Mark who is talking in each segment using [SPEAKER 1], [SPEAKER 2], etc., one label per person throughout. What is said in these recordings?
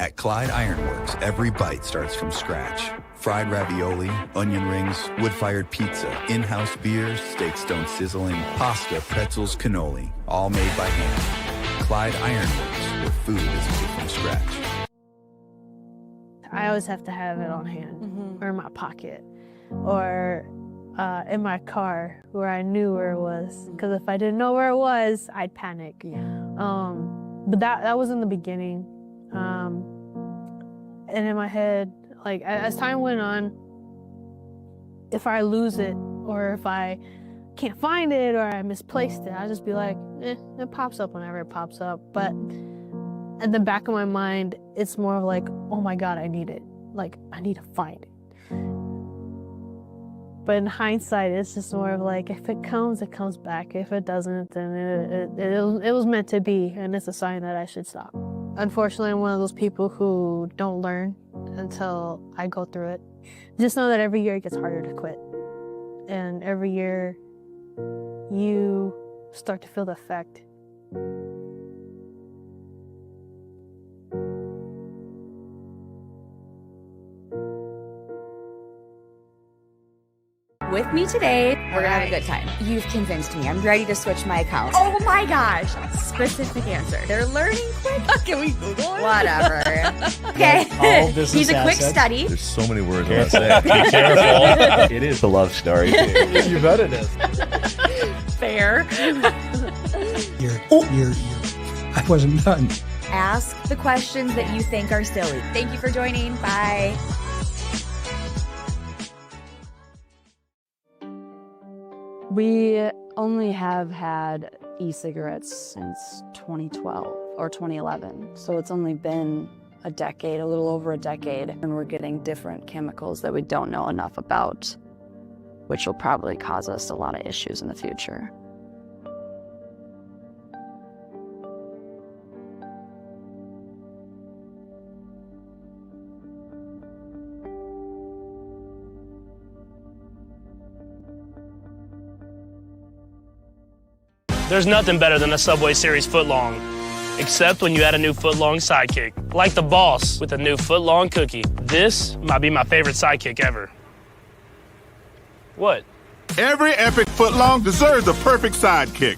[SPEAKER 1] At Clyde Ironworks, every bite starts from scratch. Fried ravioli, onion rings, wood-fired pizza, in-house beers, steak stone sizzling, pasta, pretzels, cannoli, all made by hand. Clyde Ironworks, where food is made from scratch.
[SPEAKER 2] I always have to have it on hand, or in my pocket, or in my car where I knew where it was. Because if I didn't know where it was, I'd panic. But that was in the beginning. And in my head, like as time went on, if I lose it or if I can't find it or I misplaced it, I'll just be like, it pops up whenever it pops up. But in the back of my mind, it's more of like, oh my God, I need it. Like, I need to find it. But in hindsight, it's just more of like, if it comes back. If it doesn't, then it was meant to be, and it's a sign that I should stop. Unfortunately, I'm one of those people who don't learn until I go through it. Just know that every year it gets harder to quit. And every year you start to feel the effect.
[SPEAKER 3] With me today, we're gonna have a good time. You've convinced me. I'm ready to switch my account. Oh my gosh. Specific answer. They're learning quick. Can we Google it? Whatever. Okay. He's a quick study.
[SPEAKER 4] There's so many words I want to say. Be careful. It is a love story.
[SPEAKER 5] You bet it is.
[SPEAKER 3] Fair.
[SPEAKER 5] I wasn't done.
[SPEAKER 3] Ask the questions that you think are silly. Thank you for joining. Bye.
[SPEAKER 6] We only have had e-cigarettes since 2012 or 2011. So it's only been a decade, a little over a decade, and we're getting different chemicals that we don't know enough about, which will probably cause us a lot of issues in the future.
[SPEAKER 7] There's nothing better than a Subway Series footlong, except when you add a new footlong sidekick, like the boss with a new footlong cookie. This might be my favorite sidekick ever. What?
[SPEAKER 8] Every epic footlong deserves a perfect sidekick.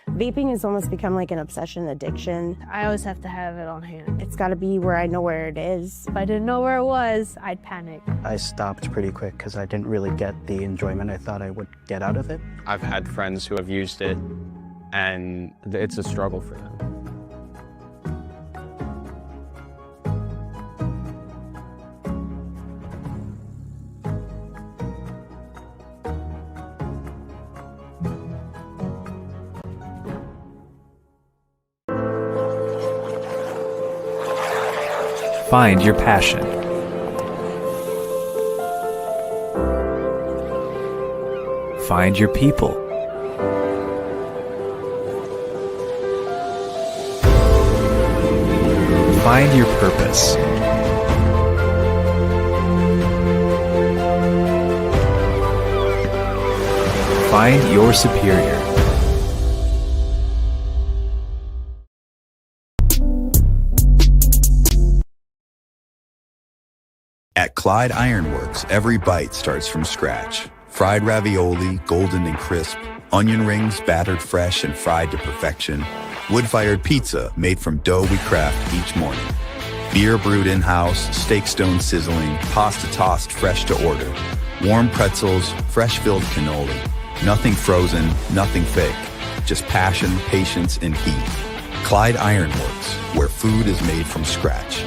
[SPEAKER 9] Vaping has almost become like an obsession, addiction.
[SPEAKER 2] I always have to have it on hand.
[SPEAKER 9] It's got to be where I know where it is.
[SPEAKER 2] If I didn't know where it was, I'd panic.
[SPEAKER 5] I stopped pretty quick because I didn't really get the enjoyment I thought I would get out of it.
[SPEAKER 10] I've had friends who have used it, and it's a struggle for them.
[SPEAKER 11] Find your passion. Find your people. Find your purpose. Find your superior.
[SPEAKER 1] At Clyde Ironworks, every bite starts from scratch. Fried ravioli, golden and crisp, onion rings battered fresh and fried to perfection, wood-fired pizza made from dough we craft each morning, beer brewed in-house, steak stone sizzling, pasta tossed fresh to order, warm pretzels, fresh filled cannoli, nothing frozen, nothing fake, just passion, patience, and heat. Clyde Ironworks, where food is made from scratch.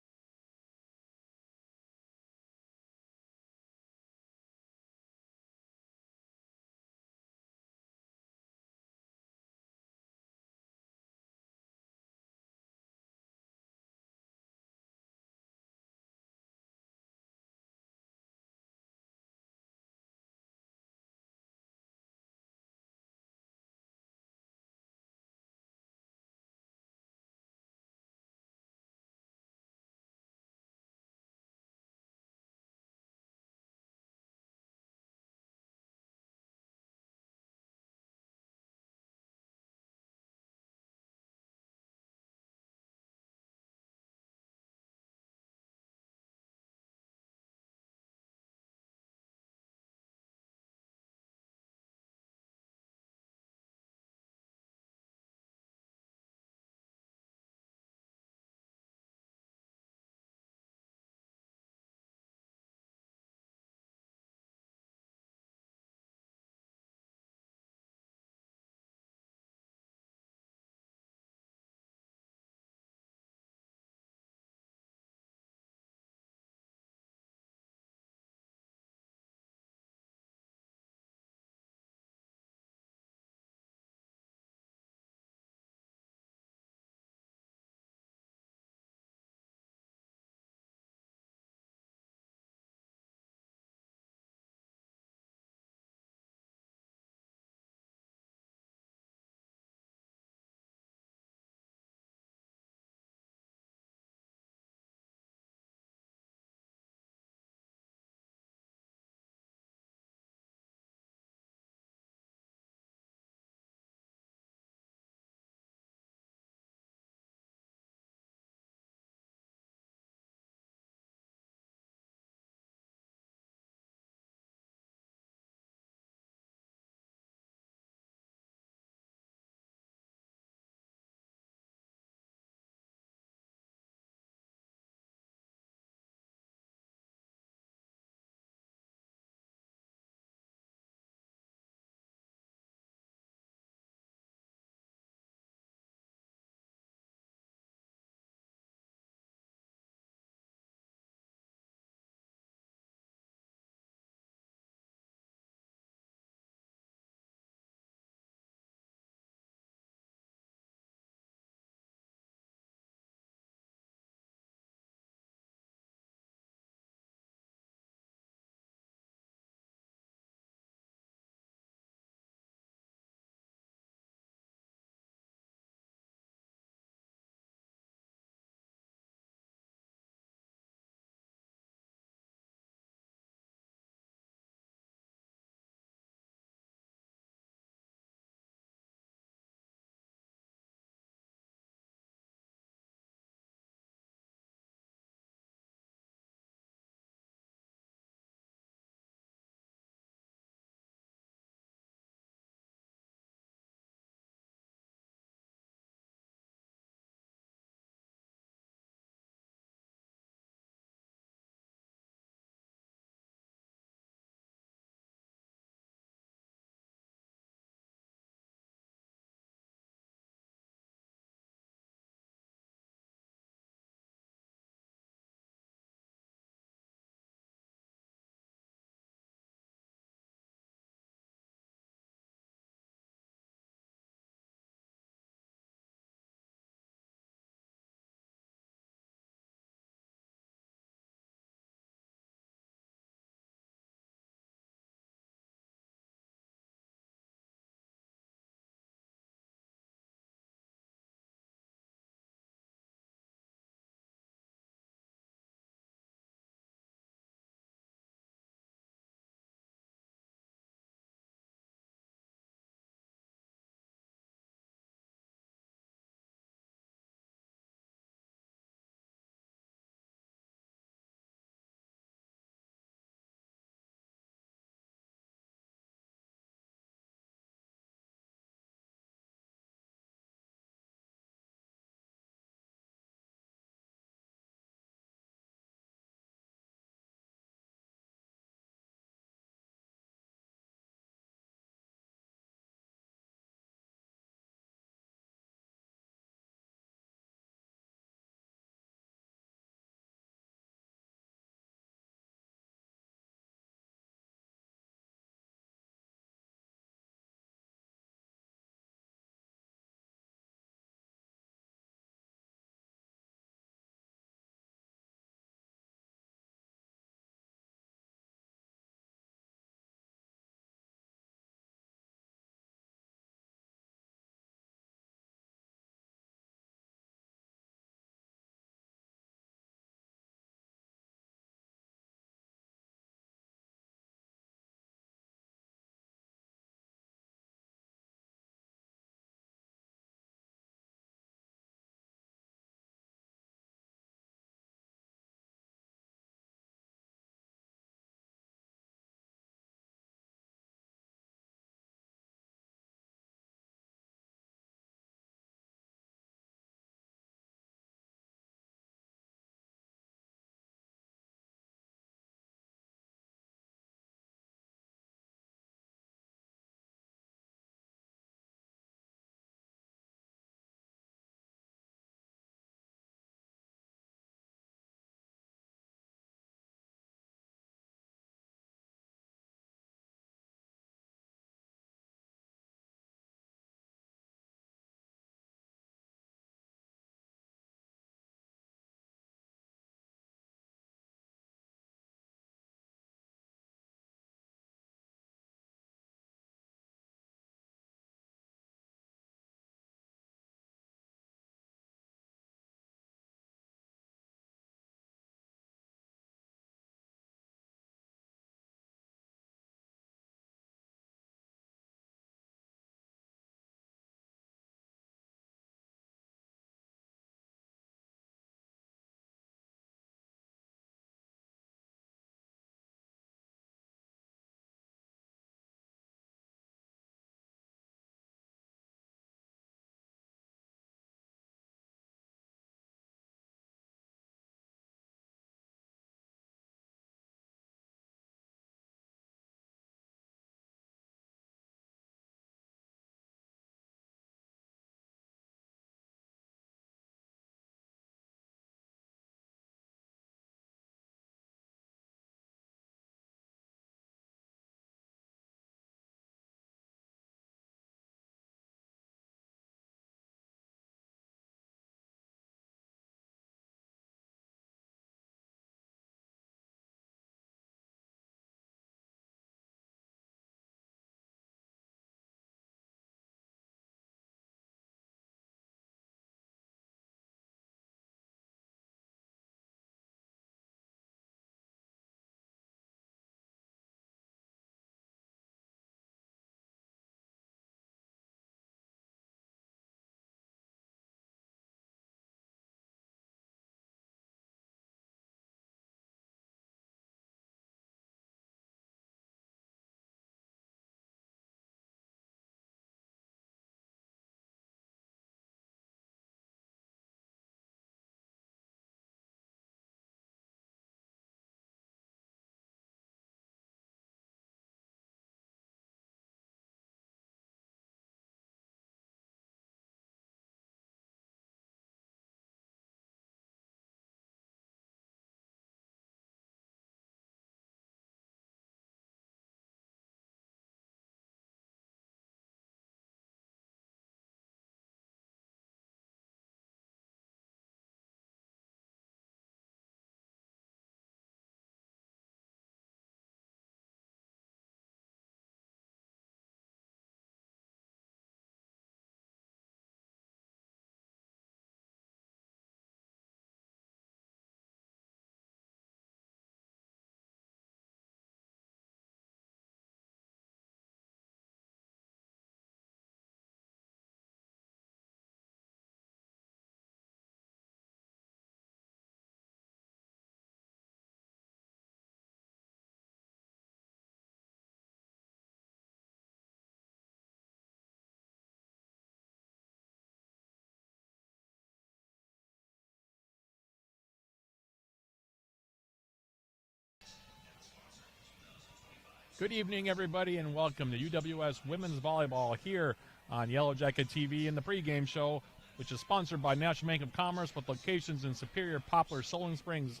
[SPEAKER 12] Good evening, everybody, and welcome to UWS Women's Volleyball here on Yellow Jacket TV in the pregame show, which is sponsored by National Bank of Commerce with locations in Superior, Poplar, Solon Springs,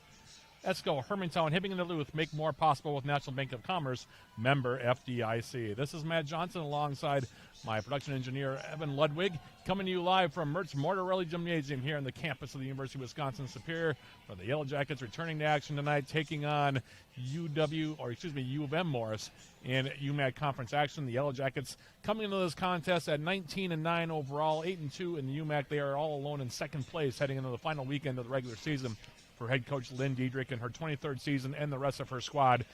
[SPEAKER 12] Esco, Hermantown, Hibbing, and Duluth. Make more possible with National Bank of Commerce, member FDIC. This is Matt Johnson alongside my production engineer, Evan Ludwig, coming to you live from Mertz Mortarelli Gymnasium here on the campus of the University of Wisconsin-Superior, where the Yellow Jackets returning to action tonight, taking on U of M Morris in UMAC conference action. The Yellow Jackets coming into this contest at 19-9 overall, 8-2 in the UMAC. They are all alone in second place heading into the final weekend of the regular season for head coach Lynn Diedrich in her 23rd season and the rest of her squad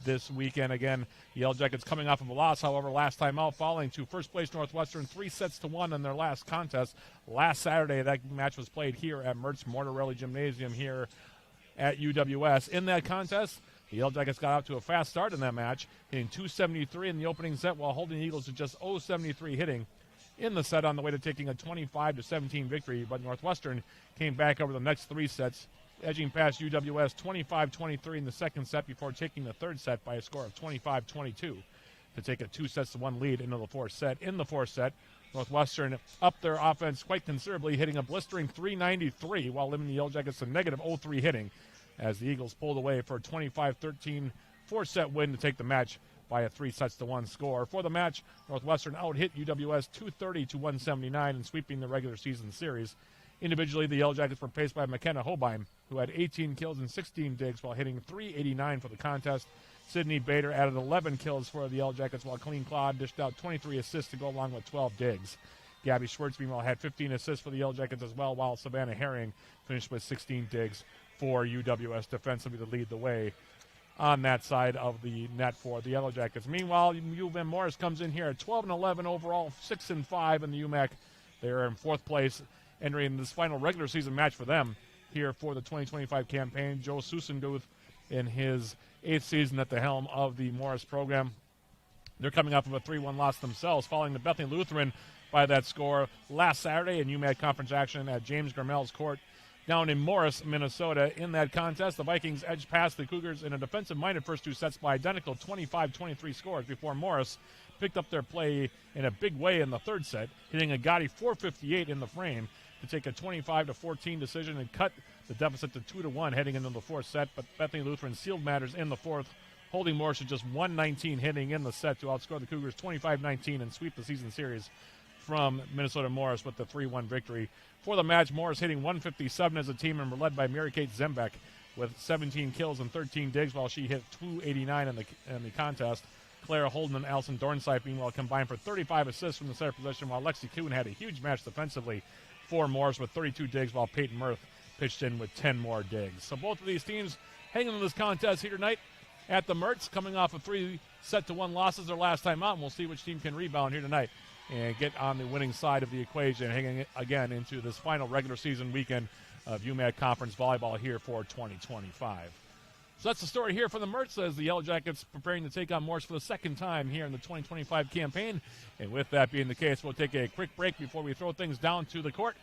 [SPEAKER 12] this weekend. Again, the Yellow Jackets coming off of a loss, however, last time out, falling to first place Northwestern 3-1 in their last contest. Last Saturday, that match was played here at Mertz Mortarelli Gymnasium here at UWS. In that contest, the Yellow Jackets got out to a fast start in that match, hitting 273 in the opening set while holding the Eagles to just 0-73 hitting in the set on the way to taking a 25-17 victory. But Northwestern came back over the next three sets, edging past UWS 25-23 in the second set before taking the third set by a score of 25-22 to take a 2-1 lead into the fourth set. In the fourth set, Northwestern upped their offense quite considerably, hitting a blistering 393 while limiting the Yellow Jackets to -0-3 hitting as the Eagles pulled away for a 25-13 four-set win to take the match by a 3-1 score. For the match, Northwestern out-hit UWS 230-179 in sweeping the regular season series. Individually, the Yellow Jackets were paced by McKenna Hobein, who had 18 kills and 16 digs while hitting 389 for the contest. Sydney Bader added 11 kills for the Yellow Jackets, while Colleen Claude dished out 23 assists to go along with 12 digs. Gabby Schwartz, meanwhile, had 15 assists for the Yellow Jackets as well, while Savannah Herring finished with 16 digs for UWS defensively to lead the way on that side of the net for the Yellow Jackets. Meanwhile, U of M Morris comes in here at 12-11 overall, 6-5 in the UMAC. They are in fourth place, entering this final regular season match for them here for the 2025 campaign. Joe Susenguth in his 8th season at the helm of the Morris program. They're coming off of a 3-1 loss themselves, following the Bethany Lutheran by that score last Saturday in UMAC conference action at James Garmel's court down in Morris, Minnesota. In that contest, the Vikings edged past the Cougars in a defensive-minded first two sets by identical 25-23 scores before Morris picked up their play in a big way in the third set, hitting a gaudy 458 in the frame to take a 25-14 decision and cut the deficit to 2-1 heading into the fourth set. But Bethany Lutheran sealed matters in the fourth, holding Morris to just 119 hitting in the set to outscore the Cougars 25-19 and sweep the season series from Minnesota Morris with the 3-1 victory. For the match, Morris hitting 157 as a team and were led by Mary Kate Zembeck with 17 kills and 13 digs, while she hit 289 in the contest. Clara Holden and Allison Dornsife, meanwhile, combined for 35 assists from the center position, while Lexi Kuhn had a huge match defensively for Morris with 32 digs, while Peyton Mirth pitched in with 10 more digs. So both of these teams hanging in this contest here tonight at the Mertz, coming off of 3-1 losses their last time out, and we'll see which team can rebound here tonight and get on the winning side of the equation, hanging again into this final regular season weekend of UMAC Conference Volleyball here for 2025. So that's the story here for the Mertz as the Yellow Jackets preparing to take on Morris for the second time here in the 2025 campaign. And with that being the case, we'll take a quick break before we throw things down to the court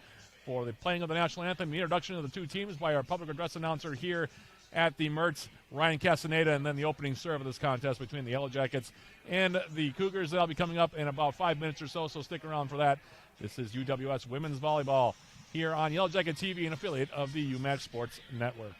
[SPEAKER 12] for the playing of the national anthem, the introduction of the two teams by our public address announcer here at the Mertz, Ryan Castaneda, and then the opening serve of this contest between the Yellow Jackets and the Cougars. That'll be coming up in about 5 minutes or so stick around for that. This is UWS Women's Volleyball here on Yellow Jacket TV, an affiliate of the UMAC Sports Network.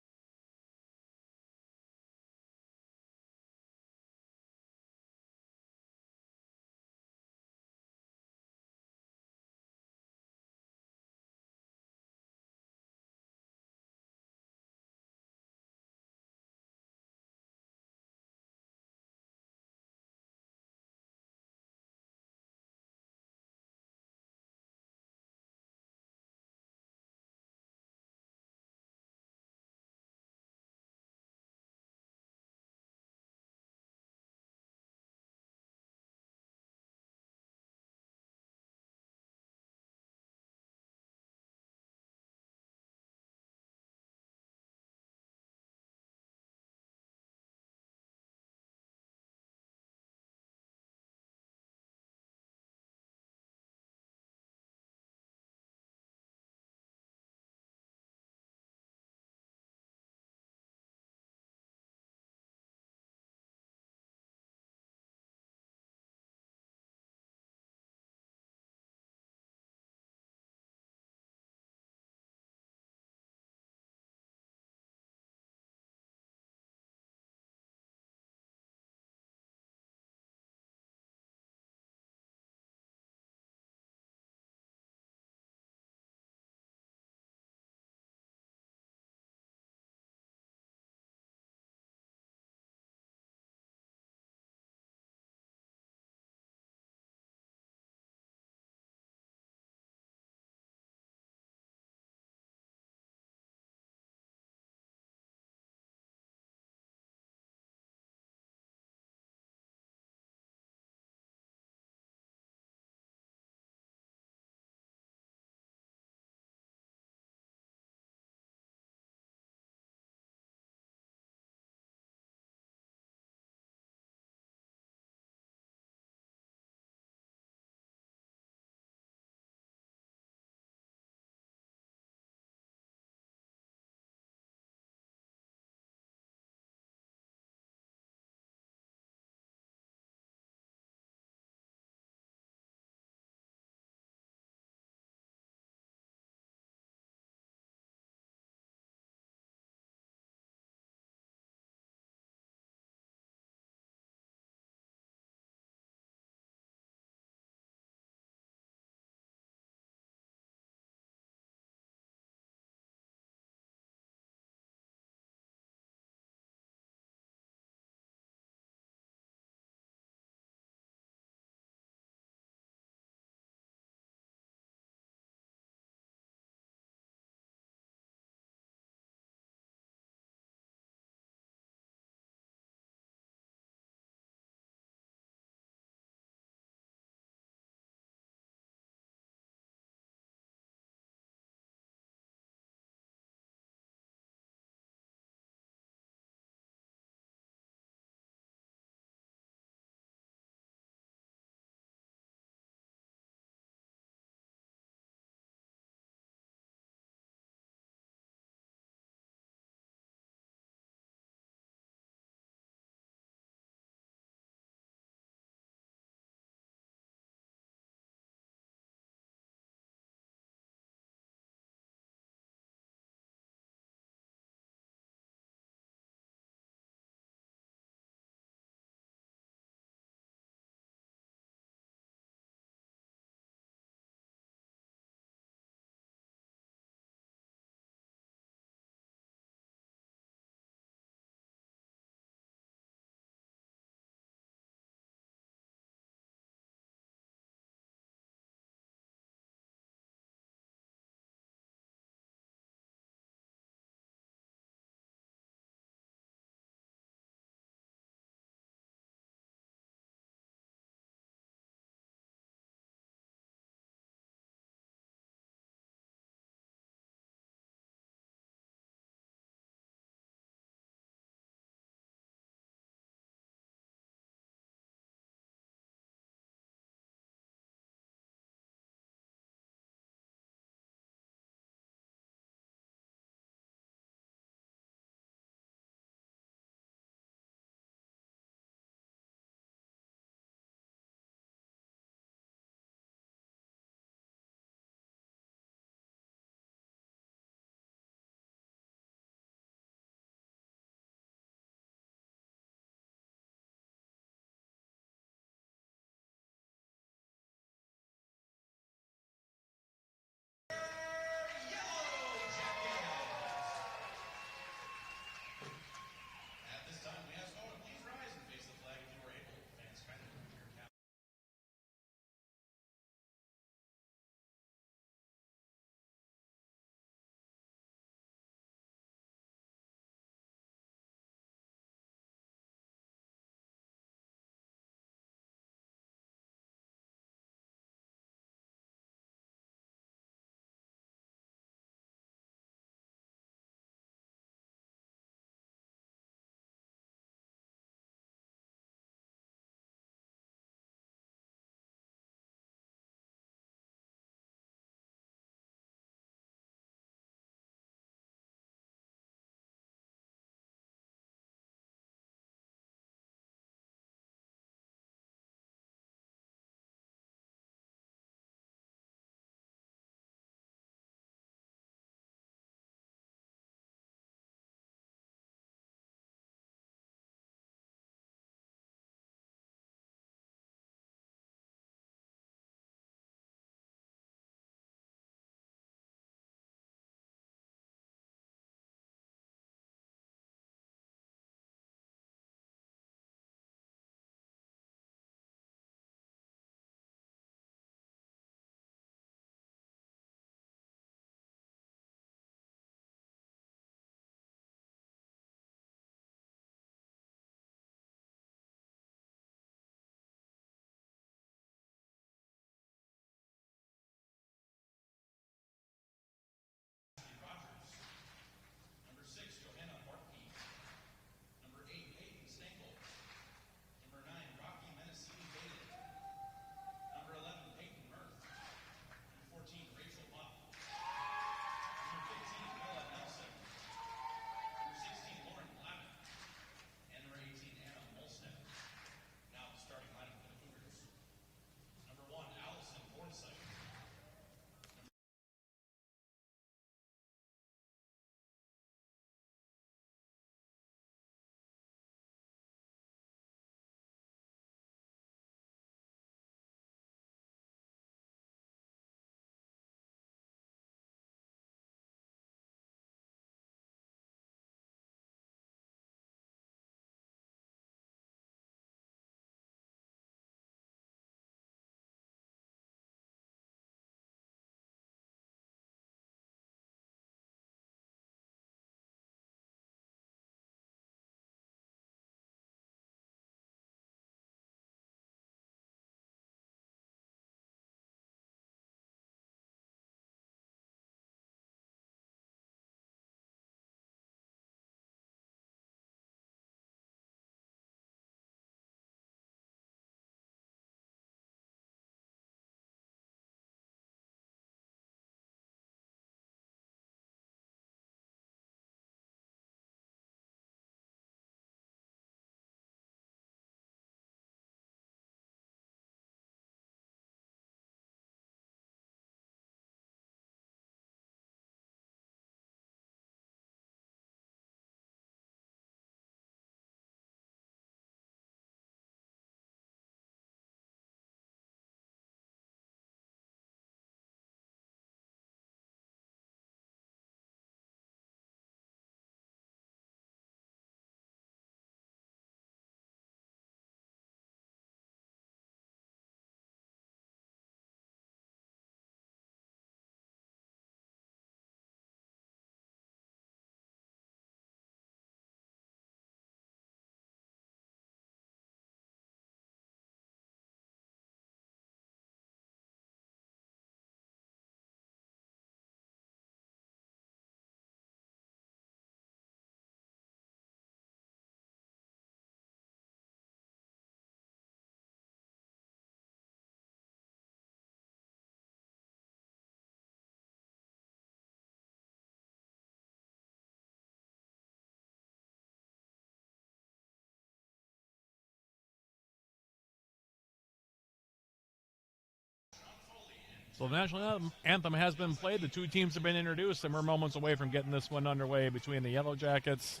[SPEAKER 12] So the national anthem has been played. The two teams have been introduced, and we're moments away from getting this one underway between the Yellow Jackets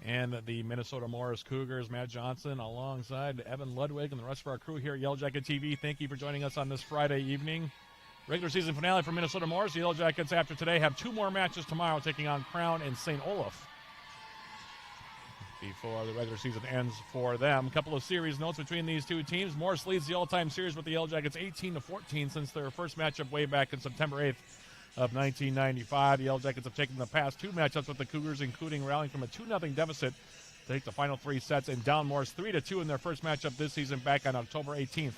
[SPEAKER 12] and the Minnesota Morris Cougars. Matt Johnson alongside Evan Ludwig and the rest of our crew here at Yellow Jacket TV. Thank you for joining us on this Friday evening. Regular season finale for Minnesota Morris. The Yellow Jackets, after today, have two more matches tomorrow, taking on Crown and St. Olaf before the regular season ends for them. A couple of series notes between these two teams. Morris leads the all-time series with the Yellow Jackets 18-14 since their first matchup way back in September 8th of 1995. The Yellow Jackets have taken the past two matchups with the Cougars, including rallying from a 2-0 deficit to take the final three sets and down Morris 3-2 in their first matchup this season back on October 18th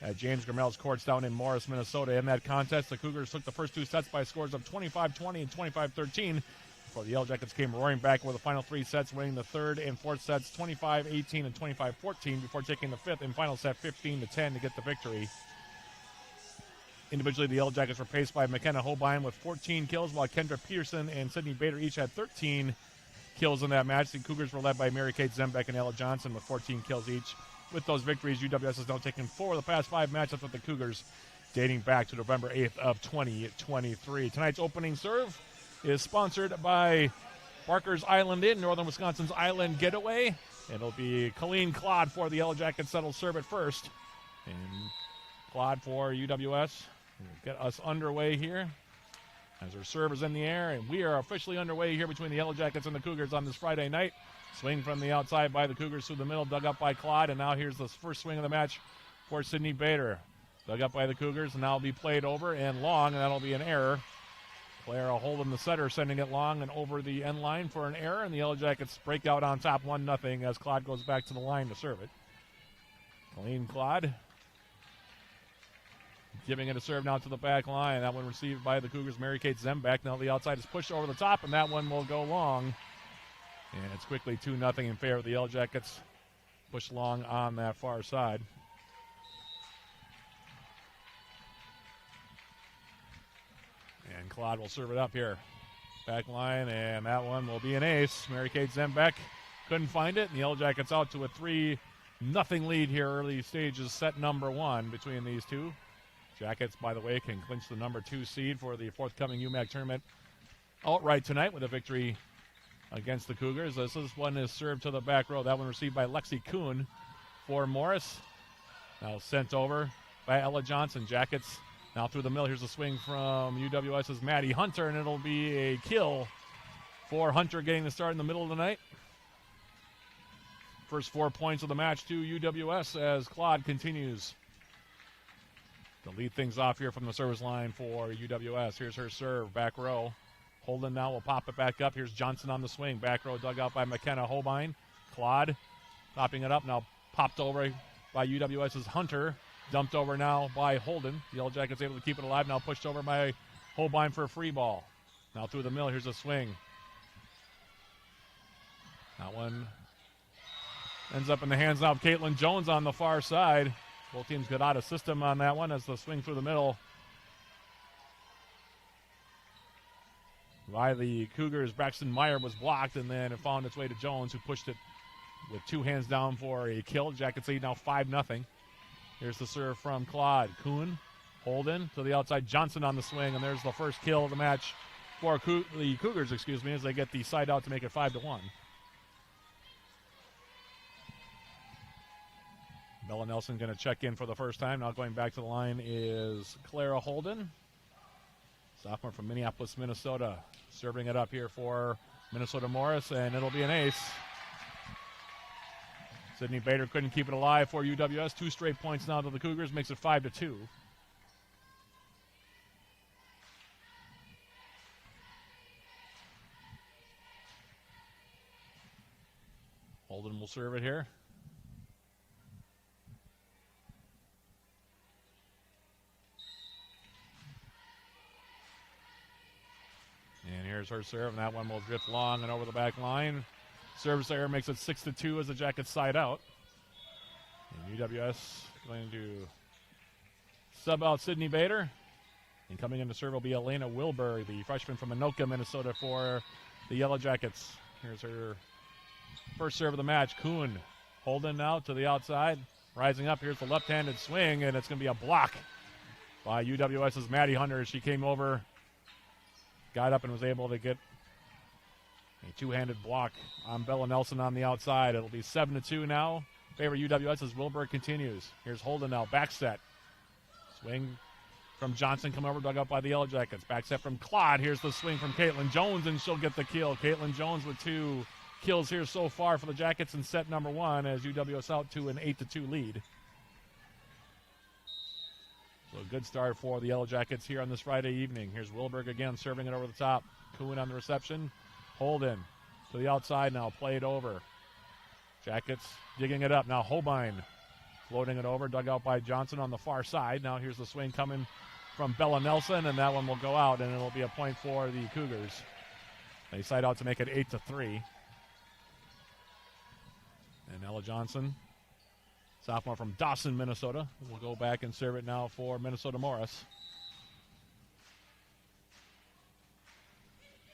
[SPEAKER 12] at James Grimmel's courts down in Morris, Minnesota. In that contest, the Cougars took the first two sets by scores of 25-20 and 25-13. Before the Yellow Jackets came roaring back with the final three sets, winning the third and fourth sets 25-18 and 25-14 before taking the fifth and final set 15-10 to get the victory. Individually, the Yellow Jackets were paced by McKenna Holbein with 14 kills, while Kendra Peterson and Sydney Bader each had 13 kills in that match. The Cougars were led by Mary Kate Zembeck and Ella Johnson with 14 kills each. With those victories, UWS has now taken 4 of the past 5 matchups with the Cougars, dating back to November 8th of 2023. Tonight's opening serve is sponsored by Barker's Island Inn, Northern Wisconsin's Island Getaway. It'll be Colleen Claude for the Yellow Jackets that'll serve it first. And Claude for UWS will get us underway here as her serve is in the air. And we are officially underway here between the Yellow Jackets and the Cougars on this Friday night. Swing from the outside by the Cougars through the middle, dug up by Claude. And now here's the first swing of the match for Sydney Bader. Dug up by the Cougars, and now will be played over and long, and that'll be an error. Clara Holden, the setter, sending it long and over the end line for an error, and the Yellow Jackets break out on top 1-0 as Claude goes back to the line to serve it. Colleen Claude giving it a serve now to the back line. That one received by the Cougars' Mary Kate Zembeck. Now the outside is pushed over the top, and that one will go long. And it's quickly 2-0 in favor of the Yellow Jackets. Push long on that far side. And Claude will serve it up here. Back line, and that one will be an ace. Mary Kate Zembeck couldn't find it, and the Yellow Jackets out to a 3-0 lead here early stages, set number 1 between these two. Jackets, by the way, can clinch the number 2 seed for the forthcoming UMAC tournament outright tonight with a victory against the Cougars. This one is served to the back row. That one received by Lexi Kuhn for Morris. Now sent over by Ella Johnson. Jackets now through the middle. Here's a swing from UWS's Maddie Hunter, and it'll be a kill for Hunter, getting the start in the middle of the night. First 4 points of the match to UWS as Claude continues to lead things off here from the service line for UWS. Here's her serve, back row. Holden now will pop it back up. Here's Johnson on the swing. Back row dug out by McKenna Holbein. Claude popping it up, now popped over by UWS's Hunter. Dumped over now by Holden. The Yellow Jackets able to keep it alive. Now pushed over by Holbein for a free ball. Now through the middle. Here's a swing. That one ends up in the hands now of Caitlin Jones on the far side. Both teams got out of system on that one as the swing through the middle by the Cougars. Braxton Meyer was blocked, and then it found its way to Jones, who pushed it with 2 hands down for a kill. Jackets lead now 5-0. Here's the serve from Claude. Kuhn, Holden to the outside. Johnson on the swing, and there's the first kill of the match for the Cougars, as they get the side out to make it 5-1. Bella Nelson going to check in for the first time. Now going back to the line is Clara Holden, sophomore from Minneapolis, Minnesota, serving it up here for Minnesota Morris, and it'll be an ace. Sydney Bader couldn't keep it alive for UWS. 2 straight points now to the Cougars, makes it 5-2. Holden will serve it here. And here's her serve, and that one will drift long and over the back line. Service error makes it 6-2 as the Jackets side out. And UWS going to sub out Sydney Bader. And coming in to serve will be Elena Wilbur, the freshman from Anoka, Minnesota, for the Yellow Jackets. Here's her first serve of the match. Kuhn, Holden now to the outside. Rising up, here's the left-handed swing, and it's going to be a block by UWS's Maddie Hunter. She came over, got up, and was able to get a two-handed block on Bella Nelson on the outside. It'll be 7-2 now. Favor UWS as Wilberg continues. Here's Holden now, back set. Swing from Johnson, come over, dug up by the Yellow Jackets. Back set from Claude. Here's the swing from Caitlin Jones, and she'll get the kill. Caitlin Jones with 2 kills here so far for the Jackets in set number 1 as UWS out to an 8-2 lead. So a good start for the Yellow Jackets here on this Friday evening. Here's Wilberg again, serving it over the top. Kuhn on the reception. Holden to the outside now, played over. Jackets digging it up. Now Holbein floating it over, dug out by Johnson on the far side. Now here's the swing coming from Bella Nelson, and that one will go out, and it'll be a point for the Cougars. They side out to make it 8-3. And Ella Johnson, sophomore from Dawson, Minnesota, will go back and serve it now for Minnesota Morris.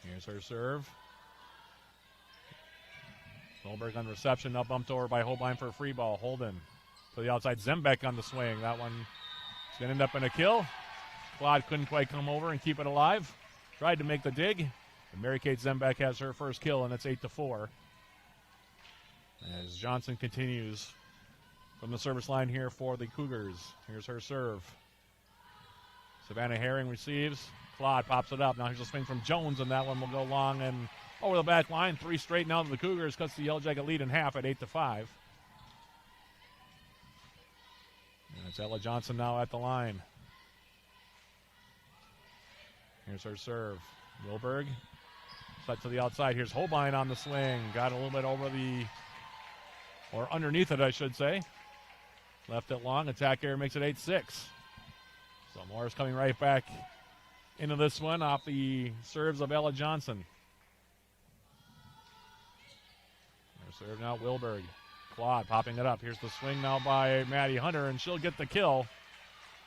[SPEAKER 12] Here's her serve. Goldberg on reception, now bumped over by Holbein for a free ball. Holden to the outside, Zembeck on the swing. That one is going to end up in a kill. Claude couldn't quite come over and keep it alive. Tried to make the dig. And Mary-Kate Zembeck has her first kill, and it's 8-4. As Johnson continues from the service line here for the Cougars. Here's her serve. Savannah Herring receives. Claude pops it up. Now here's a swing from Jones, and that one will go long and over the back line. 3 straight now to the Cougars. Cuts the Yellow Jacket lead in half at 8-5. And it's Ella Johnson now at the line. Here's her serve. Wilberg. Set to the outside. Here's Holbein on the swing. Got a little bit over the, or underneath it, I should say. Left it long. Attack air makes it 8-6. So Morris coming right back into this one off the serves of Ella Johnson. Their serve now, Wilberg. Claude popping it up. Here's the swing now by Maddie Hunter, and she'll get the kill.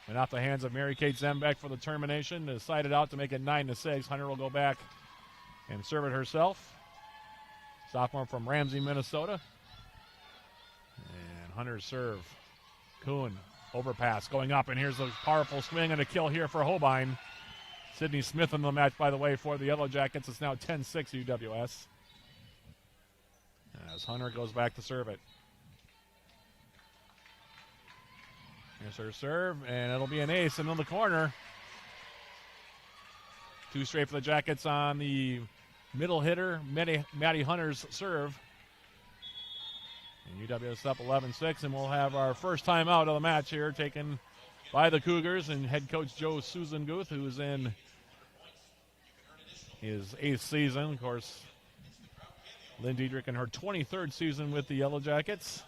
[SPEAKER 12] And off the hands of Mary-Kate Zembeck for the termination. To side it out to make it 9-6. Hunter will go back and serve it herself. Sophomore from Ramsey, Minnesota. And Hunter's serve. Kuhn, overpass going up, and here's a powerful swing and a kill here for Holbein. Sydney Smith in the match, by the way, for the Yellow Jackets. It's now 10-6 UWS. As Hunter goes back to serve it. Here's her serve, and it'll be an ace and in the corner. 2 straight for the Jackets on the middle hitter, Maddie Hunter's serve. And UWS up 11-6, and we'll have our first time out of the match here taken by the Cougars and head coach Joe Susan Guth, who is in his 8th season. Of course, Lynn Diedrich in her 23rd season with the Yellow Jackets.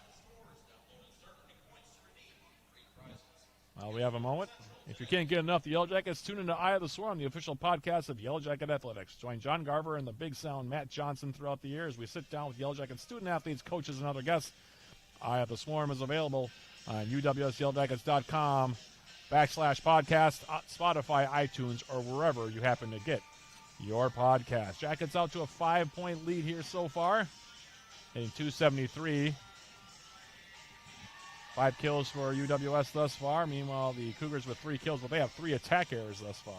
[SPEAKER 12] Well, we have a moment. If you can't get enough of the Yellow Jackets, tune into Eye of the Swarm, the official podcast of Yellow Jacket Athletics. Join John Garver and the Big Sound Matt Johnson throughout the year as we sit down with Yellow Jacket student athletes, coaches, and other guests. Eye of the Swarm is available on uwsyellowjackets.com/podcast, Spotify, iTunes, or wherever you happen to get your podcast. Jackets out to a 5-point lead here so far, hitting 273. 5 kills for UWS thus far. Meanwhile, the Cougars with 3 kills, but they have 3 attack errors thus far.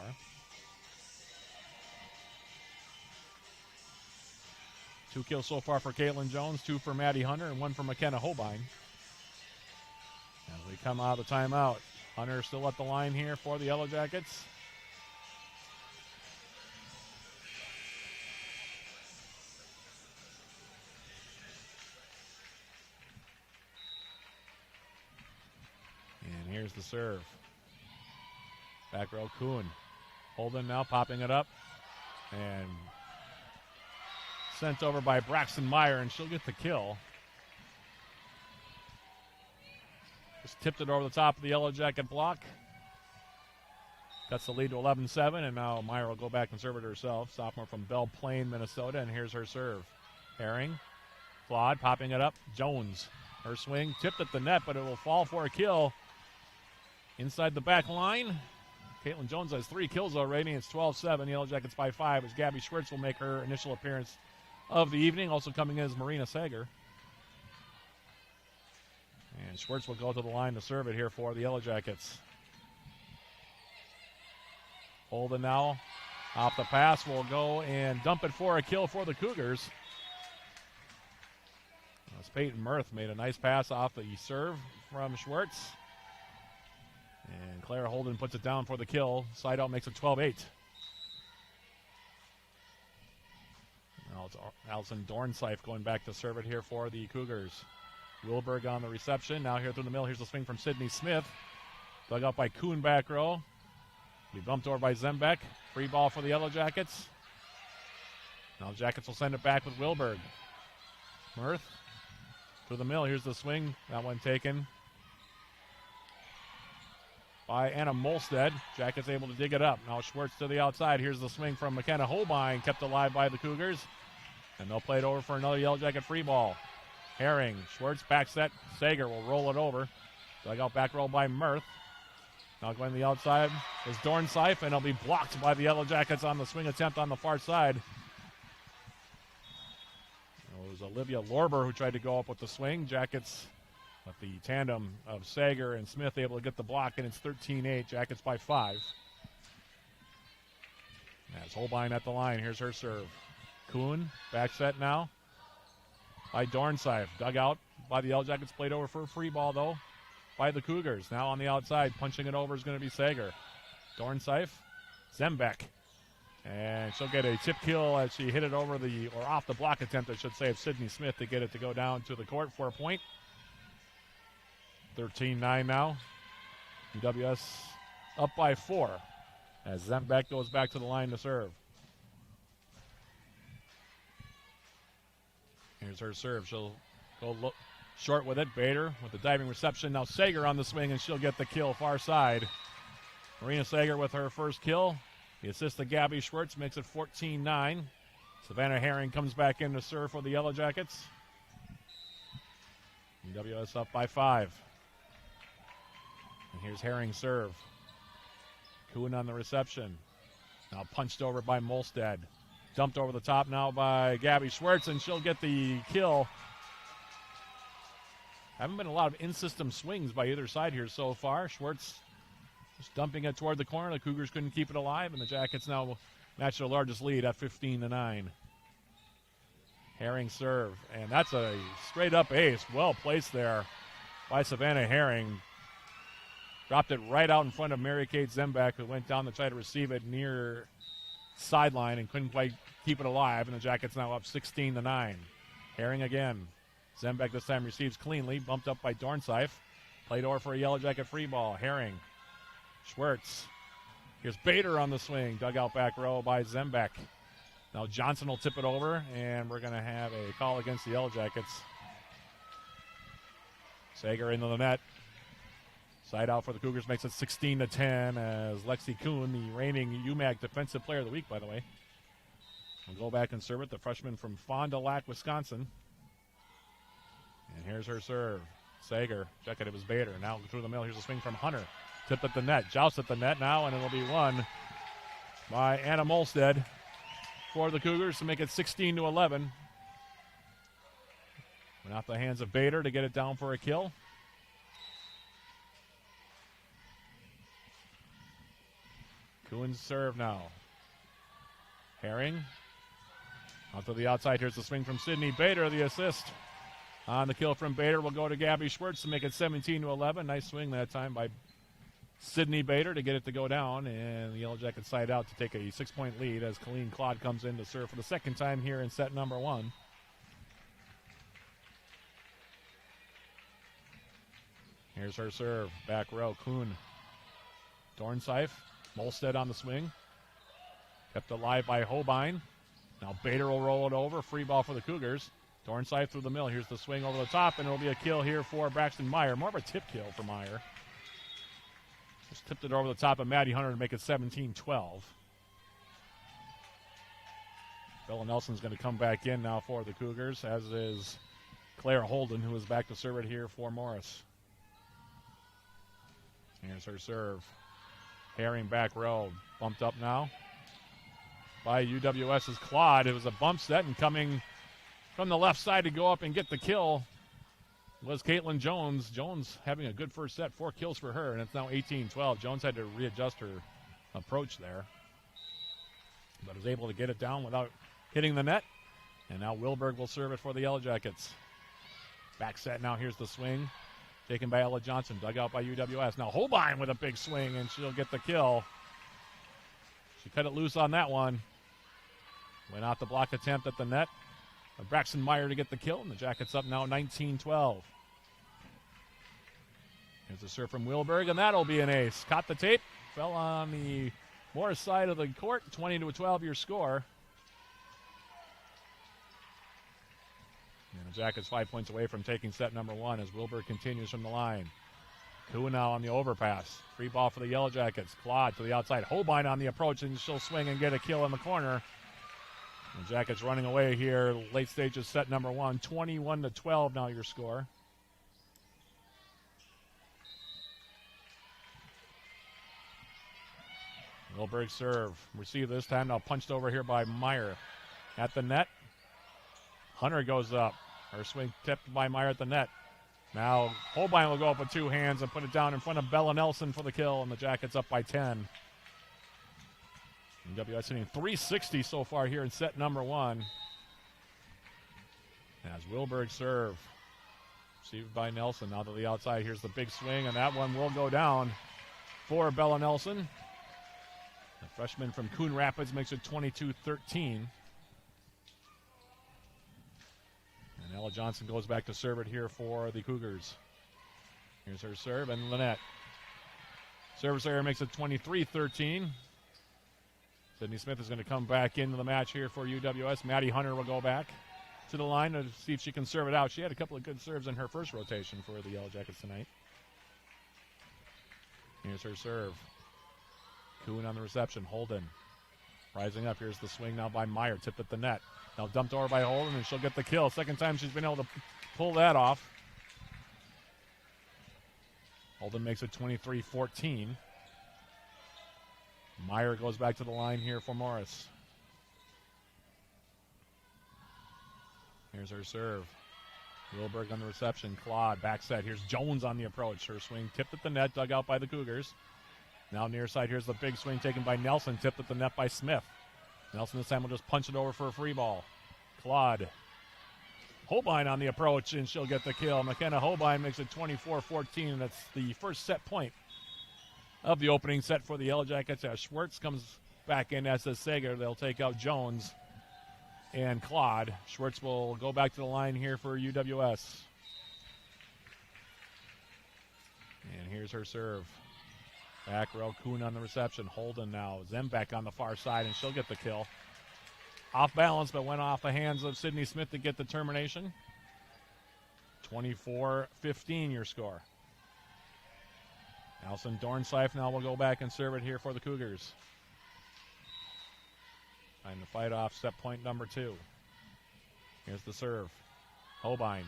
[SPEAKER 12] Two kills so far for Caitlin Jones, 2 for Maddie Hunter, and 1 for McKenna Holbein. As we come out of the timeout, Hunter still at the line here for the Yellow Jackets. And here's the serve. Back row, Kuhn. Holden now popping it up. And sent over by Braxton Meyer, and she'll get the kill. Just tipped it over the top of the Yellow Jacket block. That's the lead to 11-7, and now Meyer will go back and serve it herself. Sophomore from Belle Plaine, Minnesota, and here's her serve. Herring, Claude popping it up. Jones, her swing, tipped at the net, but it will fall for a kill. Inside the back line, Caitlin Jones has 3 kills already. It's 12-7. Yellow Jackets by 5 as Gabby Schwartz will make her initial appearance of the evening. Also coming in is Marina Sager. And Schwartz will go to the line to serve it here for the Yellow Jackets. Holden now off the pass will go and dump it for a kill for the Cougars. As Peyton Mirth made a nice pass off the serve from Schwartz. And Claire Holden puts it down for the kill. Side out makes it 12-8. Now it's Allison Dornseif going back to serve it here for the Cougars. Wilberg on the reception. Now here through the middle. Here's the swing from Sydney Smith. Dug up by Kuhn back row. Be bumped over by Zembeck. Free ball for the Yellow Jackets. Now Jackets will send it back with Wilberg. Mirth through the middle. Here's the swing. That one taken by Anna Molstead. Jackets able to dig it up. Now Schwartz to the outside. Here's the swing from McKenna Holbein, kept alive by the Cougars. And they'll play it over for another Yellow Jacket free ball. Herring, Schwartz back set. Sager will roll it over. Dug out back roll by Mirth. Now going to the outside is Dornseif, and it'll be blocked by the Yellow Jackets on the swing attempt on the far side. It was Olivia Lorber who tried to go up with the swing. Jackets with the tandem of Sager and Smith able to get the block, and it's 13-8. Jackets by 5. That's Holbein at the line. Here's her serve. Kuhn, back set now by Dornseif. Dug out by the Yellow Jackets. Played over for a free ball, though, by the Cougars. Now on the outside, punching it over is going to be Sager. Dornseif, Zembeck. And she'll get a tip kill as she hit it over or off the block attempt, I should say, of Sydney Smith to get it to go down to the court for a point. 13-9 now. UWS up by 4 as Zembeck goes back to the line to serve. Here's her serve. She'll go short with it. Bader with the diving reception. Now Sager on the swing, and she'll get the kill far side. Marina Sager with her first kill. The assist to Gabby Schwartz makes it 14-9. Savannah Herring comes back in to serve for the Yellow Jackets. UWS up by 5. And here's Herring's serve. Kuhn on the reception. Now punched over by Molstad. Dumped over the top now by Gabby Schwartz, and she'll get the kill. Haven't been a lot of in-system swings by either side here so far. Schwartz just dumping it toward the corner. The Cougars couldn't keep it alive, and the Jackets now match their largest lead at 15-9. Herring serve, and that's a straight-up ace. Well placed there by Savannah Herring. Dropped it right out in front of Mary Kate Zembeck, who went down to try to receive it near sideline and couldn't quite keep it alive, and the Jackets now up 16-9. Herring again. Zembeck this time receives cleanly, bumped up by Dornseif. Played over for a Yellow Jacket free ball. Herring. Schwartz. Here's Bader on the swing. Dug out back row by Zembeck. Now Johnson will tip it over, and we're going to have a call against the Yellow Jackets. Sager into the net. Side out for the Cougars makes it 16-10 as Lexi Kuhn, the reigning UMAC Defensive Player of the Week, by the way, will go back and serve it. The freshman from Fond du Lac, Wisconsin. And here's her serve. Sager, check it, it was Bader. Now through the middle, here's a swing from Hunter. Tip at the net, joust at the net now, and it'll be won by Anna Molstead for the Cougars to make it 16-11. Went off the hands of Bader to get it down for a kill. Kuhn's serve now. Herring. Out to the outside. Here's the swing from Sydney Bader. The assist on the kill from Bader will go to Gabby Schwartz to make it 17-11. Nice swing that time by Sydney Bader to get it to go down. And the Yellow Jackets side out to take a 6-point lead as Colleen Claude comes in to serve for the second time here in set number 1. Here's her serve. Back row. Kuhn. Dornseif. Molstead on the swing. Kept alive by Holbein. Now Bader will roll it over. Free ball for the Cougars. Dornseif through the middle. Here's the swing over the top, and it'll be a kill here for Braxton Meyer. More of a tip kill for Meyer. Just tipped it over the top of Maddie Hunter to make it 17-12. Bella Nelson's going to come back in now for the Cougars, as is Claire Holden, who is back to serve it here for Morris. Here's her serve. Herring back row. Bumped up now by UWS's Claude. It was a bump set, and coming from the left side to go up and get the kill was Caitlin Jones. Jones having a good first set. 4 kills for her, and it's now 18-12. Jones had to readjust her approach there. but was able to get it down without hitting the net. And now Wilberg will serve it for the Yellow Jackets. Back set now. Here's the swing. Taken by Ella Johnson. Dug out by UWS. Now Holbein with a big swing, and she'll get the kill. She cut it loose on that one. Went out the block attempt at the net. Braxton Meyer to get the kill, and the Jackets up now 19-12. Here's a serve from Wilberg, and that'll be an ace. Caught the tape. Fell on the Morris side of the court. 20-12 your score. And the Jackets 5 points away from taking set number one as Wilberg continues from the line. Kuhn now on the overpass. Free ball for the Yellow Jackets. Claude to the outside. Holbein on the approach, and she'll swing and get a kill in the corner. The Jackets running away here. Late stages set number one. 21-12 now your score. Wilberg serve. Receive this time. Now punched over here by Meyer. At the net. Hunter goes up. Her swing tipped by Meyer at the net. Now Holbein will go up with two hands and put it down in front of Bella Nelson for the kill, and the Jackets up by 10. UWS hitting 360 so far here in set number one. As Wilberg serve. Received by Nelson. Now to the outside. Here's the big swing, and that one will go down for Bella Nelson. The freshman from Coon Rapids makes it 22-13. And Ella Johnson goes back to serve it here for the Cougars. Here's her serve, and Lynette. Service error makes it 23-13. Sydney Smith is going to come back into the match here for UWS. Maddie Hunter will go back to the line to see if she can serve it out. She had a couple of good serves in her first rotation for the Yellow Jackets tonight. Here's her serve. Kuhn on the reception. Holden rising up. Here's the swing now by Meyer. Tipped at the net. Now dumped over by Holden, and she'll get the kill. Second time she's been able to pull that off. Holden makes it 23-14. Meyer goes back to the line here for Morris. Here's her serve. Wilberg on the reception. Claude back set. Here's Jones on the approach. Her swing tipped at the net, dug out by the Cougars. Now near side, here's the big swing taken by Nelson, tipped at the net by Smith. Nelson this time will just punch it over for a free ball. Claude. Holbein on the approach, and she'll get the kill. McKenna Holbein makes it 24-14, and that's the first set point of the opening set for the Yellow Jackets. As Schwartz comes back in as the Sager, they'll take out Jones and Claude. Schwartz will go back to the line here for UWS. And here's her serve. Back row, Kuhn on the reception. Holden now. Zembeck on the far side, and she'll get the kill. Off balance, but went off the hands of Sydney Smith to get the termination. 24-15 your score. Allison Dornseif now will go back and serve it here for the Cougars. Trying to fight off set point number two. Here's the serve. Holbein.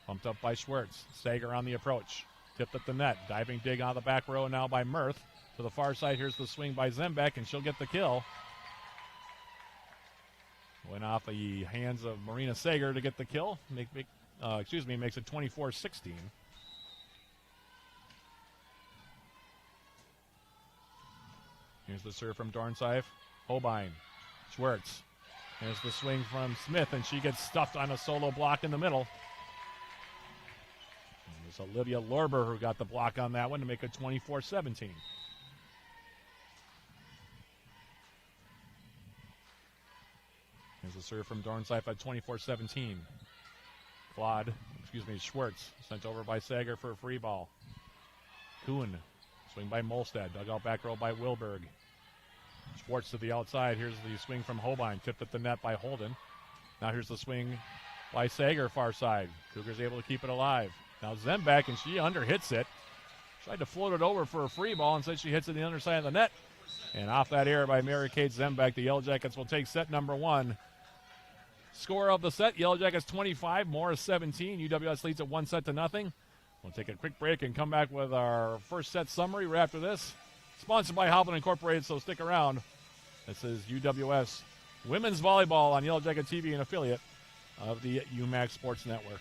[SPEAKER 12] Pumped up by Schwartz. Sager on the approach. Tipped at the net. Diving dig on the back row now by Mirth. To the far side, here's the swing by Zembeck, and she'll get the kill. Went off the hands of Marina Sager to get the kill. Makes it 24-16. Here's the serve from Dornseif. Holbein. Schwartz. Here's the swing from Smith, and she gets stuffed on a solo block in the middle. It's Olivia Lorber who got the block on that one to make it 24-17. Here's a serve from Dornseif at 24-17. Schwartz sent over by Sager for a free ball. Kuhn, swing by Molstad, dug out back row by Wilberg. Schwartz to the outside. Here's the swing from Holbein, tipped at the net by Holden. Now here's the swing by Sager, far side. Cougars able to keep it alive. Now Zembeck, and she under-hits it. Tried to float it over for a free ball, and said she hits it the underside of the net. And off that error by Mary Kate Zembeck, the Yellow Jackets will take set number one. Score of the set, Yellow Jackets 25, Morris 17. UWS leads at 1-0. We'll take a quick break and come back with our first set summary right after this. Sponsored by Hovland Incorporated, so stick around. This is UWS Women's Volleyball on Yellow Jacket TV, an affiliate of the UMAC Sports Network.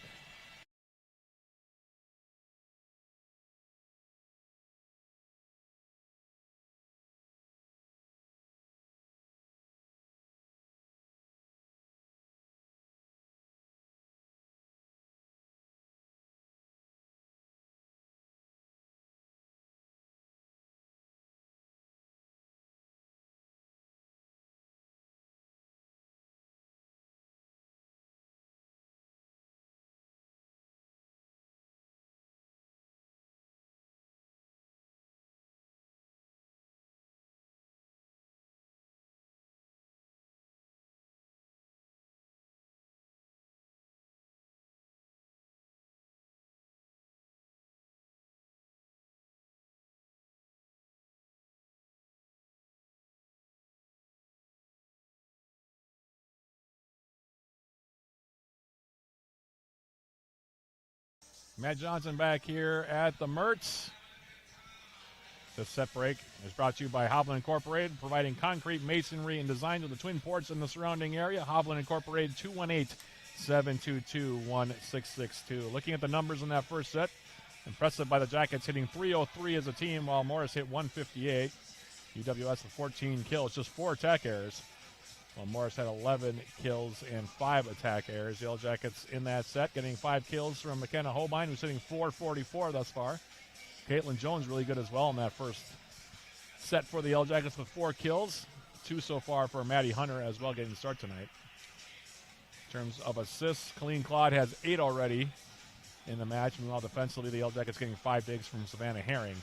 [SPEAKER 12] Matt Johnson back here at the Mertz. This set break is brought to you by Hovland Incorporated, providing concrete, masonry, and design to the Twin Ports and the surrounding area. Hovland Incorporated, 218-722-1662. Looking at the numbers in that first set, impressive by the Jackets hitting 303 as a team, while Morris hit 158. UWS with 14 kills, just 4 attack errors, while Morris had 11 kills and 5 attack errors. The Yellow Jackets in that set getting 5 kills from McKenna Holbein, who's hitting 444 thus far. Caitlin Jones really good as well in that first set for the Yellow Jackets with 4 kills. 2 so far for Maddie Hunter as well, getting the start tonight. In terms of assists, Colleen Claude has 8 already in the match. Meanwhile, defensively, the Yellow Jackets getting 5 digs from Savannah Herring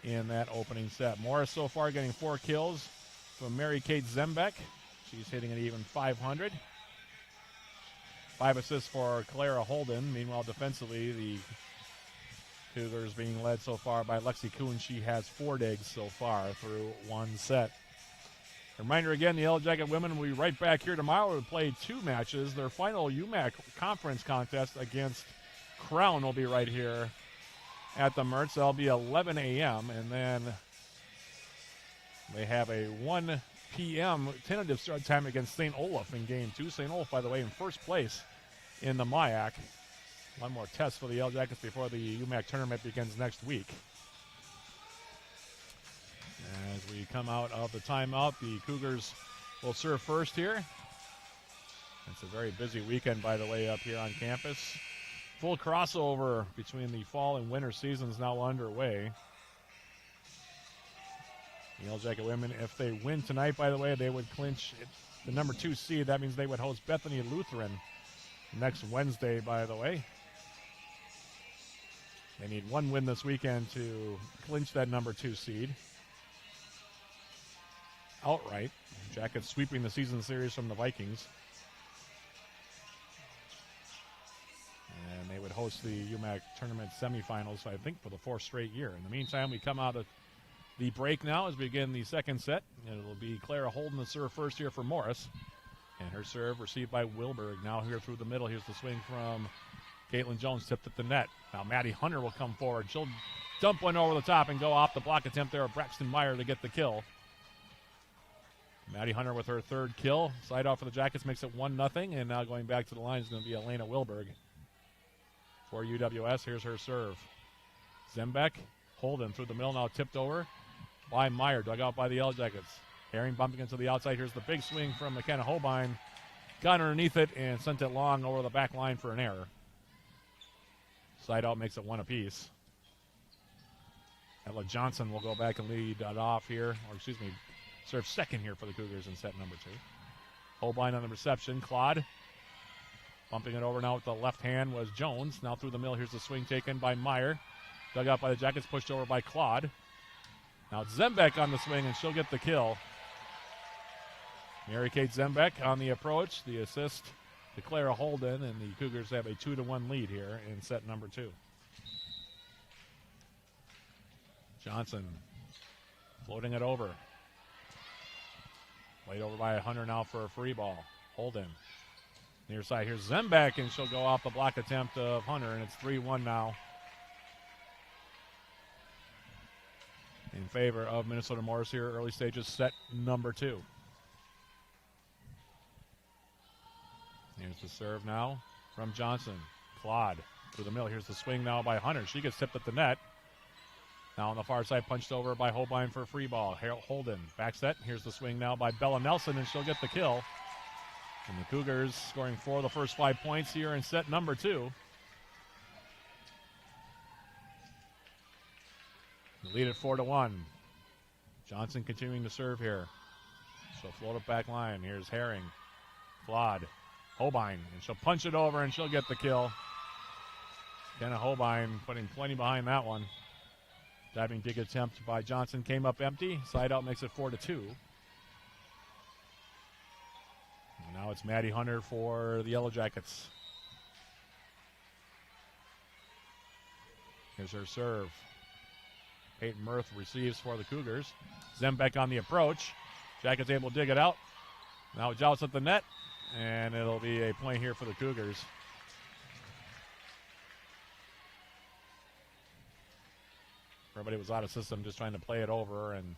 [SPEAKER 12] in that opening set. Morris so far getting 4 kills from Mary Kate Zembeck. She's hitting an even 500. 5 assists for Clara Holden. Meanwhile, defensively, the Cougars being led so far by Lexi Kuhn. She has 4 digs so far through 1 set. Reminder again, the Yellow Jacket women will be right back here tomorrow to play 2 matches. Their final UMAC conference contest against Crown will be right here at the Mertz. That'll be 11 a.m. And then they have a 1 p.m. tentative start time against St. Olaf in Game 2. St. Olaf, by the way, in first place in the MIAC. One more test for the Yellow Jackets before the UMAC tournament begins next week. As we come out of the timeout, the Cougars will serve first here. It's a very busy weekend, by the way, up here on campus. Full crossover between the fall and winter seasons now underway. The Yellow Jacket women, if they win tonight, by the way, they would clinch the number 2 seed. That means they would host Bethany Lutheran next Wednesday, by the way. They need 1 win this weekend to clinch that number 2 seed outright. Jackets sweeping the season series from the Vikings. And they would host the UMAC tournament semifinals, I think, for the 4th straight year. In the meantime, we come out of the break now as we begin the second set. And it'll be Clara Holden to serve first here for Morris. And her serve received by Wilberg. Now here through the middle. Here's the swing from Caitlin Jones, tipped at the net. Now Maddie Hunter will come forward. She'll dump one over the top and go off the block attempt there of Braxton Meyer to get the kill. Maddie Hunter with her 3rd kill. Side off for the Jackets makes it 1-0. And now going back to the line is going to be Elena Wilberg for UWS. Here's her serve. Zembeck, Holden through the middle, now tipped over by Meyer, dug out by the Yellow Jackets. Herring bumping into the outside. Here's the big swing from McKenna Holbein. Got underneath it and sent it long over the back line for an error. Side out makes it 1 apiece. Ella Johnson will go back and lead that off here, or excuse me, serve second here for the Cougars in set number 2. Holbein on the reception. Claude bumping it over now with the left hand was Jones. Now through the middle. Here's the swing taken by Meyer. Dug out by the Jackets, pushed over by Claude. Now Zembeck on the swing, and she'll get the kill. Mary Kate Zembeck on the approach. The assist to Clara Holden, and the Cougars have a 2-1 lead here in set number 2. Johnson floating it over. Played over by Hunter now for a free ball. Holden. Near side, here's Zembeck, and she'll go off the block attempt of Hunter, and it's 3-1 now in favor of Minnesota Morris here, early stages, set number 2. Here's the serve now from Johnson. Claude through the middle. Here's the swing now by Hunter. She gets tipped at the net. Now on the far side, punched over by Holbein for a free ball. Holden back set. Here's the swing now by Bella Nelson, and she'll get the kill. And the Cougars scoring 4 of the first 5 points here in set number 2. They lead at 4-1. Johnson continuing to serve here. She'll float it back line. Here's Herring. Claude. Holbein. And she'll punch it over, and she'll get the kill. Kenna Holbein putting plenty behind that one. Diving dig attempt by Johnson came up empty. Side out makes it 4-2. And now it's Maddie Hunter for the Yellow Jackets. Here's her serve. Peyton Mirth receives for the Cougars. Zembeck on the approach. Jackets able to dig it out. Now it jouts at the net, and it'll be a point here for the Cougars. Everybody was out of system, just trying to play it over, and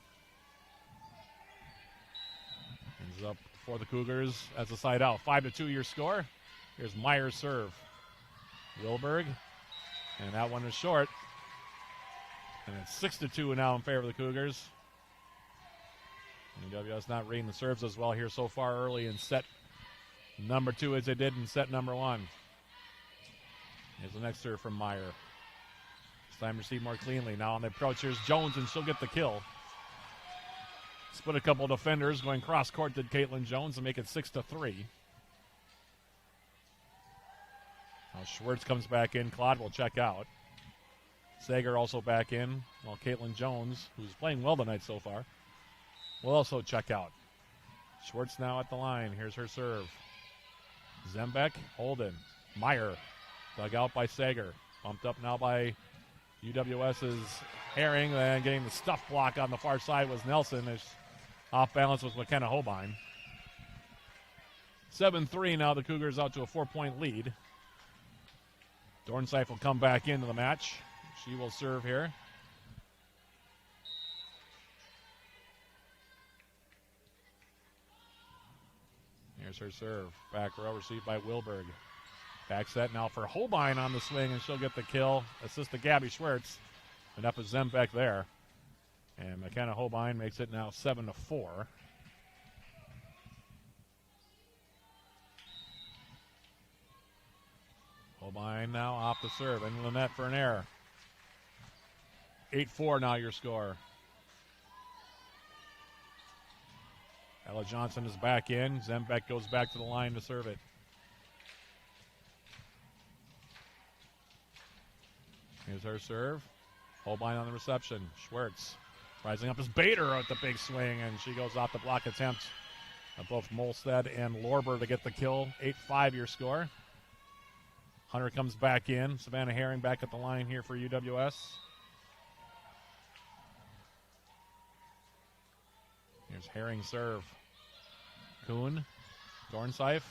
[SPEAKER 12] ends up for the Cougars as a side out. 5-2 your score. Here's Meyer's serve. Wilberg, and that one is short. And it's 6-2 now in favor of the Cougars. UWS not reading the serves as well here so far early in set number 2 as they did in set number 1. Here's the next serve from Meyer. This time received more cleanly. Now on the approach, here's Jones, and she'll get the kill. Split a couple of defenders. Going cross court did Caitlin Jones to make it 6-3. Now Schwartz comes back in. Claude will check out. Sager also back in, while Caitlin Jones, who's playing well tonight so far, will also check out. Schwartz now at the line. Here's her serve. Zembeck, Holden, Meyer, dug out by Sager. Bumped up now by UWS's Herring, and getting the stuff block on the far side was Nelson. Is off balance with McKenna Holbein. 7-3 now. The Cougars out to a 4-point lead. Dornseif will come back into the match. She will serve here. Here's her serve. Back row received by Wilberg. Back set now for Holbein on the swing, and she'll get the kill. Assist to Gabby Schwartz. And up is Zembeck there. And McKenna Holbein makes it now 7-4. Holbein now off the serve. Into the net for an error. 8-4 now your score. Ella Johnson is back in. Zembeck goes back to the line to serve it. Here's her serve. Holbein on the reception. Schwartz rising up as Bader at the big swing, and she goes off the block attempt of both Molstead and Lorber to get the kill. 8-5 your score. Hunter comes back in. Savannah Herring back at the line here for UWS. Here's Herring's serve. Kuhn, Dornseif,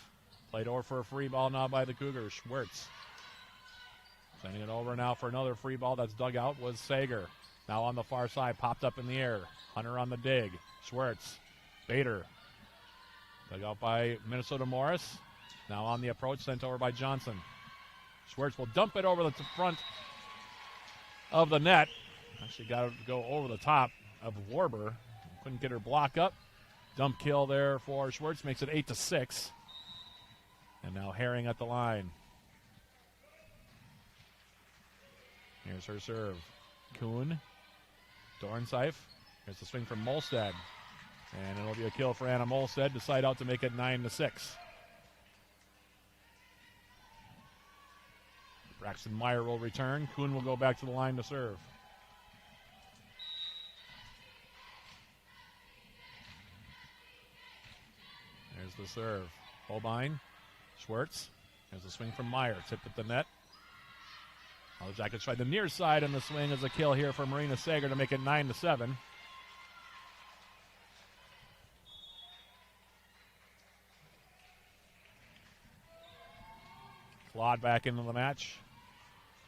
[SPEAKER 12] played over for a free ball now by the Cougars. Schwartz sending it over now for another free ball that's dug out was Sager. Now on the far side, popped up in the air. Hunter on the dig. Schwartz, Bader, dug out by Minnesota Morris. Now on the approach, sent over by Johnson. Schwartz will dump it over the front of the net. Actually got to go over the top of Lorber. Couldn't get her block up. Dump kill there for Schwartz. Makes it 8-6. And now Herring at the line. Here's her serve. Kuhn. Dornseif. Here's the swing from Molstead. And it'll be a kill for Anna Molstead to side out to make it 9-6. Braxton Meyer will return. Kuhn will go back to the line to serve. There's the serve. Holbein. Schwartz. There's a swing from Meyer. Tipped at the net. All the Jackets tried the near side, and the swing is a kill here for Marina Sager to make it 9-7. Claude back into the match,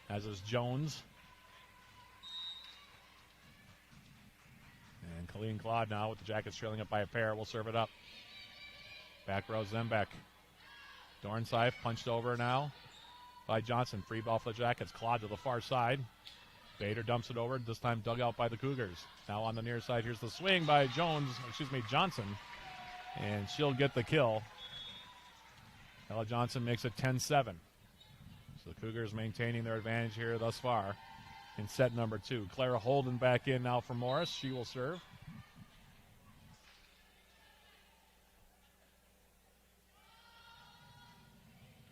[SPEAKER 12] as is Jones. And Colleen Claude now with the Jackets trailing up by a pair will serve it up. Back row Zembeck. Dornseif punched over now by Johnson. Free ball for the Jackets. Claude to the far side. Bader dumps it over, this time dug out by the Cougars. Now on the near side, here's the swing by Johnson. And she'll get the kill. Ella Johnson makes it 10-7. So the Cougars maintaining their advantage here thus far in set number 2. Clara Holden back in now for Morris. She will serve.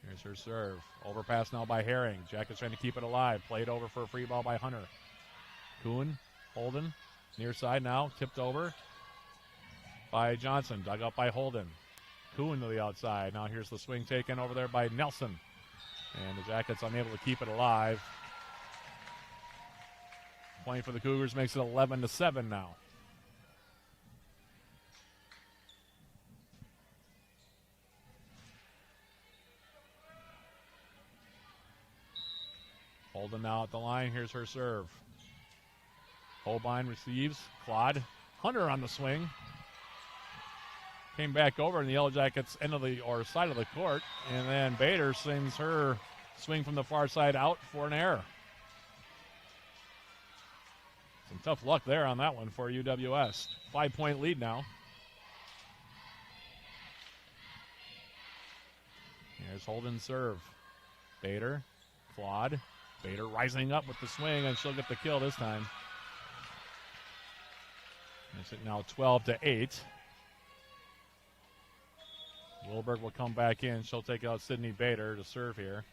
[SPEAKER 12] Here's her serve. Overpass now by Herring. Jackets trying to keep it alive. Played over for a free ball by Hunter. Kuhn, Holden, near side now. Tipped over by Johnson. Dug up by Holden. Kuhn to the outside. Now here's the swing taken over there by Nelson. And the Jackets unable to keep it alive. Playing for the Cougars makes it 11-7 now. Holden now at the line. Here's her serve. Holbein receives. Claude. Hunter on the swing. Came back over in the Yellow Jackets' end of the side of the court, and then Bader sends her swing from the far side out for an error. Some tough luck there on that one for UWS. 5-point lead now. Here's Holden's serve. Bader, Claude. Bader rising up with the swing, and she'll get the kill this time. Makes it now 12-8. Wilberg will come back in. She'll take out Sydney Bader to serve here.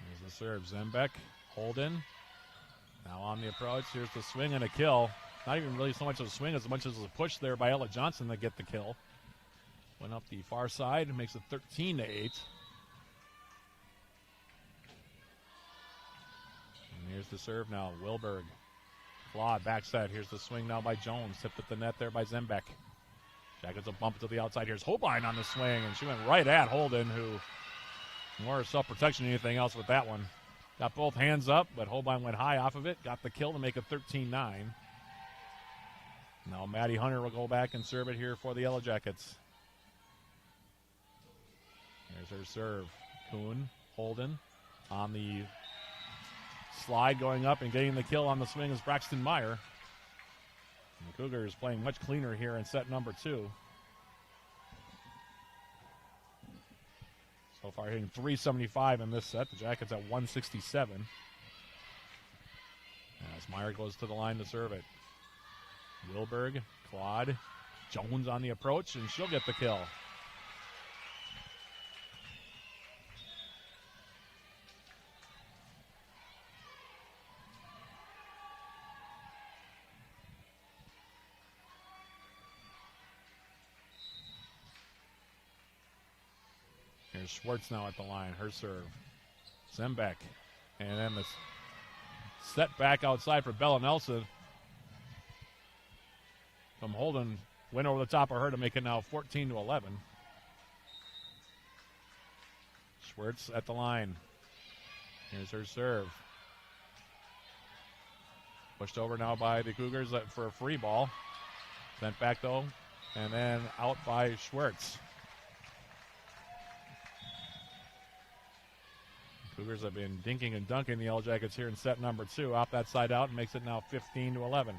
[SPEAKER 12] Here's the serve. Zembeck, Holden. Now on the approach. Here's the swing and a kill. Not even really so much of a swing as much as a push there by Ella Johnson to get the kill. Went up the far side and makes it 13-8. And here's the serve now. Wilberg. Claude backside. Here's the swing now by Jones. Tipped at the net there by Zembeck. Jackets a bump to the outside. Here's Holbein on the swing, and she went right at Holden, who more self-protection than anything else with that one. Got both hands up, but Holbein went high off of it. Got the kill to make it 13-9. Now Maddie Hunter will go back and serve it here for the Yellow Jackets. There's her serve. Kuhn, Holden on the slide going up and getting the kill on the swing is Braxton Meyer. And the Cougars playing much cleaner here in set number 2. So far hitting 375 in this set. The Jackets at 167. As Meyer goes to the line to serve it. Wilberg, Claude, Jones on the approach, and she'll get the kill. Here's Schwartz now at the line, her serve. Zembeck, and then the set back outside for Bella Nelson. From Holden, went over the top of her to make it now 14-11. Schwartz at the line. Here's her serve. Pushed over now by the Cougars for a free ball. Sent back though, and then out by Schwartz. Cougars have been dinking and dunking the Yellow Jackets here in set number 2. Off that side out and makes it now 15-11.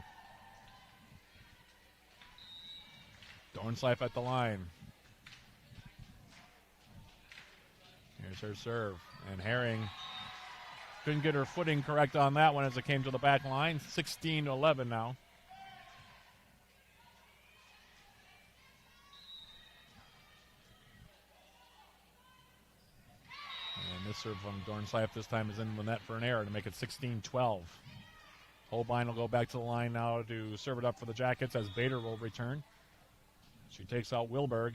[SPEAKER 12] Dornsife at the line. Here's her serve. And Herring couldn't get her footing correct on that one as it came to the back line. 16-11 now. And this serve from Dornsife this time is in the net for an error to make it 16-12. Holbein will go back to the line now to serve it up for the Jackets as Bader will return. She takes out Wilberg.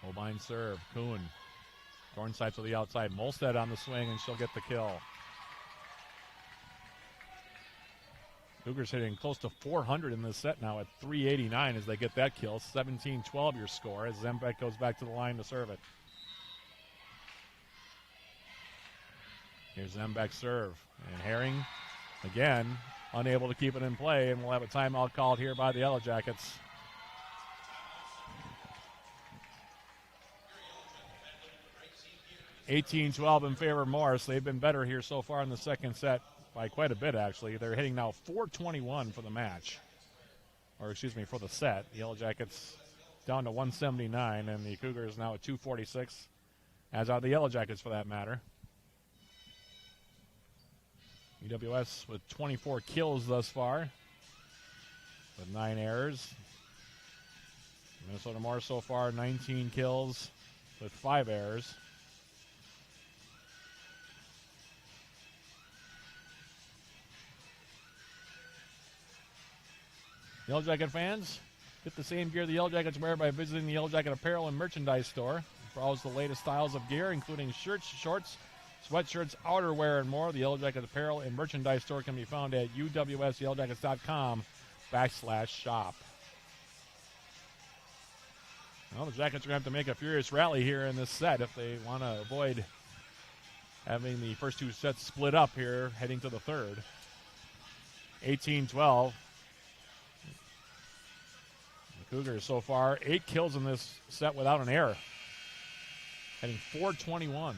[SPEAKER 12] Holbein serve. Kuhn. Dornsife to the outside. Molstead on the swing, and she'll get the kill. Cougars hitting close to 400 in this set now at 389 as they get that kill. 17-12 your score as Zembeck goes back to the line to serve it. Here's Zembeck's serve. And Herring, again, unable to keep it in play, and we'll have a timeout called here by the Yellow Jackets. (18-12) in favor of Morris. They've been better here so far in the second set by quite a bit, actually. They're hitting now 421 for the match. Or, excuse me, for the set. The Yellow Jackets down to 179, and the Cougars now at 246, as are the Yellow Jackets for that matter. UWS with 24 kills thus far, with 9 errors. Minnesota Morris so far 19 kills with 5 errors. Yellow Jacket fans, get the same gear the Yellow Jackets wear by visiting the Yellow Jacket apparel and merchandise store. Browse the latest styles of gear, including shirts, shorts, Sweatshirts, outerwear, and more. The Yellow Jackets apparel and merchandise store can be found at uwsyellowjackets.com/shop. Well, the Jackets are going to have to make a furious rally here in this set if they want to avoid having the first two sets split up here heading to the third. 18-12. The Cougars so far 8 kills in this set without an error. Heading 4-21.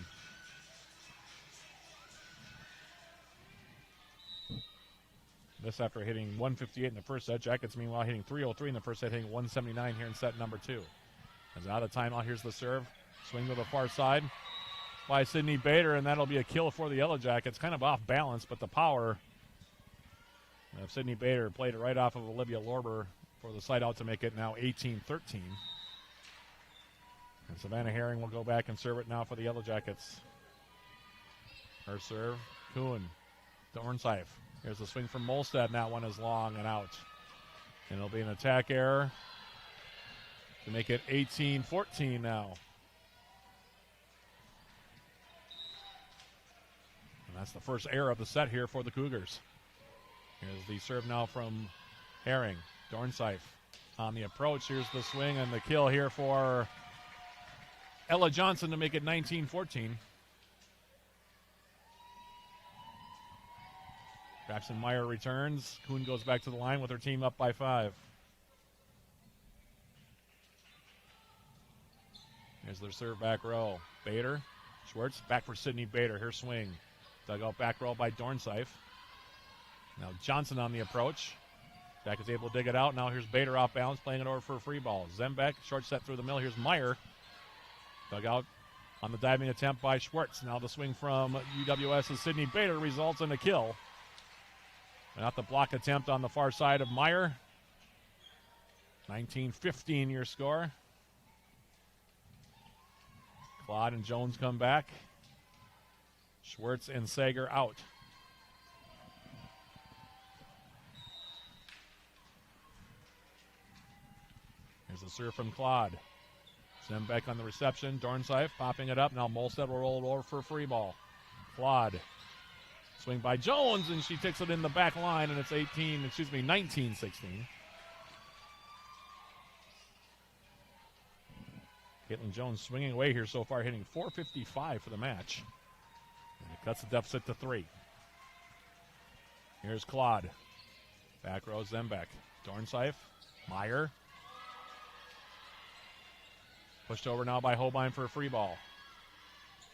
[SPEAKER 12] This after hitting 158 in the first set. Jackets, meanwhile, hitting 303 in the first set, hitting 179 here in set number 2. As out of timeout, here's the serve. Swing to the far side by Sydney Bader, and that'll be a kill for the Yellow Jackets. Kind of off balance, but the power of Sydney Bader played it right off of Olivia Lorber for the side out to make it now 18-13. And Savannah Herring will go back and serve it now for the Yellow Jackets. Her serve, Kuhn to Ornsife. Here's the swing from Molstad, and that one is long and out. And it'll be an attack error to make it 18-14 now. And that's the first error of the set here for the Cougars. Here's the serve now from Herring. Dornsife on the approach. Here's the swing and the kill here for Ella Johnson to make it 19-14. Braxton Meyer returns. Kuhn goes back to the line with her team up by 5. Here's their serve back row. Bader, Schwartz, back for Sydney Bader. Her swing. Dug out back row by Dornsife. Now Johnson on the approach. Jack is able to dig it out. Now here's Bader off balance, playing it over for a free ball. Zembeck, short set through the middle. Here's Meyer. Dug out on the diving attempt by Schwartz. Now the swing from UWS's Sydney Bader results in a kill. Not the block attempt on the far side of Meyer. 19-15 your score. Claude and Jones come back. Schwartz and Sager out. Here's a serve from Claude. Zembeck on the reception. Dornsife popping it up. Now Molstead will roll it over for a free ball. Claude. Swing by Jones, and she takes it in the back line, and it's 19-16. Caitlin Jones swinging away here so far, hitting .455 for the match. And it cuts the deficit to 3. Here's Claude. Back row, Zembeck. Dornsife. Meyer. Pushed over now by Holbein for a free ball.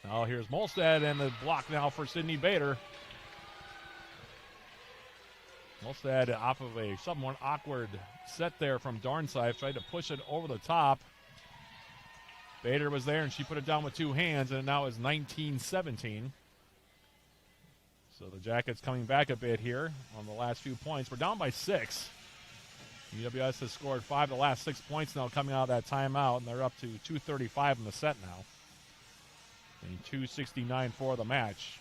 [SPEAKER 12] Now here's Molstead, and the block now for Sydney Bader. Molstead off of a somewhat awkward set there from Dornsife. Tried to push it over the top. Bader was there, and she put it down with 2 hands, and it now is 19-17. So the Jackets coming back a bit here on the last few points. We're down by 6. UWS has scored 5 of the last 6 points now coming out of that timeout, and they're up to 2:35 in the set now. And 2:69 for the match.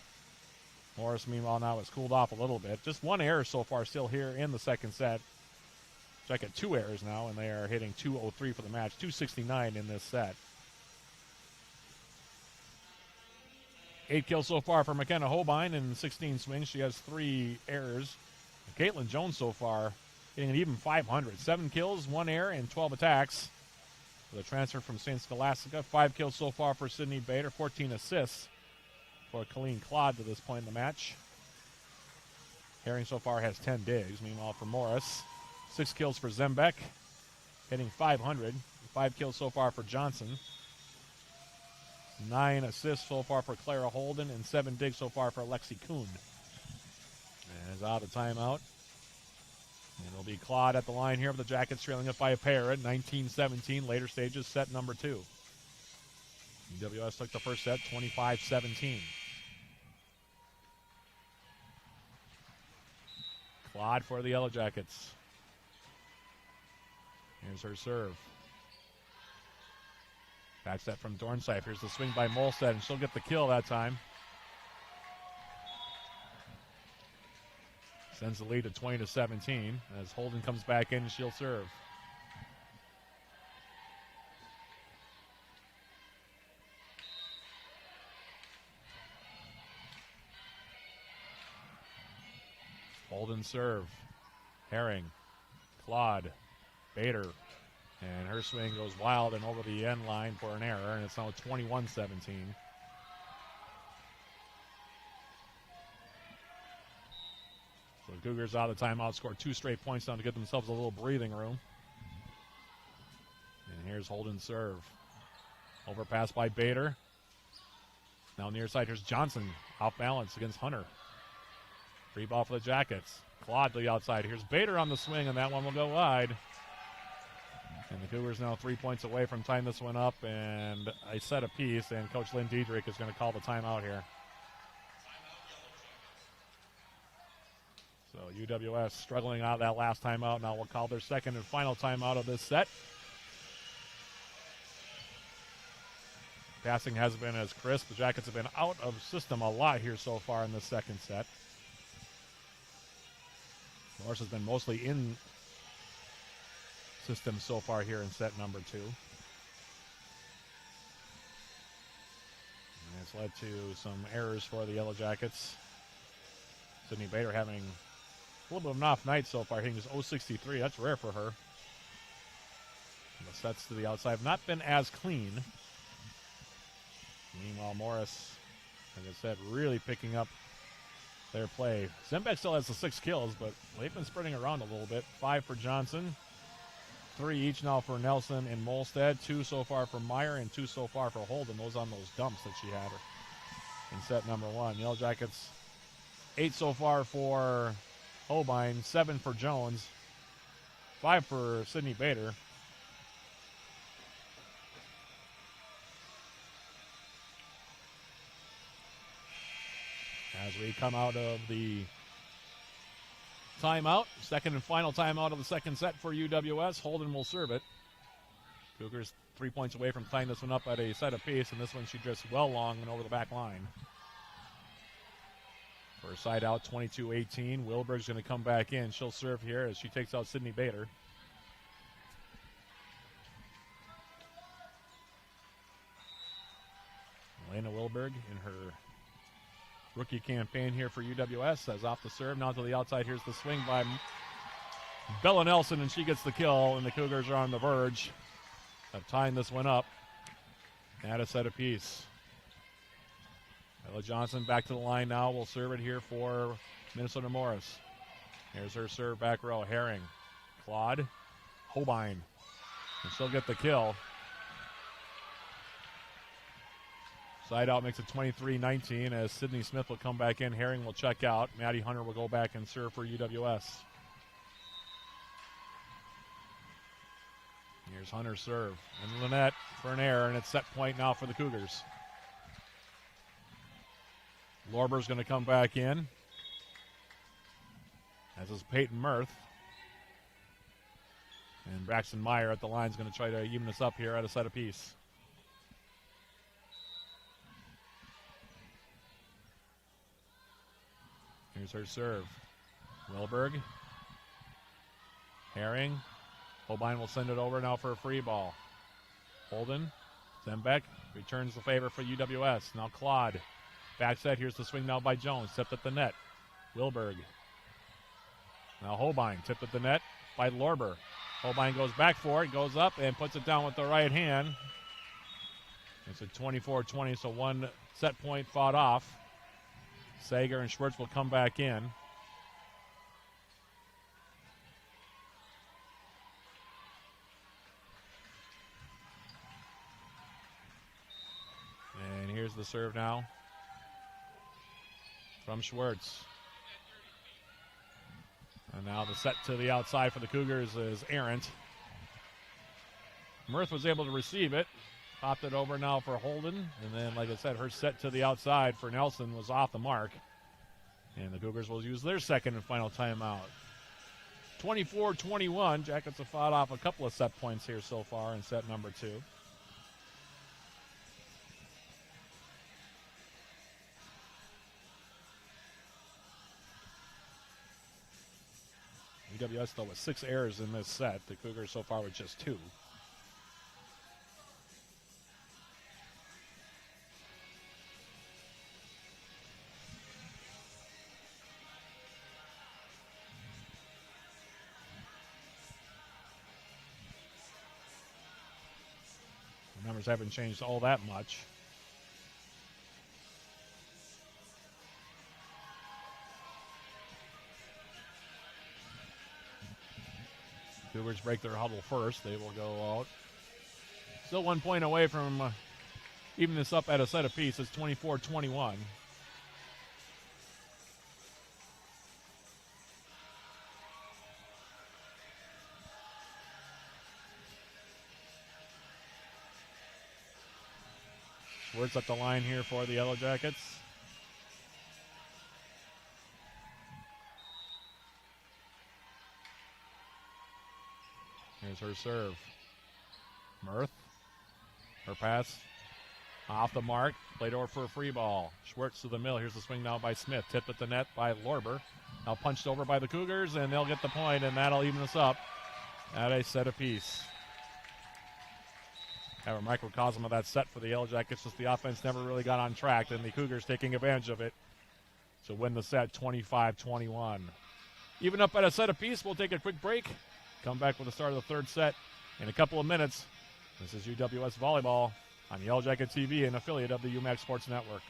[SPEAKER 12] Morris, meanwhile, now has cooled off a little bit. Just 1 error so far still here in the second set. Jacket 2 errors now, and they are hitting 2:03 for the match. 2:69 in this set. 8 kills so far for McKenna Holbein in 16 swings. She has 3 errors. Caitlin Jones so far hitting an even 500. 7 kills, 1 error, and 12 attacks. The transfer from St. Scholastica. 5 kills so far for Sydney Bader. 14 assists for Colleen Claude to this point in the match. Herring so far has 10 digs. Meanwhile for Morris, 6 kills for Zembeck, hitting 500. 5 kills so far for Johnson. 9 assists so far for Clara Holden, and 7 digs so far for Lexi Kuhn. And is out of timeout. And it'll be Claude at the line here, with the Jackets trailing up by a pair at 19-17. Later stages, set number 2. UWS took the first set, 25-17. Claude for the Yellow Jackets. Here's her serve. Back set from Dornsife. Here's the swing by Molstead, and she'll get the kill that time. Sends the lead to 20-17 as Holden comes back in, and she'll serve. Holden serve. Herring, Claude, Bader, and her swing goes wild and over the end line for an error, and it's now 21-17. So the Cougars out of the timeout, scored 2 straight points now to give themselves a little breathing room. And here's Holden's serve. Overpass by Bader. Now near side, here's Johnson, off balance against Hunter. Free ball for the Jackets. Claude to the outside. Here's Bader on the swing, and that one will go wide. And the Cougars now 3 points away from tying this one up, and a set apiece, and Coach Lynn Diedrich is going to call the timeout here. So UWS struggling out of that last timeout. Now will call their second and final timeout of this set. Passing hasn't been as crisp. The Jackets have been out of system a lot here so far in the second set. Morris has been mostly in system so far here in set number 2. And it's led to some errors for the Yellow Jackets. Sydney Bader having a little bit of an off night so far, hitting his .063. That's rare for her. And the sets to the outside have not been as clean. Meanwhile, Morris, as I said, really picking up their play. Zembeck still has the 6 kills, but they've been spreading around a little bit. 5 for Johnson, 3 each now for Nelson and Molstead, 2 so far for Meyer, and 2 so far for Holden. Those on those dumps that she had in set number 1. Yellow Jackets, 8 so far for Holbein, 7 for Jones, 5 for Sydney Bader. As we come out of the timeout, second and final timeout of the second set for UWS. Holden will serve it. Cougars 3 points away from tying this one up at a set apiece, and this one she drifts well long and over the back line. For a side out, 22-18. Wilberg's going to come back in. She'll serve here as she takes out Sydney Bader. Elena Wilberg in her rookie campaign here for UWS as off the serve. Now to the outside. Here's the swing by Bella Nelson, and she gets the kill, and the Cougars are on the verge of tying this one up at a set apiece. Ella Johnson back to the line now. Will serve it here for Minnesota Morris. Here's her serve back row. Herring, Claude, Holbein, and she'll get the kill. Side out makes it 23-19 as Sydney Smith will come back in. Herring will check out. Maddie Hunter will go back and serve for UWS. Here's Hunter's serve. And Lynette for an error, and it's set point now for the Cougars. Lorber's going to come back in, as is Peyton Mirth. And Braxton Meyer at the line is going to try to even this up here at a set apiece. Here's her serve. Wilberg. Herring. Holbein will send it over now for a free ball. Holden. Zembeck returns the favor for UWS. Now Claude. Back set. Here's the swing now by Jones. Tipped at the net. Wilberg. Now Holbein. Tipped at the net by Lorber. Holbein goes back for it. Goes up and puts it down with the right hand. It's a 24-20, so one set point fought off. Sager and Schwartz will come back in. And here's the serve now from Schwartz. And now the set to the outside for the Cougars is errant. Mirth was able to receive it. Popped it over now for Holden. And then, like I said, her set to the outside for Nelson was off the mark. And the Cougars will use their second and final timeout. 24-21. Jackets have fought off a couple of set points here so far in set number 2. UWS, though, with 6 errors in this set. The Cougars so far with just 2. numbers haven't changed all that much. Cougars break their huddle first. They will go out. Still 1 point away from even this up at a set apiece. It's 24-21. Schwartz up the line here for the Yellow Jackets. Here's her serve. Mirth. Her pass off the mark. Played over for a free ball. Schwartz to the middle. Here's the swing now by Smith. Tipped at the net by Lorber. Now punched over by the Cougars, and they'll get the point, and that'll even us up at a set apiece. Have a microcosm of that set for the Yellow Jackets. Just the offense never really got on track, and the Cougars taking advantage of it to win the set 25-21. Even up at a set apiece, we'll take a quick break. Come back with the start of the third set in a couple of minutes. This is UWS Volleyball on Yellow Jacket TV, an affiliate of the UMAC Sports Network.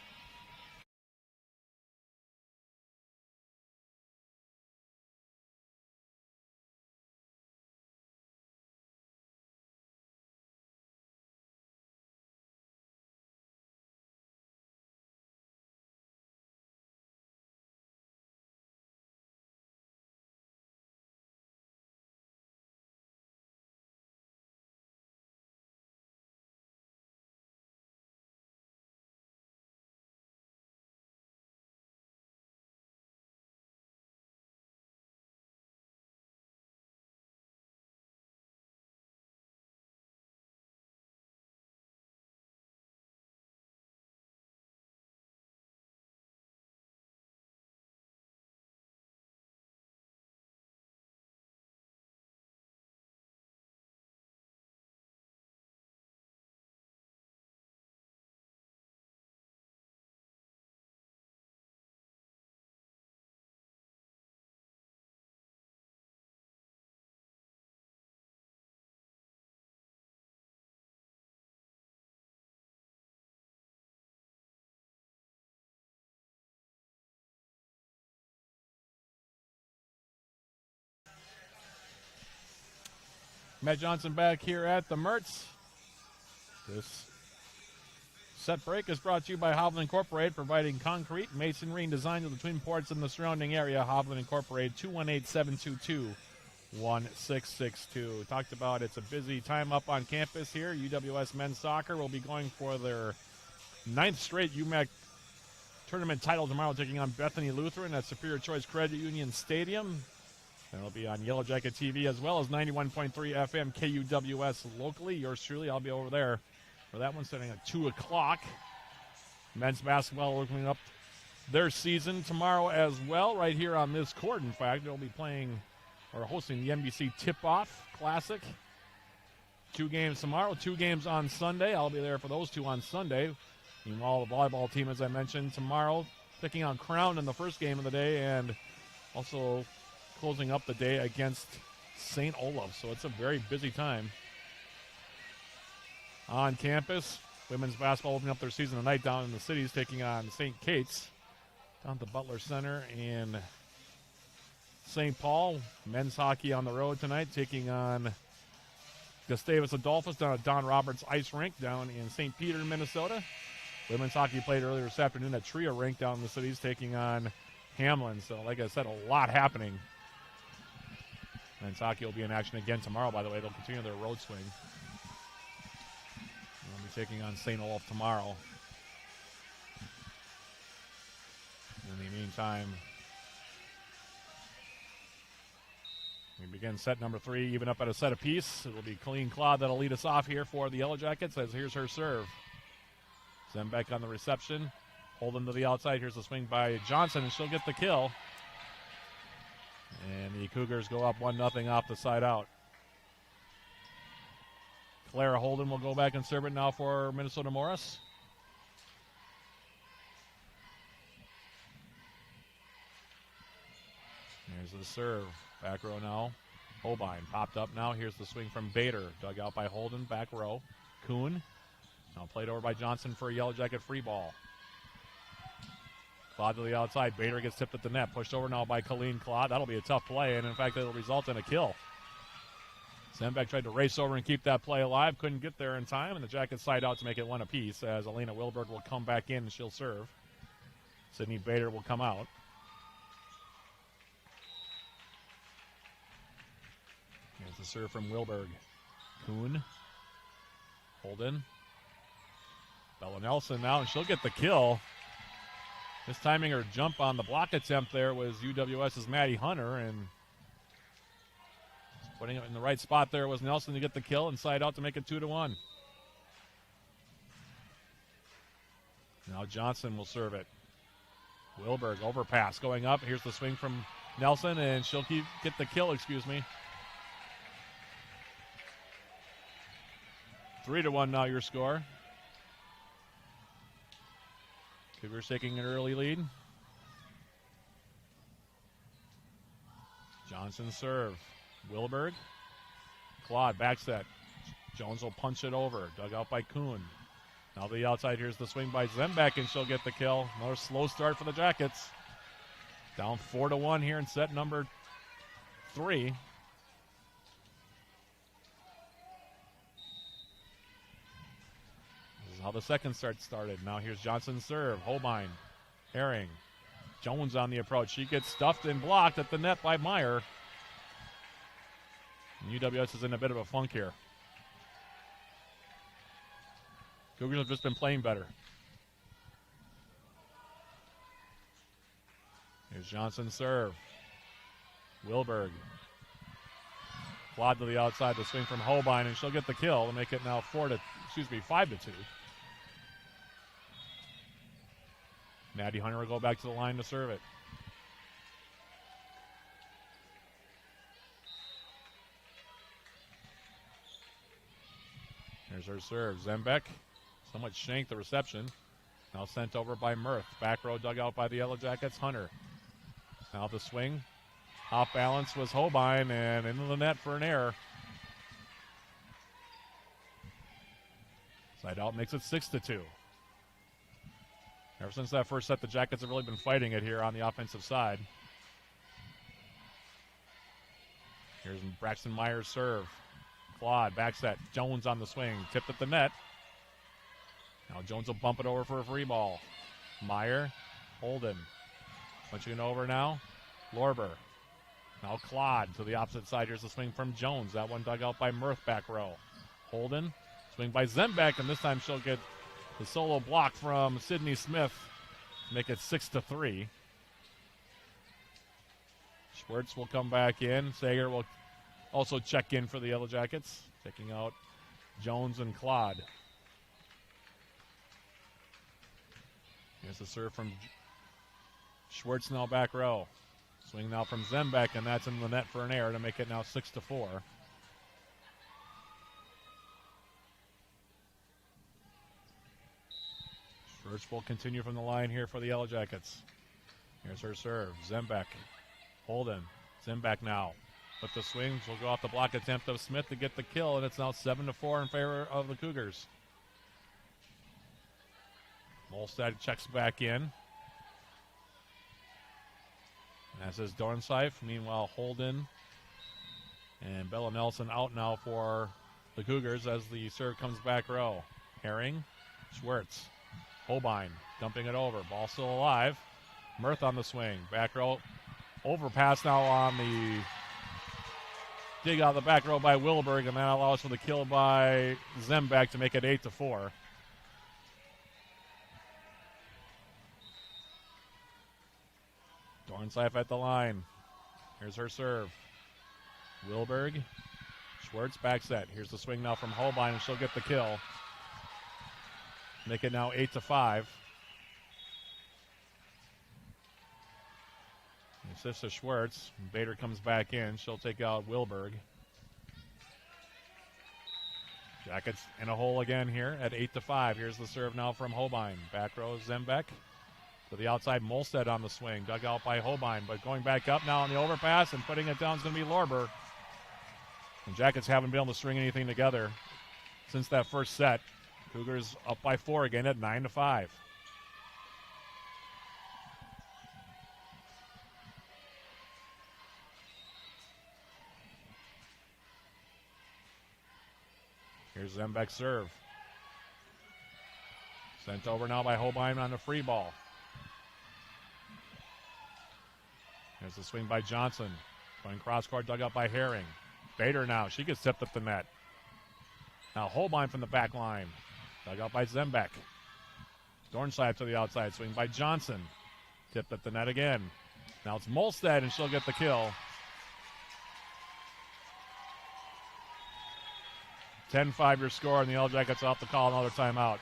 [SPEAKER 12] Matt Johnson back here at the Mertz. This set break is brought to you by Hovland Incorporated, providing concrete, masonry, and design to the Twin Ports and the surrounding area. Hovland Incorporated, 218-722-1662. Talked about it's a busy time up on campus here. UWS men's soccer will be going for their 9th straight UMAC tournament title tomorrow, taking on Bethany Lutheran at Superior Choice Credit Union Stadium. And it'll be on Yellow Jacket TV as well as 91.3 FM KUWS locally. Yours truly, I'll be over there for that one, starting at 2 o'clock. Men's basketball opening up their season tomorrow as well, right here on this court. In fact, they'll be playing or hosting the NBC Tip-Off Classic. 2 games tomorrow, 2 games on Sunday. I'll be there for those 2 on Sunday. Meanwhile, the volleyball team, as I mentioned, tomorrow taking on Crown in the first game of the day, and also closing up the day against St. Olaf. So it's a very busy time on campus. Women's basketball opening up their season tonight down in the cities, taking on St. Kate's down at the Butler Center in St. Paul. Men's hockey on the road tonight, taking on Gustavus Adolphus down at Don Roberts Ice Rink down in St. Peter, Minnesota. Women's hockey played earlier this afternoon at Tria Rink down in the cities, taking on Hamlin. So, like I said, a lot happening. Men's hockey will be in action again tomorrow, by the way. They'll continue their road swing. They'll be taking on St. Olaf tomorrow. In the meantime, we begin set number 3, even up at a set apiece. It will be Colleen Claude that'll lead us off here for the Yellow Jackets, as here's her serve. Zembeck on the reception. Holding to the outside. Here's the swing by Johnson, and she'll get the kill. And the Cougars go up 1-0 off the side out. Clara Holden will go back and serve it now for Minnesota Morris. Here's the serve. Back row now. Holbein popped up now. Here's the swing from Bader. Dug out by Holden. Back row. Kuhn Now played over by Johnson for a Yellow Jacket free ball. Claude to the outside. Bader gets tipped at the net. Pushed over now by Colleen Claude. That'll be a tough play, and in fact, it'll result in a kill. Zembeck tried to race over and keep that play alive. Couldn't get there in time, and the Jackets side out to make it one apiece as Elena Wilberg will come back in and she'll serve. Sydney Bader will come out. Here's the serve from Wilberg. Kuhn. Holden. Bella Nelson now, and she'll get the kill. This timing her jump on the block attempt there was UWS's Maddie Hunter, and putting it in the right spot there was Nelson to get the kill and side out to make it 2-1. Now Johnson will serve it. Wilberg overpass going up. Here's the swing from Nelson, and she'll get the kill, 3-1 now your score. Cougars taking an early lead. Johnson serve. Wilberg. Claude back set. Jones will punch it over. Dug out by Kuhn. Now to the outside. Here's the swing by Zembeck, and she'll get the kill. Another slow start for the Jackets. Down 4-1 here in set number 3. How the second start started. Now here's Johnson's serve. Holbein, Herring, Jones on the approach. She gets stuffed and blocked at the net by Meyer. And UWS is in a bit of a funk here. Cougars have just been playing better. Here's Johnson's serve. Wilberg. Claude to the outside. The swing from Holbein, and she'll get the kill to make it now 5-2. Maddie Hunter will go back to the line to serve it. Here's her serve. Zembeck somewhat shanked the reception. Now sent over by Mirth. Back row dug out by the Yellow Jackets. Hunter. Now the swing. Off balance was Holbein, and into the net for an error. Side out makes it 6-2. Ever since that first set, the Jackets have really been fighting it here on the offensive side. Here's Braxton Meyer's serve. Claude, back set. Jones on the swing. Tipped at the net. Now Jones will bump it over for a free ball. Meyer, Holden. Punching it over now. Lorber. Now Claude to the opposite side. Here's the swing from Jones. That one dug out by Mirth back row. Holden. Swing by Zembeck, and this time she'll get the solo block from Sydney Smith to make it 6-3. Schwartz will come back in. Sager will also check in for the Yellow Jackets, taking out Jones and Claude. Here's the serve from Schwartz now back row. Swing now from Zembeck, and that's in the net for an error to make it now 6-4. Schwartz will continue from the line here for the Yellow Jackets. Here's her serve. Zembeck. Holden. Zembeck now. With the swing, she'll go off the block attempt of Smith to get the kill, and it's now 7-4 in favor of the Cougars. Molstad checks back in. As is Dornseif. Meanwhile, Holden and Bella Nelson out now for the Cougars as the serve comes back row. Herring, Schwartz, Holbein dumping it over. Ball still alive. Mirth on the swing. Back row. Overpass now on the dig out the back row by Wilberg, and that allows for the kill by Zembeck to make it 8-4. Dornseif at the line. Here's her serve. Wilberg. Schwartz back set. Here's the swing now from Holbein, and she'll get the kill. Make it now 8-5. Assist to Schwartz. Bader comes back in. She'll take out Wilberg. Jackets in a hole again here at 8-5. Here's the serve now from Holbein. Back row Zembeck. To the outside, Molstead on the swing. Dug out by Holbein, but going back up now on the overpass and putting it down is going to be Lorber. And Jackets haven't been able to string anything together since that first set. Cougars up by 4 again at 9-5. Here's Zembeck's serve. Sent over now by Holbein on the free ball. There's the swing by Johnson. Going cross court, dug up by Herring. Bader now. She gets tipped up the net. Now Holbein from the back line. Dug out by Zembeck. Dornscheid to the outside. Swing by Johnson. Tipped up the net again. Now it's Molstead, and she'll get the kill. 10-5 your score, and the Yellow Jackets off to call another timeout.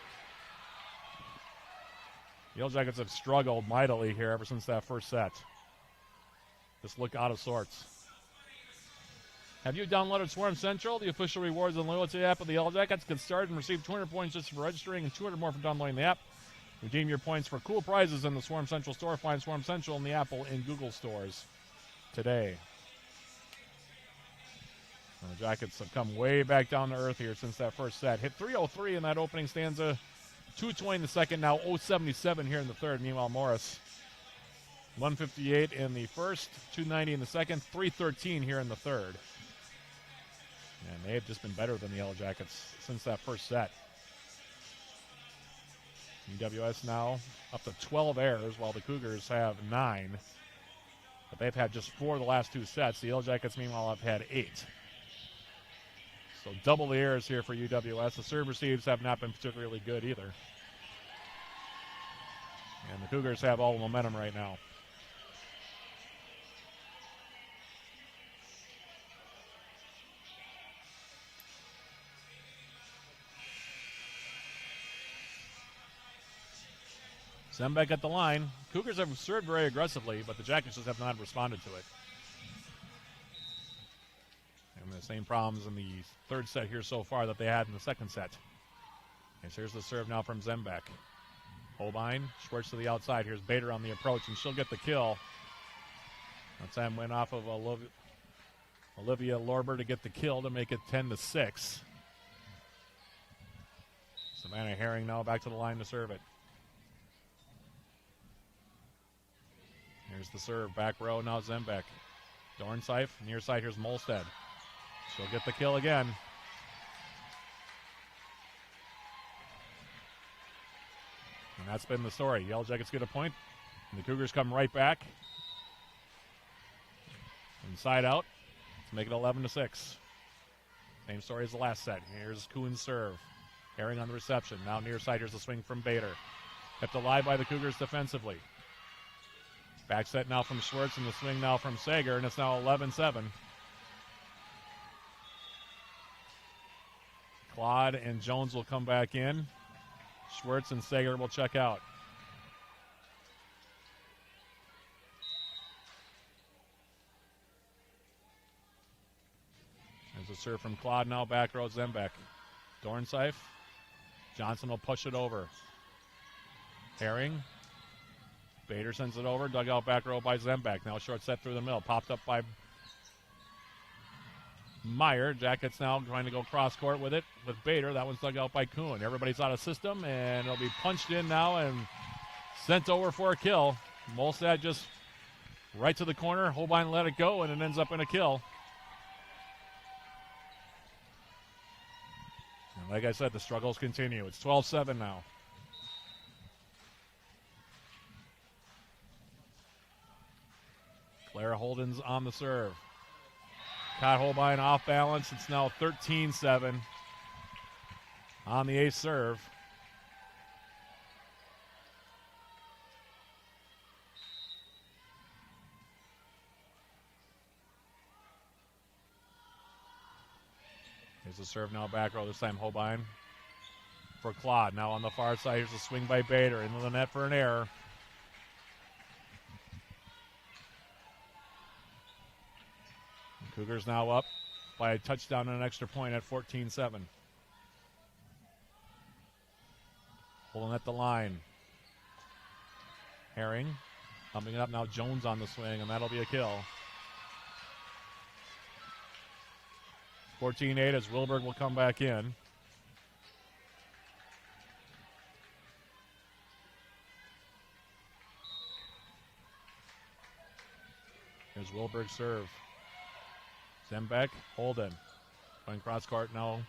[SPEAKER 12] The Yellow Jackets have struggled mightily here ever since that first set. Just look out of sorts. Have you downloaded Swarm Central, the official rewards and loyalty app of the Yellow Jackets? Get started and receive 200 points just for registering and 200 more for downloading the app. Redeem your points for cool prizes in the Swarm Central store. Find Swarm Central in the Apple and Google stores today. And the Jackets have come way back down to earth here since that first set. Hit 303 in that opening stanza. 220 in the second, now 077 here in the third. Meanwhile, Morris, 158 in the first, 290 in the second, 313 here in the third. And they have just been better than the Yellow Jackets since that first set. UWS now up to 12 errors, while the Cougars have 9. But they've had just 4 of the last 2 sets. The Yellow Jackets, meanwhile, have had 8. So double the errors here for UWS. The serve receives have not been particularly good either. And the Cougars have all the momentum right now. Zembeck at the line. Cougars have served very aggressively, but the Jackets just have not responded to it. And the same problems in the third set here so far that they had in the second set. And so here's the serve now from Zembeck. Holbein, Schwartz to the outside. Here's Bader on the approach, and she'll get the kill. That time went off of Olivia Lorber to get the kill to make it 10-6. Savannah Herring now back to the line to serve it. Here's the serve, back row, now Zembeck. Dornseif, near side, here's Molstead. She'll get the kill again. And that's been the story. Yellow Jackets get a point, and the Cougars come right back. Inside out to make it 11-6. Same story as the last set. Here's Kuhn's serve. Herring on the reception. Now near side, here's the swing from Bader. Kept alive by the Cougars defensively. Back set now from Schwartz, and the swing now from Sager, and it's now 11-7. Claude and Jones will come back in. Schwartz and Sager will check out. There's a serve from Claude now, back row Zembeck. Dornseif. Johnson will push it over. Herring. Bader sends it over, dug out back row by Zembeck. Now short set through the middle, popped up by Meyer. Jackets now trying to go cross court with it with Bader. That one's dug out by Kuhn. Everybody's out of system, and it'll be punched in now and sent over for a kill. Molstad just right to the corner. Holbein let it go, and it ends up in a kill. And like I said, the struggles continue. It's 12-7 now. Clara Holden's on the serve. Caught Holbein off balance. It's now 13-7 on the ace serve. Here's the serve now back row. This time Holbein for Claude. Now on the far side, here's a swing by Bader into the net for an error. Cougars now up by a touchdown and an extra point at 14-7. Pulling at the line. Herring pumping it up now. Jones on the swing, and that'll be a kill. 14-8 as Wilberg will come back in. Wilberg serve. Zembeck, Holden. Going cross court now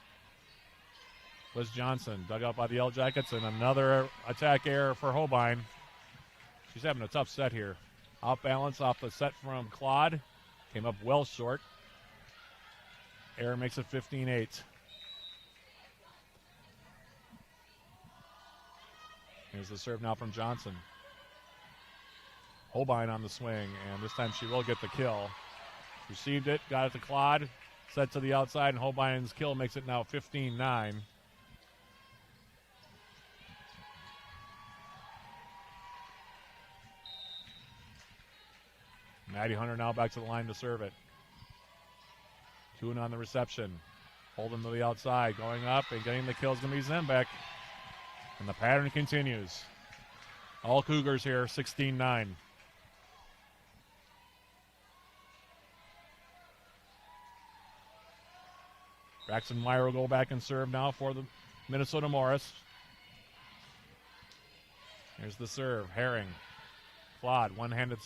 [SPEAKER 12] was Johnson. Dug out by the Yellow Jackets, and another attack error for Holbein. She's having a tough set here. Off balance off the set from Claude. Came up well short. Error makes it 15-8. Here's the serve now from Johnson. Holbein on the swing, and this time she will get the kill. Received it, got it to Claude, set to the outside, and Holbein's kill makes it now 15-9. Maddie Hunter now back to the line to serve it. Kuhn on the reception. Holden to the outside, going up and getting the kill is going to be Zembeck. And the pattern continues. All Cougars here, 16-9. Braxton Meyer will go back and serve now for the Minnesota Morris. Here's the serve. Herring. Claude, one-handed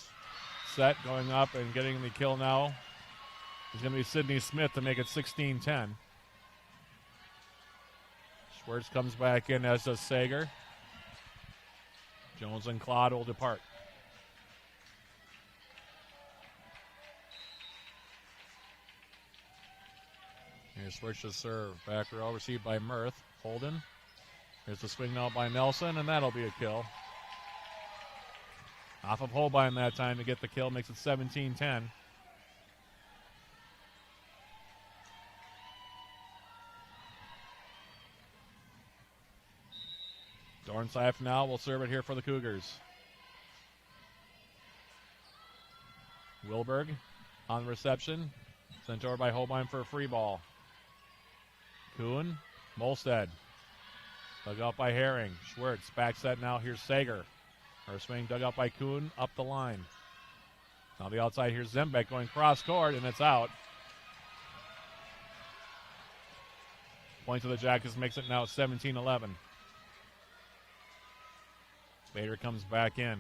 [SPEAKER 12] set, going up and getting the kill now. It's going to be Sydney Smith to make it 16-10. Schwartz comes back in, as does Sager. Jones and Claude will depart. Here's Schwartz's serve. Back row received by Mirth. Holden. Here's the swing now by Nelson, and that'll be a kill. Off of Holbein that time to get the kill, makes it 17-10. Dornseif now will serve it here for the Cougars. Wilberg on the reception. Sent over by Holbein for a free ball. Kuhn, Molstead. Dug out by Herring. Schwartz, back set now. Here's Sager. Her swing dug out by Kuhn, up the line. Now the outside, here's Zembeck going cross court, and it's out. Point to the Jackets makes it now 17-11. Bader comes back in.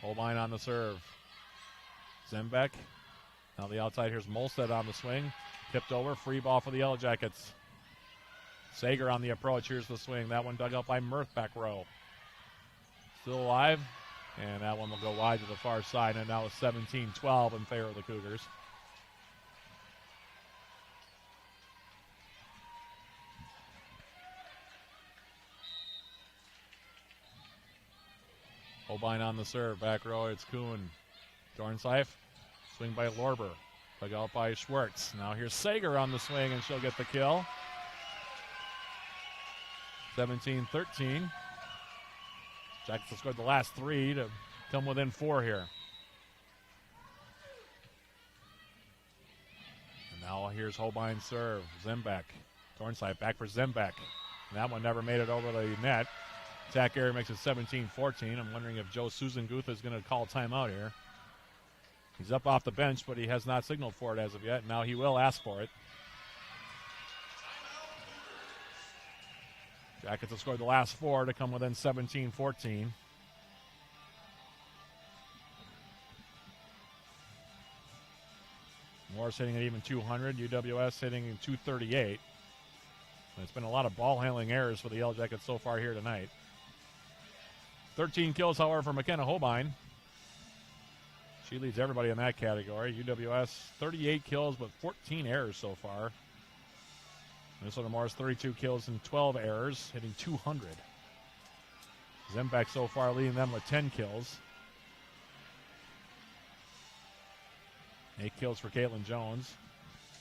[SPEAKER 12] Holbein on the serve. Zembeck. Now the outside, here's Molstead on the swing. Tipped over, free ball for the Yellow Jackets. Sager on the approach, here's the swing. That one dug out by Mirth back row. Still alive, and that one will go wide to the far side, and now it's 17-12 in favor of the Cougars. Holbein on the serve, back row, it's Kuhn. Dornseif, swing by Lorber, dug out by Schwartz. Now here's Sager on the swing, and she'll get the kill. 17-13. Jackets have scored the last three to come within four here. And now here's Holbein's serve. Zembeck. Dornseif back for Zembeck. And that one never made it over the net. Attack area makes it 17-14. I'm wondering if Joe Susan-Guth is going to call timeout here. He's up off the bench, but he has not signaled for it as of yet. Now he will ask for it. Jackets have scored the last four to come within 17-14. Morris hitting at even 200. UWS hitting in 238. It's been a lot of ball handling errors for the Yellow Jackets so far here tonight. 13 kills, however, for McKenna Holbein. She leads everybody in that category. UWS 38 kills, but 14 errors so far. Minnesota Morris 32 kills and 12 errors, hitting 200. Zembeck so far leading them with 10 kills. 8 kills for Caitlin Jones,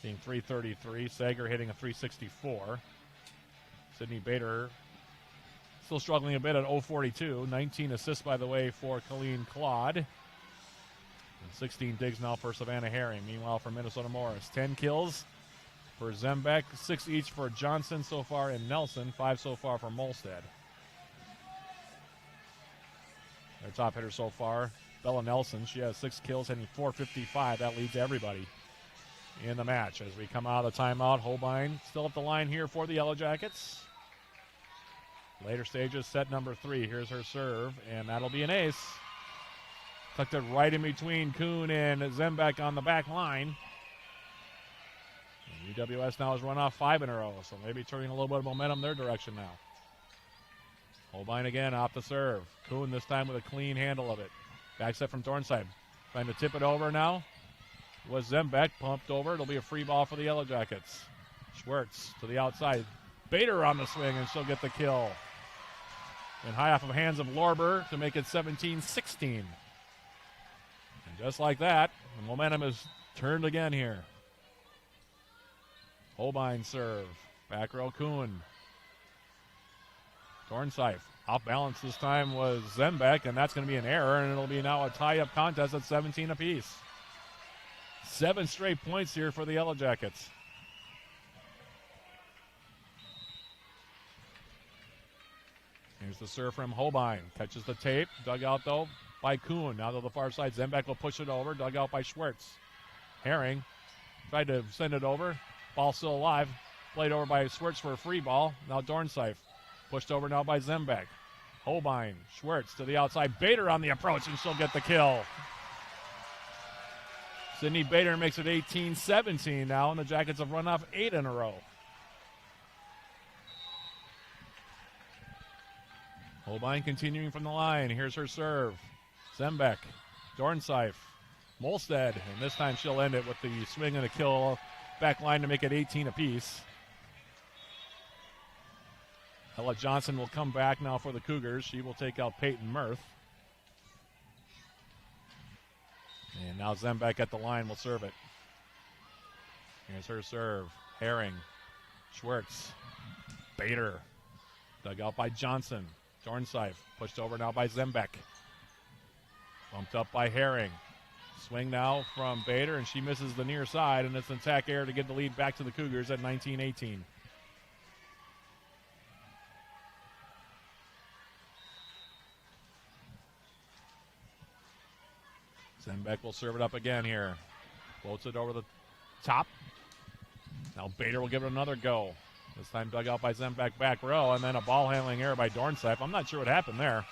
[SPEAKER 12] hitting 333. Sager hitting a 364. Sydney Bader still struggling a bit at 042. 19 assists, by the way, for Colleen Claude. And 16 digs now for Savannah Herring. Meanwhile, for Minnesota Morris, 10 kills for Zembeck, 6 each for Johnson so far, and Nelson, 5 so far for Molstead. Their top hitter so far, Bella Nelson. She has 6 kills, hitting 455. That leads everybody in the match. As we come out of the timeout, Holbein still up the line here for the Yellow Jackets. Later stages, set number 3. Here's her serve, and that'll be an ace. Tucked it right in between Kuhn and Zembeck on the back line. And UWS now has run off 5 in a row, so maybe turning a little bit of momentum their direction now. Holbein again off the serve. Kuhn this time with a clean handle of it. Back set from Dornside. Trying to tip it over now. Was Zembeck pumped over. It'll be a free ball for the Yellow Jackets. Schwartz to the outside. Bader on the swing, and she'll get the kill. And high off of hands of Lorber to make it 17-16. And just like that, the momentum is turned again here. Holbein serve. Back row Kuhn. Dornseif. Off balance this time was Zembeck, and that's going to be an error, and it'll be now a tie-up contest at 17 apiece. 7 straight points here for the Yellow Jackets. Here's the serve from Holbein. Catches the tape. Dug out, though, by Kuhn. Now to the far side. Zembeck will push it over. Dug out by Schwartz. Herring tried to send it over. Ball still alive. Played over by Schwartz for a free ball. Now Dornseif. Pushed over now by Zembeck. Holbein. Schwartz to the outside. Bader on the approach, and she'll get the kill. Sydney Bader makes it 18-17 now, and the Jackets have run off 8 in a row. Holbein continuing from the line. Here's her serve. Zembeck. Dornseif. Molstead. And this time she'll end it with the swing and a kill back line to make it 18 apiece. Ella Johnson will come back now for the Cougars. She will take out Peyton Mirth. And now Zembeck at the line will serve it. Here's her serve. Herring. Schwartz. Bader. Dug out by Johnson. Dornseif pushed over now by Zembeck. Bumped up by Herring. Swing now from Bader, and she misses the near side, and it's an attack error to get the lead back to the Cougars at 19-18. Zembeck will serve it up again here. Floats it over the top. Now Bader will give it another go. This time dug out by Zembeck back row, and then a ball handling error by Dornseif. I'm not sure what happened there.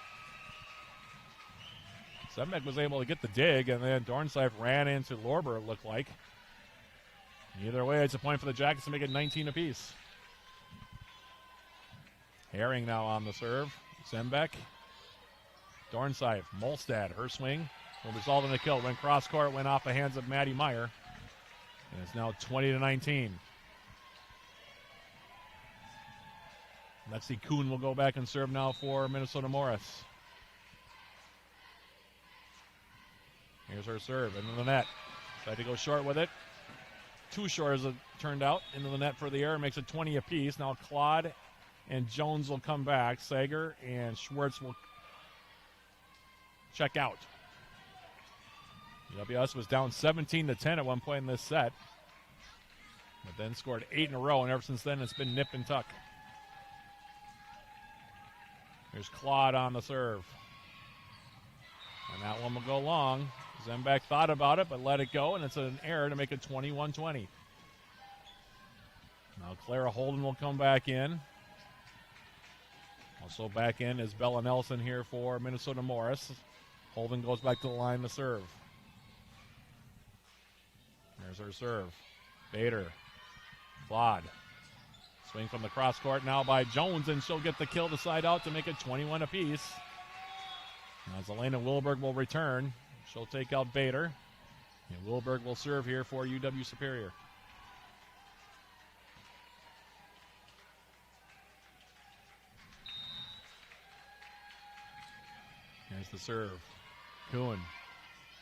[SPEAKER 12] Zembeck was able to get the dig, and then Dornseif ran into Lorber, it looked like. Either way, it's a point for the Jackets to make it 19 apiece. Herring now on the serve. Zembeck. Dornseif. Molstad, her swing will result in a kill. Went cross court, went off the hands of Maddie Meyer. And it's now 20-19. Let's see, Kuhn will go back and serve now for Minnesota Morris. Here's her serve into the net. Tried to go short with it. Too short as it turned out. Into the net for the error. Makes it 20 apiece. Now Claude and Jones will come back. Sager and Schwartz will check out. UWS was down 17-10 at one point in this set. But then scored 8 in a row, and ever since then it's been nip and tuck. Here's Claude on the serve. And that one will go long. Zembeck thought about it, but let it go, and it's an error to make it 21-20. Now Clara Holden will come back in. Also back in is Bella Nelson here for Minnesota Morris. Holden goes back to the line to serve. There's her serve. Bader. Claude. Swing from the cross court now by Jones, and she'll get the kill to side out to make it 21 apiece. As Elena Wilberg will return, she'll take out Bader. And Wilberg will serve here for UW Superior. Here's the serve. Kuhn.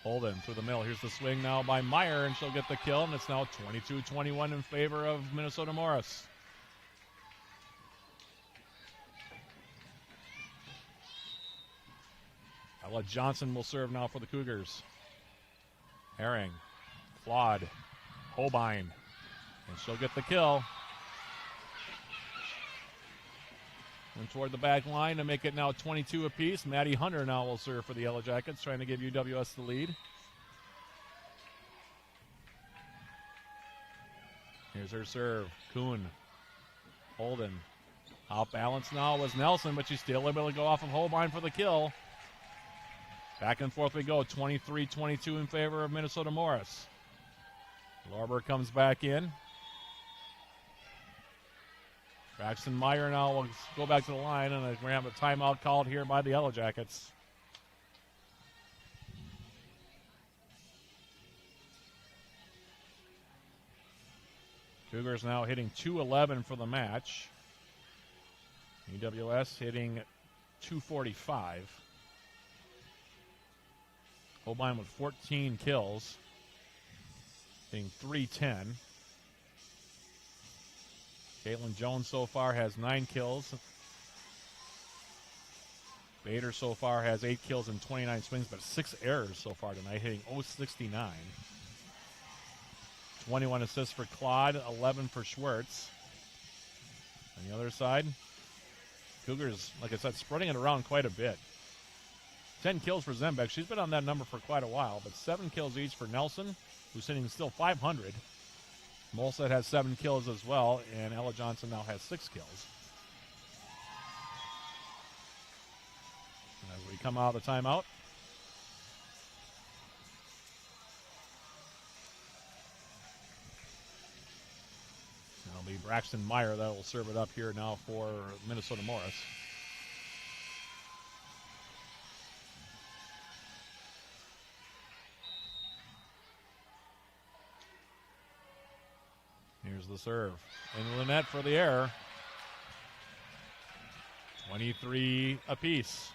[SPEAKER 12] Holden through the middle. Here's the swing now by Meyer, and she'll get the kill, and it's now 22-21 in favor of Minnesota Morris. Ella Johnson will serve now for the Cougars. Herring. Claude. Holbein. And she'll get the kill. And toward the back line to make it now 22 apiece. Maddie Hunter now will serve for the Yellow Jackets, trying to give UWS the lead. Here's her serve. Kuhn. Holden. Off balance now was Nelson, but she's still able to go off of Holbein for the kill. Back and forth we go, 23-22 in favor of Minnesota Morris. Lorber comes back in. Braxton Meyer now will go back to the line, and we're going to have a timeout called here by the Yellow Jackets. Cougars now hitting .211 for the match. UWS hitting .245. Holbein with 14 kills, hitting .310. Caitlin Jones so far has 9 kills. Bader so far has 8 kills and 29 swings, but 6 errors so far tonight, hitting .069. 21 assists for Claude, 11 for Schwartz. On the other side, Cougars, like I said, spreading it around quite a bit. 10 kills for Zembeck. She's been on that number for quite a while, but 7 kills each for Nelson, who's hitting still .500. Molset has 7 kills as well, and Ella Johnson now has 6 kills. And as we come out of the timeout, it'll be Braxton Meyer that will serve it up here now for Minnesota Morris. Here's the serve. Into the net for the error. 23 apiece.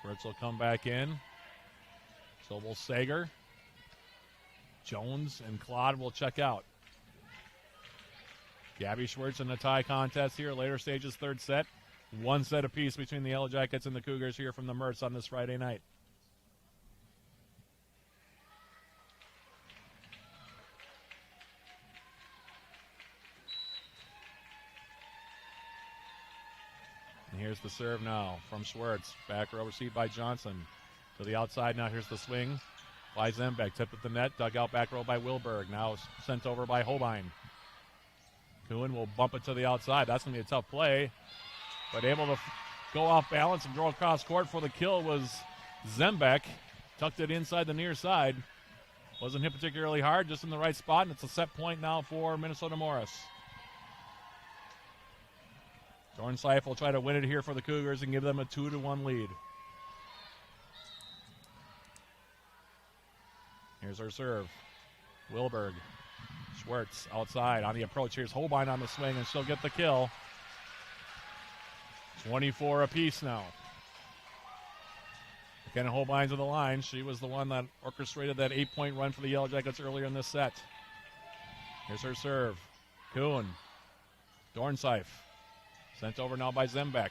[SPEAKER 12] Schwartz will come back in. So will Sager. Jones and Claude will check out. Gabby Schwartz in the tie contest here. Later stages, third set. 1 set apiece between the Yellow Jackets and the Cougars here from the Mertz on this Friday night. And here's the serve now from Schwartz. Back row received by Johnson. To the outside now, here's the swing by Zembeck. Tipped at the net, dug out back row by Wilberg. Now sent over by Holbein. Kuhn will bump it to the outside. That's going to be a tough play. But able to go off balance and draw across court for the kill was Zembeck. Tucked it inside the near side. Wasn't hit particularly hard, just in the right spot, and it's a set point now for Minnesota Morris. Dornseif will try to win it here for the Cougars and give them a 2-1 lead. Here's her serve. Wilberg. Schwartz outside on the approach. Here's Holbein on the swing, and she'll get the kill. 24 apiece now. McKenna Holbein to the line. She was the one that orchestrated that 8-point run for the Yellow Jackets earlier in this set. Here's her serve. Kuhn. Dornseif. Sent over now by Zembeck.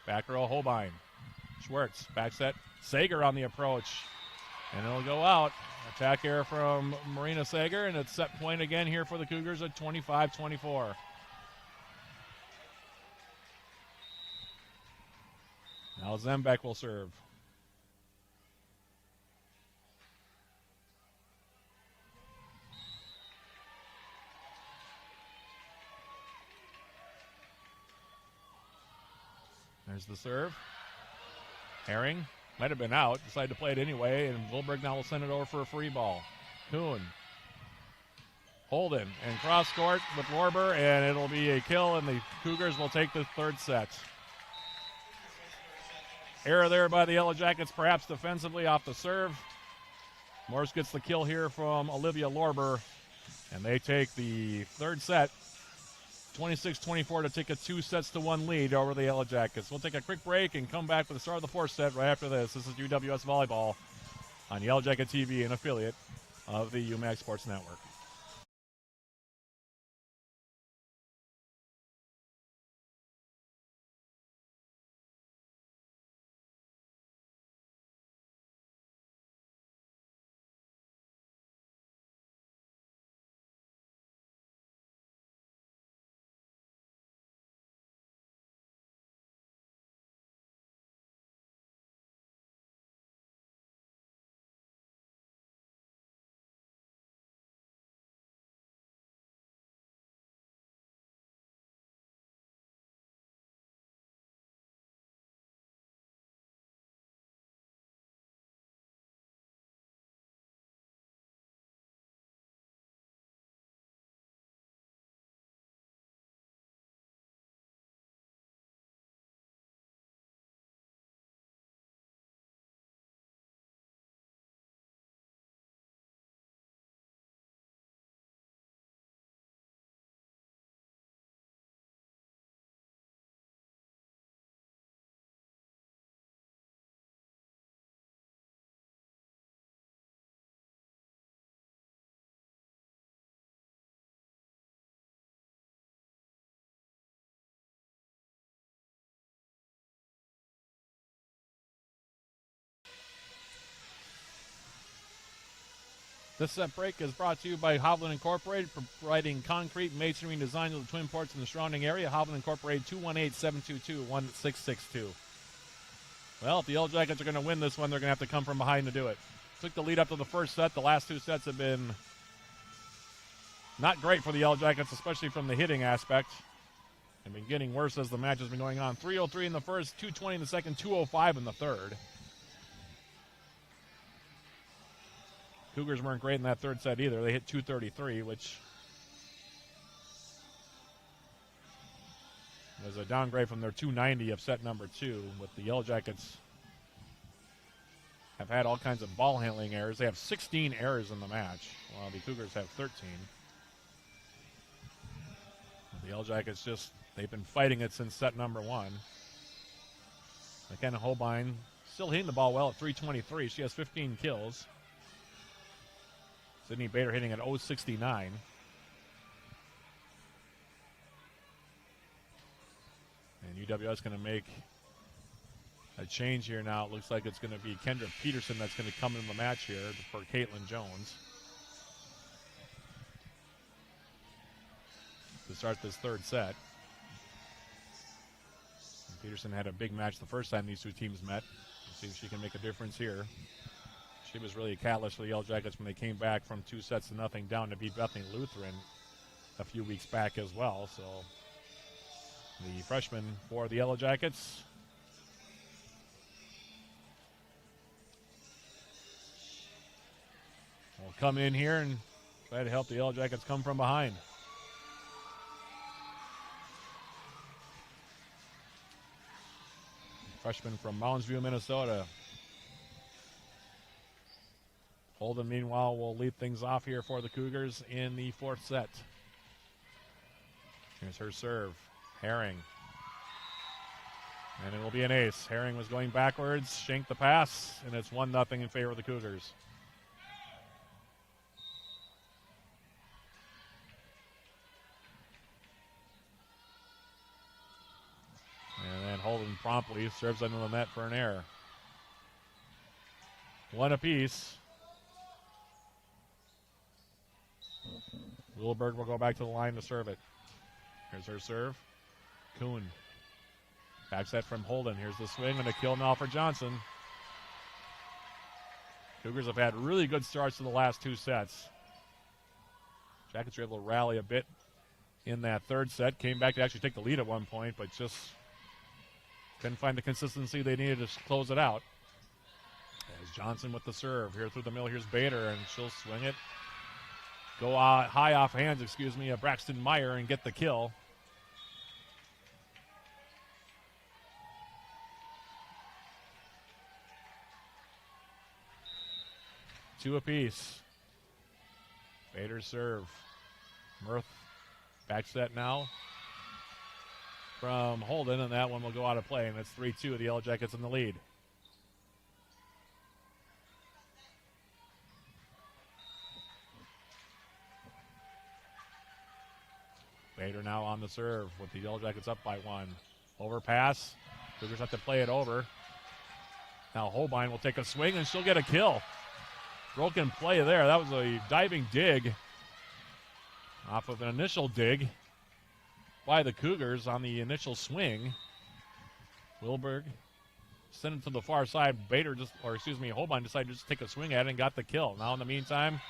[SPEAKER 12] Back row Holbein. Schwartz. Back set. Sager on the approach. And it'll go out. Attack error from Marina Sager, and it's set point again here for the Cougars at 25-24. Now Zembeck will serve. There's the serve. Herring. Might have been out, decided to play it anyway, and Wilberg now will send it over for a free ball. Kuhn. Holden and cross court with Lorber, and it'll be a kill, and the Cougars will take the third set. Error there by the Yellow Jackets, perhaps defensively off the serve. Morris gets the kill here from Olivia Lorber, and they take the third set. 26-24 to take a 2-1 lead over the Yellow Jackets. We'll take a quick break and come back with the start of the fourth set right after this. This is UWS Volleyball on Yellow Jacket TV, an affiliate of the UMAC Sports Network. This set break is brought to you by Hovland Incorporated, providing concrete masonry and design of the twin ports in the surrounding area. Hovland Incorporated, 218-722-1662. Well, if the Yellow Jackets are going to win this one, they're going to have to come from behind to do it. Took the lead up to the first set. The last two sets have been not great for the Yellow Jackets, especially from the hitting aspect. And been getting worse as the match has been going on. 3:03 in the first, 2:20 in the second, 2:05 in the third. Cougars weren't great in that third set either. They hit 233, which was a downgrade from their 290 of set number 2. With the Yellow Jackets have had all kinds of ball handling errors. They have 16 errors in the match, while the Cougars have 13. The Yellow Jackets they've been fighting it since set number 1. McKenna Holbein still hitting the ball well at 323. She has 15 kills. Sydney Bader hitting at 069. And UWS going to make a change here now. It looks like it's going to be Kendra Peterson that's going to come in the match here for Caitlin Jones to start this third set. And Peterson had a big match the first time these two teams met. Let's see if she can make a difference here. She was really a catalyst for the Yellow Jackets when they came back from 2-0 down to beat Bethany Lutheran a few weeks back as well. So the freshman for the Yellow Jackets will come in here and try to help the Yellow Jackets come from behind. Freshman from Mounds View, Minnesota. Holden, meanwhile, will lead things off here for the Cougars in the fourth set. Here's her serve. Herring. And it will be an ace. Herring was going backwards, shanked the pass, and it's 1-0 in favor of the Cougars. And then Holden promptly serves under the net for an error. One apiece. Wilberg will go back to the line to serve it. Here's her serve. Kuhn. Back set from Holden. Here's the swing and a kill now for Johnson. Cougars have had really good starts to the last two sets. Jackets were able to rally a bit in that third set. Came back to actually take the lead at one point, but just couldn't find the consistency they needed to close it out. As Johnson with the serve. Here through the middle, here's Bader, and she'll swing it. Go high off hands, Braxton Meyer, and get the kill. Two apiece. Bader serve. Mirth back set now from Holden, and that one will go out of play, and it's 3-2. The Yellow Jackets in the lead. Bader now on the serve with the Yellow Jackets up by 1. Overpass. Cougars have to play it over. Now Holbein will take a swing, and she'll get a kill. Broken play there. That was a diving dig off of an initial dig by the Cougars on the initial swing. Wilberg sent it to the far side. Holbein decided to just take a swing at it and got the kill. Now in the meantime,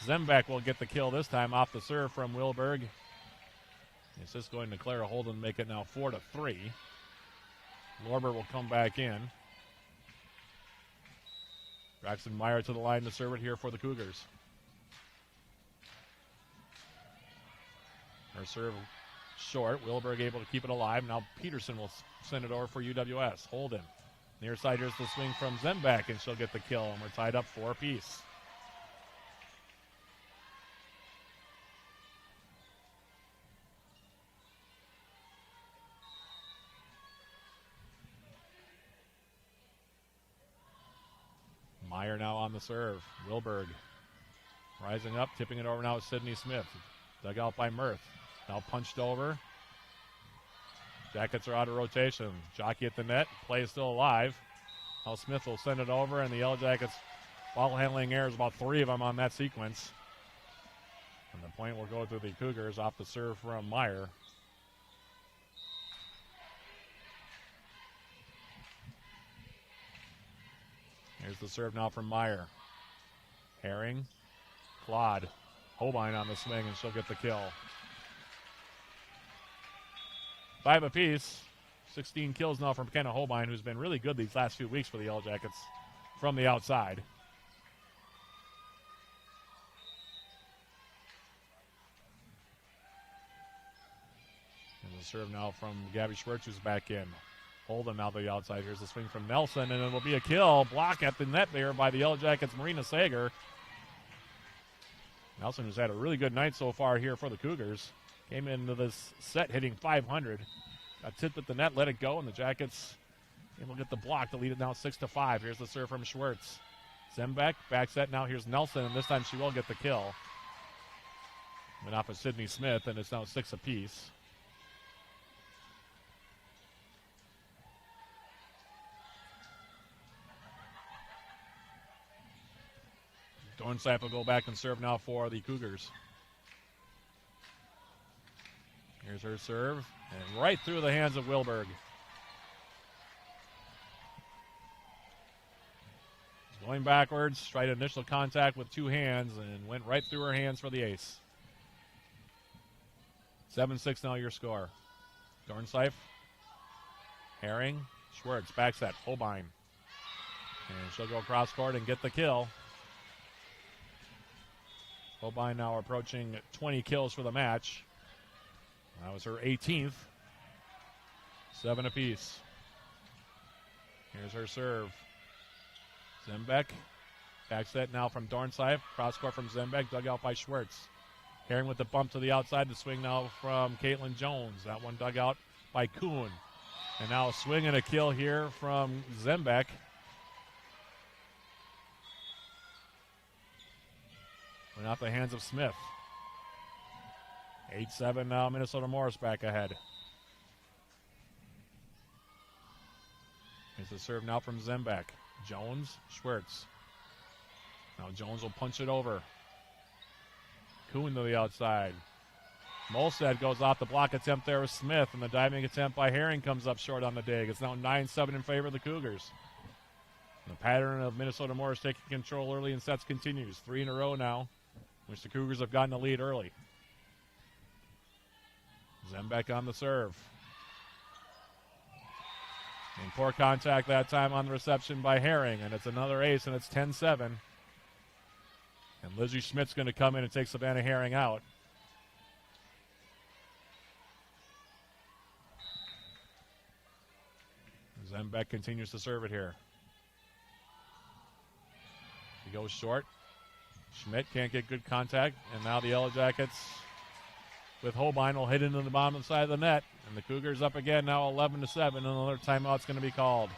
[SPEAKER 12] Zembeck will get the kill this time off the serve from Wilberg. It's just going to Clara Holden, make it now 4-3. Lorber will come back in. Braxton Meyer to the line to serve it here for the Cougars. Her serve short. Wilberg able to keep it alive. Now Peterson will send it over for UWS. Holden. Near side, here's the swing from Zembeck, and she'll get the kill. And we're tied up 4 apiece. Meyer now on the serve. Wilberg rising up, tipping it over now with Sydney Smith. Dug out by Mirth. Now punched over. Jackets are out of rotation. Jockey at the net. Play is still alive. Now Smith will send it over, and the Yellow Jackets Ball handling errors, about 3 of them on that sequence. And the point will go to the Cougars off the serve from Meyer. Here's the serve now from Meyer. Herring, Claude, Holbein on the swing, and she'll get the kill. 5 apiece. 16 kills now from McKenna Holbein, who's been really good these last few weeks for the Yellow Jackets from the outside. And the serve now from Gabby Schwartz, who's back in. Holden now the outside. Here's the swing from Nelson, and it will be a kill. Block at the net there by the Yellow Jackets' Marina Sager. Nelson, who's had a really good night so far here for the Cougars, came into this set hitting .500. Got tipped at the net, let it go, and the Jackets able to get the block to lead it now 6-5. Here's the serve from Schwartz. Zembeck, back set now. Here's Nelson, and this time she will get the kill. Went off of Sydney Smith, and it's now 6 apiece. Dornsapp will go back and serve now for the Cougars. Here's her serve, and right through the hands of Wilberg. Going backwards, tried initial contact with 2 hands, and went right through her hands for the ace. 7-6 now your score. Dornsapp, Herring, Schwartz, back set, Holbein. And she'll go across court and get the kill. Holbein now approaching 20 kills for the match. That was her 18th. 7 apiece. Here's her serve. Zembeck. Back set now from Dornsapp. Cross court from Zembeck. Dug out by Schwartz. Herring with the bump to the outside. The swing now from Caitlin Jones. That one dug out by Kuhn. And now a swing and a kill here from Zembeck. Went out the hands of Smith. 8-7 now, Minnesota Morris back ahead. Here's the serve now from Zembeck. Jones, Schwartz. Now Jones will punch it over. Kuhn to the outside. Molstad goes off the block attempt there with Smith, and the diving attempt by Herring comes up short on the dig. It's now 9-7 in favor of the Cougars. The pattern of Minnesota Morris taking control early in sets continues. 3 in a row now, which the Cougars have gotten the lead early. Zembeck on the serve. And poor contact that time on the reception by Herring, and it's another ace, and it's 10-7. And Lizzie Schmidt's going to come in and take Savannah Herring out. Zembeck continues to serve it here. He goes short. Schmidt can't get good contact, and now the Yellow Jackets with Holbein will hit into the bottom side of the net, and the Cougars up again now 11-7, and another timeout's going to be called.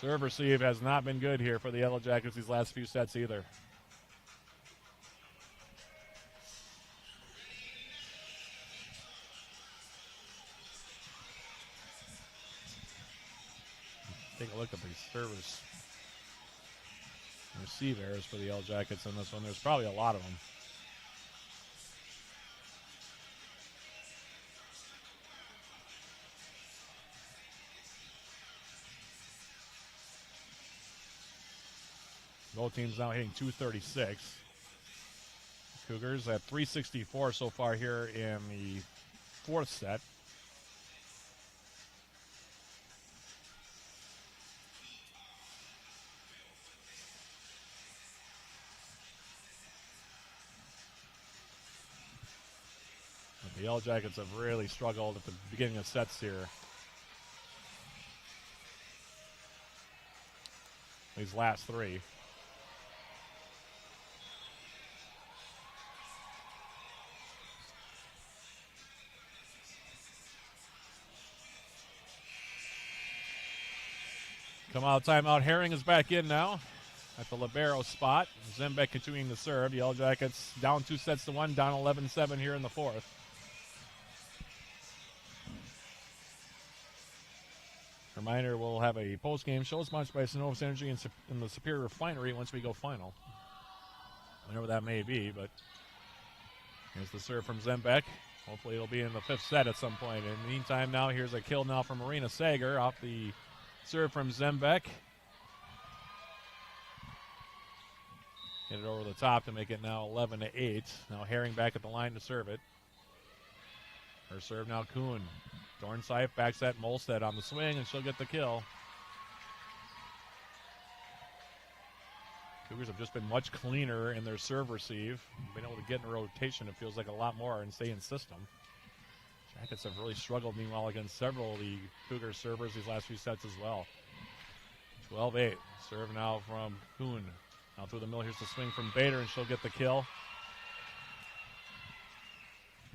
[SPEAKER 12] Serve receive has not been good here for the Yellow Jackets these last few sets either. Take a look at these servers. Receive errors for the Yellow Jackets in this one. There's probably a lot of them. Both teams now hitting .236. Cougars at .364 so far here in the 4th set. The Yellow Jackets have really struggled at the beginning of sets here. These last 3. Come out of timeout. Herring is back in now at the libero spot. Zembeck continuing to serve. Yellow Jackets down 2-1, down 11-7 here in the 4th. Reminder, we'll have a post-game show sponsored by Synovus Energy in the Superior Refinery once we go final. Whenever that may be, but here's the serve from Zembeck. Hopefully it'll be in the 5th set at some point. In the meantime, now here's a kill now from Marina Sager off the serve from Zembeck. Hit it over the top to make it now 11-8. Now Herring back at the line to serve it. Her serve now Kuhn. Dornseif backs that Molstead on the swing, and she'll get the kill. Cougars have just been much cleaner in their serve receive. Been able to get in a rotation, it feels like a lot more, and stay in system. Jackets have really struggled, meanwhile, against several of the Cougar servers these last few sets as well. 12-8. Serve now from Kuhn. Now through the middle, here's the swing from Bader, and she'll get the kill.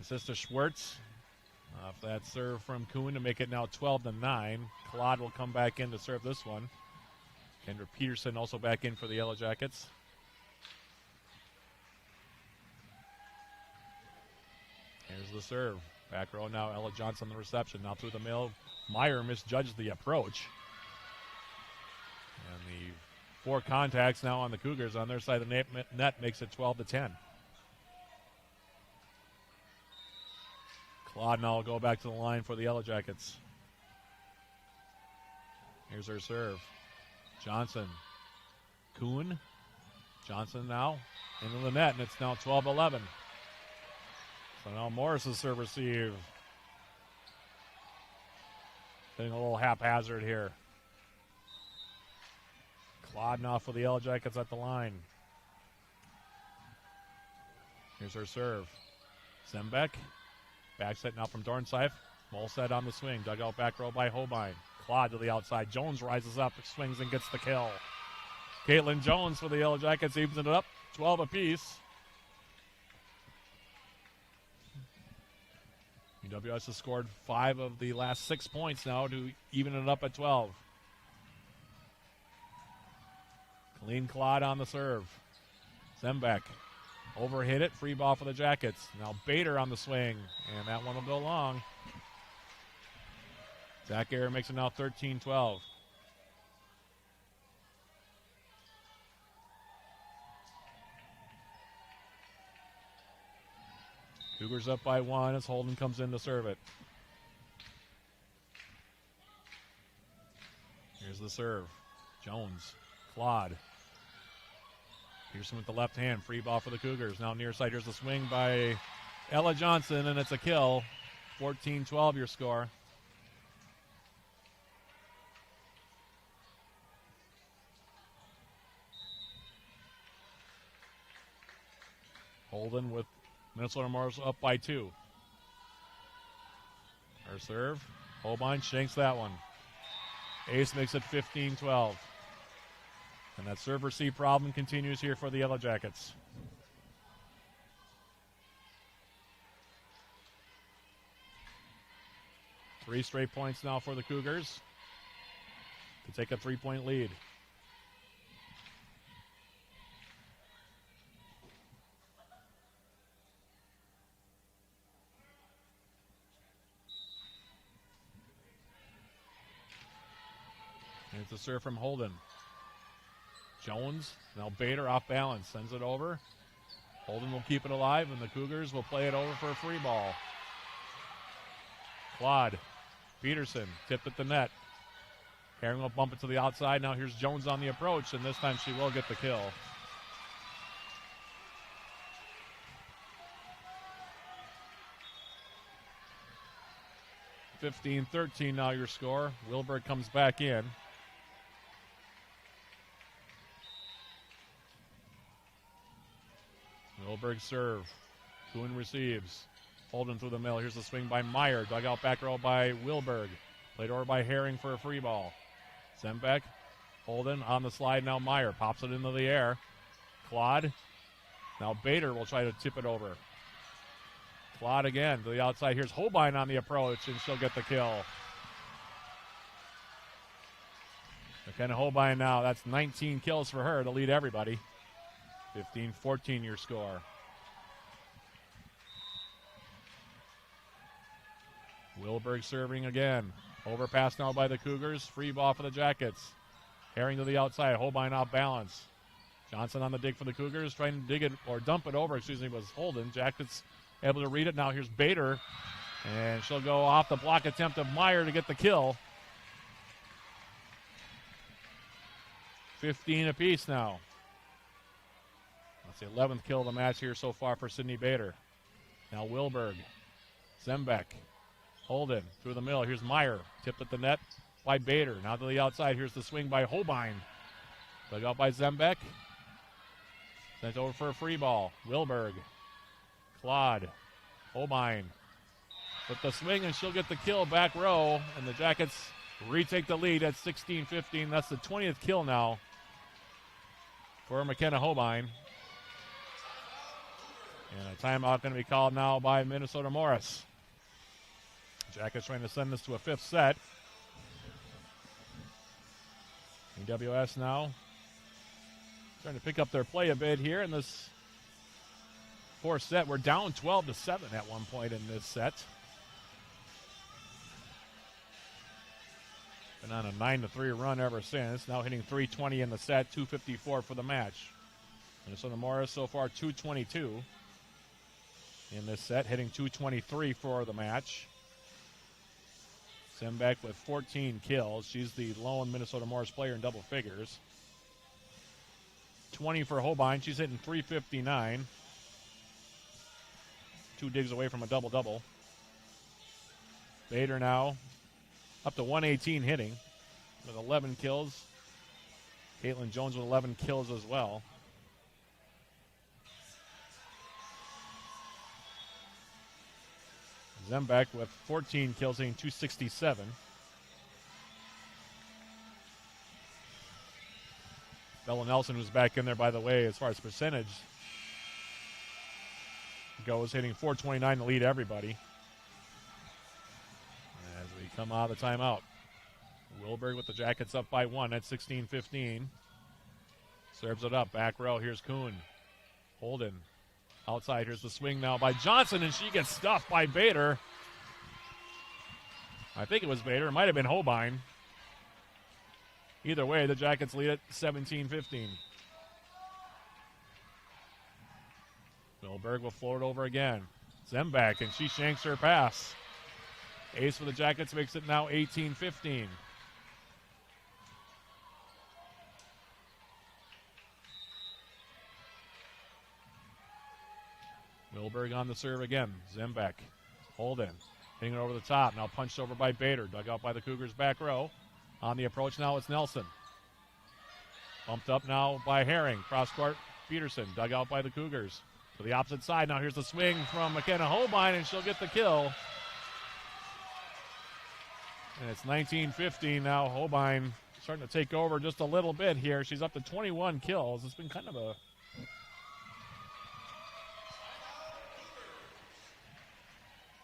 [SPEAKER 12] Assist to Schwartz. Off that serve from Kuhn to make it now 12-9. Claude will come back in to serve this one. Kendra Peterson also back in for the Yellow Jackets. Here's the serve. Back row now, Ella Johnson the reception. Now through the middle, Meyer misjudged the approach. And the 4 contacts now on the Cougars on their side of the net makes it 12-10. Claude now will go back to the line for the Yellow Jackets. Here's her serve. Johnson. Kuhn. Johnson now into the net, and it's now 12-11. So now Morris's serve receive. Getting a little haphazard here. Claude now for the Yellow Jackets at the line. Here's her serve. Zembeck. Back set now from Dornseif. Molstead on the swing. Dug out back row by Hobein. Claude to the outside. Jones rises up, swings and gets the kill. Caitlin Jones for the Yellow Jackets evens it up. 12 apiece. UWS has scored 5 of the last 6 points now to even it up at 12. Colleen Claude on the serve. Zembeck. Overhit it. Free ball for the Jackets. Now Bader on the swing. And that one will go long. Zach Ayer makes it now 13-12. Cougars up by 1 as Holden comes in to serve it. Here's the serve. Jones. Claude. Pearson with the left hand. Free ball for the Cougars. Now near side. Here's the swing by Ella Johnson, and it's a kill. 14-12 your score. Holden with Minnesota Morris up by 2. Her serve. Hobein shanks that one. Ace makes it 15-12. And that serve receive problem continues here for the Yellow Jackets. Three straight points now for the Cougars to take a 3-point lead. Here's the serve from Holden. Jones, now Bader off balance, sends it over. Holden will keep it alive, and the Cougars will play it over for a free ball. Claude, Peterson, tipped at the net. Herring will bump it to the outside. Now here's Jones on the approach, and this time she will get the kill. (15-13) now your score. Wilberg comes back in. Wilberg serve. Kuhn receives. Holden through the middle. Here's the swing by Meyer. Dug out back row by Wilberg. Played over by Herring for a free ball. Zembeck. Holden on the slide. Now Meyer pops it into the air. Claude. Now Bader will try to tip it over. Claude again to the outside. Here's Hobein on the approach, and she'll get the kill. McKenna Hobein now. That's 19 kills for her to lead everybody. 15-14 your score. Wilberg serving again. Overpass now by the Cougars. Free ball for the Jackets. Herring to the outside. Holbein off balance. Johnson on the dig for the Cougars. Trying to dig it or dump it over, was Holden. Jackets able to read it. Now here's Bader. And she'll go off the block attempt of Meyer to get the kill. 15 apiece now. That's the 11th kill of the match here so far for Sydney Bader. Now Wilberg. Zembeck. Holden through the middle. Here's Meyer. Tipped at the net by Bader. Now to the outside. Here's the swing by Holbein. Dug out by Zembeck. Sent over for a free ball. Wilberg. Claude. Holbein. With the swing, and she'll get the kill back row. And the Jackets retake the lead at 16-15. That's the 20th kill now for McKenna Holbein. And a timeout going to be called now by Minnesota Morris. Jackets trying to send this to a fifth set. EWS now trying to pick up their play a bit here in this fourth set. We're down 12-7 at one point in this set. Been on a 9-3 run ever since. Now hitting 320 in the set, 254 for the match. Minnesota Morris so far 222 in this set, hitting 223 for the match. Zembeck with 14 kills. She's the lone Minnesota Morris player in double figures. 20 for Holbein. She's hitting 359. 2 digs away from a double-double. Bader now up to 118 hitting with 11 kills. Caitlin Jones with 11 kills as well. Zembeck with 14 kills, hitting 267. Bella Nelson, who's back in there, by the way, as far as percentage goes, hitting 429 to lead everybody. As we come out of the timeout. Wilberg with the Jackets up by 1 at 16-15. Serves it up, back row, here's Kuhn. Holden. Outside, here's the swing now by Johnson, and she gets stuffed by Bader. I think it was Bader. It might have been Holbein. Either way, the Jackets lead at 17-15. Wilberg will float over again. Zembeck, and she shanks her pass. Ace for the Jackets makes it now 18-15. Wilberg on the serve again. Zembeck. Holden. Hitting it over the top. Now punched over by Bader. Dug out by the Cougars back row. On the approach now it's Nelson. Bumped up now by Herring. Cross court Peterson. Dug out by the Cougars. To the opposite side. Now here's the swing from McKenna Holbein, and she'll get the kill. And it's 19-15 now. Holbein starting to take over just a little bit here. She's up to 21 kills. It's been kind of a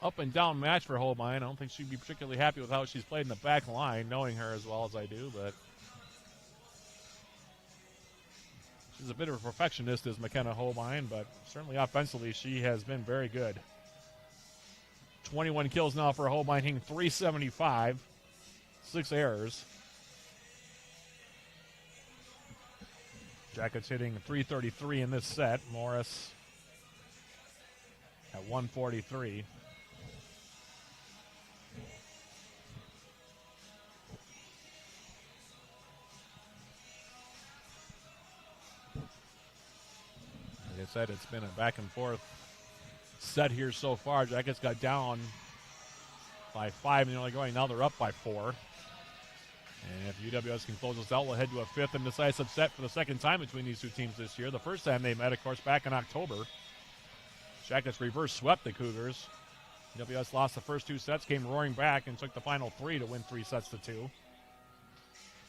[SPEAKER 12] up and down match for Holbein. I don't think she'd be particularly happy with how she's played in the back line, knowing her as well as I do, but she's a bit of a perfectionist as McKenna Holbein, but certainly offensively she has been very good. 21 kills now for Holbein, hitting 375, 6 errors. Jackets hitting 333 in this set. Morris at 143. Like I said, it's been a back and forth set here so far. Jackets got down by 5 in the early going. Now they're up by 4. And if UWS can close this out, we'll head to a 5th and decisive set for the second time between these two teams this year. The first time they met, of course, back in October. Jackets reverse swept the Cougars. UWS lost the first 2 sets, came roaring back, and took the final 3 to win 3-2.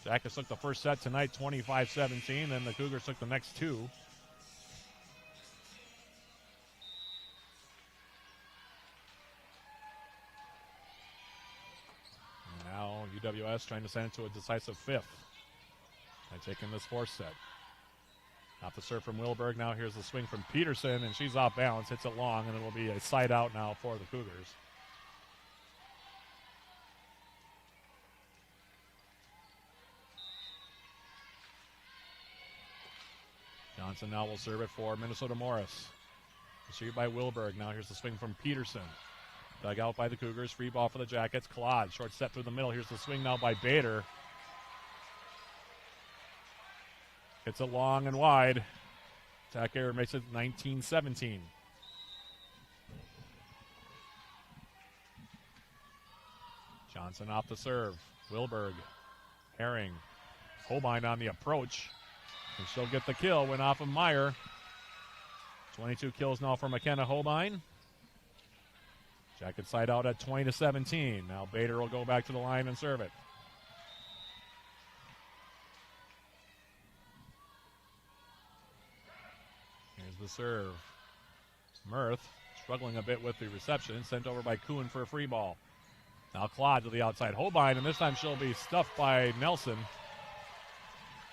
[SPEAKER 12] Jackets took the first set tonight, 25-17, and the Cougars took the next 2. Now UWS trying to send it to a decisive 5th by taking this 4th set. Off the serve from Wilberg. Now here's the swing from Peterson, and she's off balance. Hits it long, and it will be a side out now for the Cougars. Johnson now will serve it for Minnesota Morris. Received by Wilberg. Now here's the swing from Peterson. Dug out by the Cougars. Free ball for the Jackets. Claude, short set through the middle. Here's the swing now by Bader. Hits it long and wide. Attack error makes it 19-17. Johnson off the serve. Wilberg. Herring. Holbein on the approach. And she'll get the kill. Went off of Meyer. 22 kills now for McKenna Holbein. Jacket side out at 20-17. Now Bader will go back to the line and serve it. Here's the serve. Mirth struggling a bit with the reception. Sent over by Kuhn for a free ball. Now Claude to the outside. Holbein, and this time she'll be stuffed by Nelson.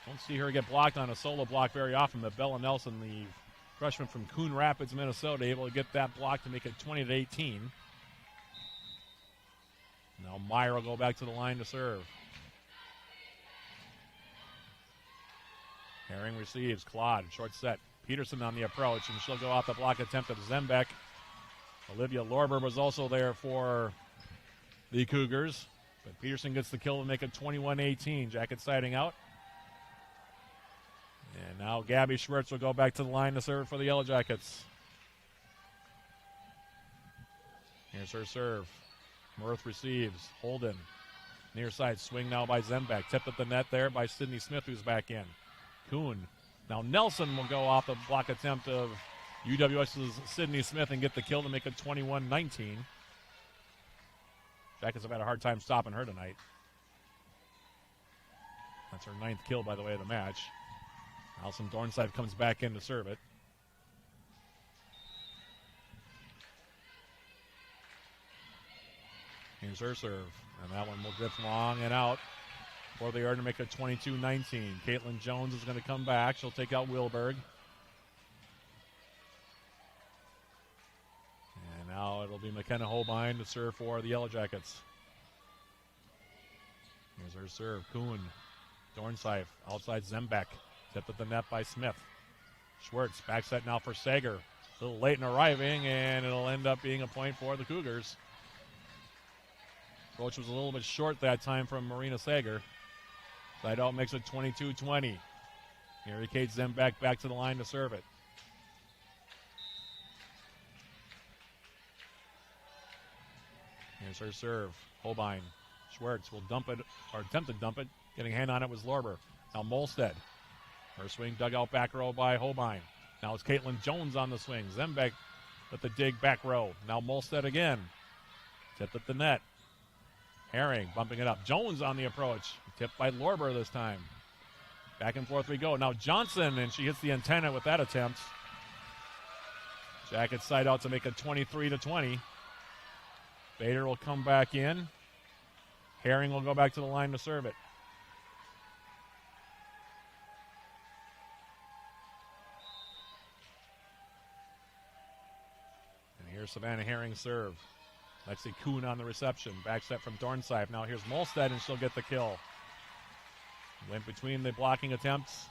[SPEAKER 12] Don't see her get blocked on a solo block very often, but Bella Nelson, the freshman from Coon Rapids, Minnesota, able to get that block to make it 20-18. Now Meyer will go back to the line to serve. Herring receives. Claude, short set. Peterson on the approach, and she'll go off the block attempt of Zembeck. Olivia Lorber was also there for the Cougars, but Peterson gets the kill to make it 21-18. Jacket siding out. And now Gabby Schwartz will go back to the line to serve for the Yellow Jackets. Here's her serve. Mirth receives. Holden. Near side swing now by Zembeck. Tipped at the net there by Sydney Smith, who's back in. Kuhn. Now Nelson will go off the block attempt of UWS's Sydney Smith and get the kill to make it 21-19. Jackets have had a hard time stopping her tonight. That's her 9th kill, by the way, of the match. Alison Dornside comes back in to serve it. Here's her serve, and that one will drift long and out for the Air to make it 22-19. Caitlin Jones is going to come back. She'll take out Wilberg. And now it'll be McKenna Holbein to serve for the Yellow Jackets. Here's her serve. Kuhn. Dornsife outside Zembeck. Tipped at the net by Smith. Schwartz back set now for Sager. A little late in arriving, and it'll end up being a point for the Cougars. Approach was a little bit short that time from Marina Sager. Side out makes it 22-20. Mary Kate Zembeck back to the line to serve it. Here's her serve. Holbein. Schwartz will dump it, or attempt to dump it. Getting a hand on it was Lorber. Now Molstead. Her swing dug out back row by Holbein. Now it's Caitlin Jones on the swing. Zembeck with the dig back row. Now Molstead again. Tipped at the net. Herring bumping it up. Jones on the approach. Tipped by Lorber this time. Back and forth we go. Now Johnson, and she hits the antenna with that attempt. Jackets side out to make it 23-20. Bader will come back in. Herring will go back to the line to serve it. And here's Savannah Herring serve. Lexi Kuhn on the reception. Back set from Dornsife. Now here's Molstead, and she'll get the kill. Went between the blocking attempts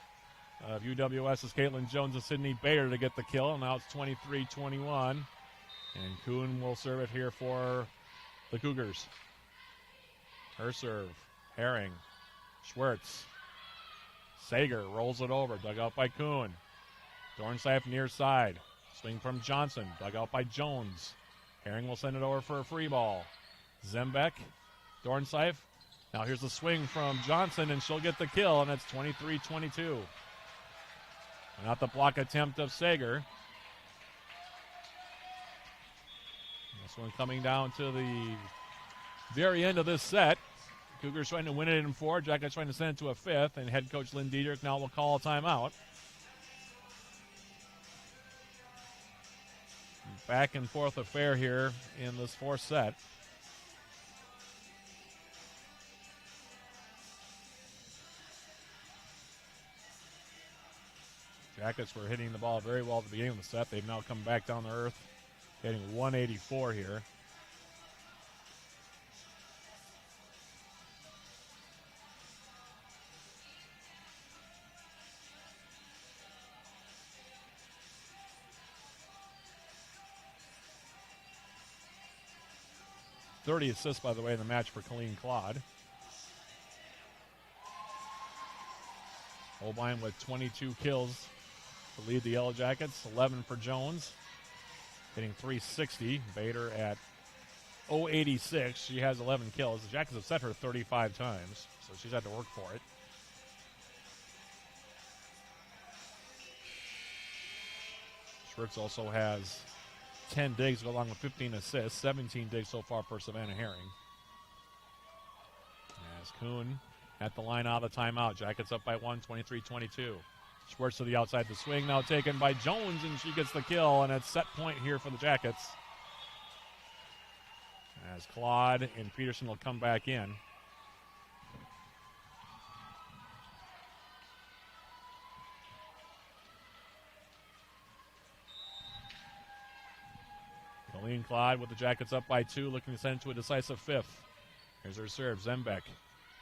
[SPEAKER 12] of UWS's Caitlin Jones and Sydney Bader to get the kill. Now it's 23-21. And Kuhn will serve it here for the Cougars. Her serve. Herring. Schwartz. Sager rolls it over. Dug out by Kuhn. Dornsife near side. Swing from Johnson. Dug out by Jones. Herring will send it over for a free ball. Zembeck, Dornsife. Now here's the swing from Johnson, and she'll get the kill, and it's 23-22. Not the block attempt of Sager. This one coming down to the very end of this set. Cougars trying to win it in 4. Jackets trying to send it to a 5th, and head coach Lynn Diedrich now will call a timeout. Back and forth affair here in this 4th set. Jackets were hitting the ball very well at the beginning of the set. They've now come back down to earth, hitting 184 here. 30 assists, by the way, in the match for Colleen Claude. Holbein with 22 kills to lead the Yellow Jackets, 11 for Jones, hitting .360. Bader at .086. She has 11 kills. The Jackets have set her 35 times, so she's had to work for it. Schwartz also has 10 digs along with 15 assists, 17 digs so far for Savannah Herring. As Kuhn at the line out of the timeout. Jackets up by 1, 23-22. Schwartz to the outside, the swing now taken by Jones, and she gets the kill, and it's set point here for the Jackets. As Claude and Peterson will come back in. Colleen Claude with the Jackets up by 2, looking to send it to a decisive fifth. Here's her serve, Zembeck,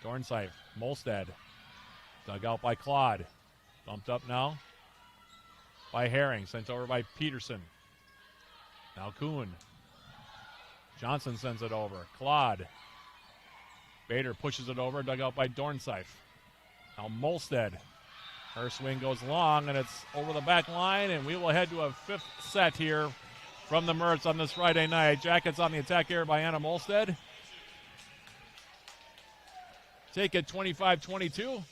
[SPEAKER 12] Dornsife, Molstad. Dug out by Claude. Bumped up now by Herring, sent over by Peterson. Now Kuhn. Johnson sends it over. Claude. Bader pushes it over, dug out by Dornsife. Now Molstad. Her swing goes long, and it's over the back line, and we will head to a fifth set here from the Mertz on this Friday night. Jackets on the attack here by Anna Molstad. Take it 25-22,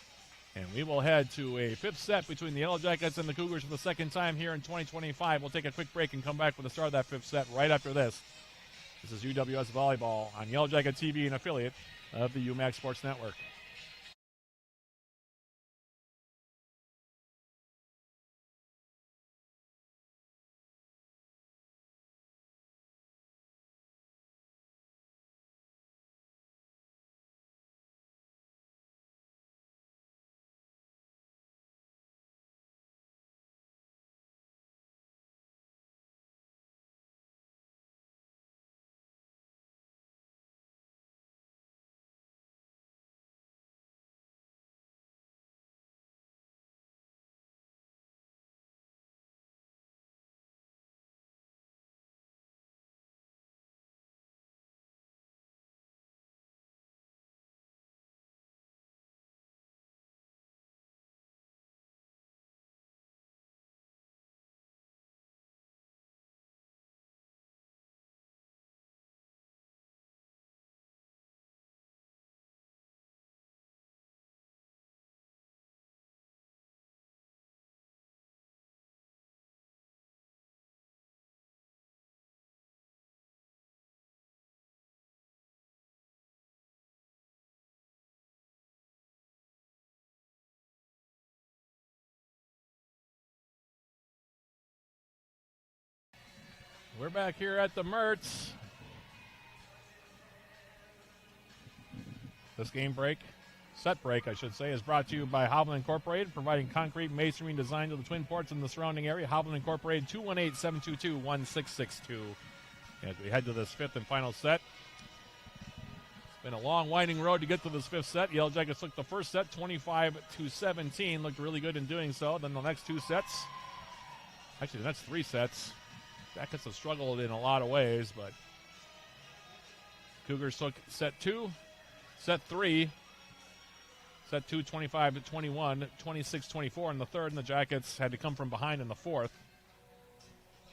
[SPEAKER 12] and we will head to a fifth set between the Yellow Jackets and the Cougars for the second time here in 2025. We'll take a quick break and come back with the start of that fifth set right after this. This is UWS Volleyball on Yellow Jacket TV, an affiliate of the UMAC Sports Network. We're back here at the Mertz. This set break, I should say, is brought to you by Hovland Incorporated, providing concrete masonry design to the Twin Ports and the surrounding area. Hovland Incorporated, 218-722-1662. As we head to this fifth and final set. It's been a long, winding road to get to this fifth set. Yellow Jackets took the first set, 25-17. Looked really good in doing so. Then the next two sets, actually the next three sets, Jackets have struggled in a lot of ways, but Cougars took set 2, set 3, set 2, 25-21, 26-24 in the third, and the Jackets had to come from behind in the fourth.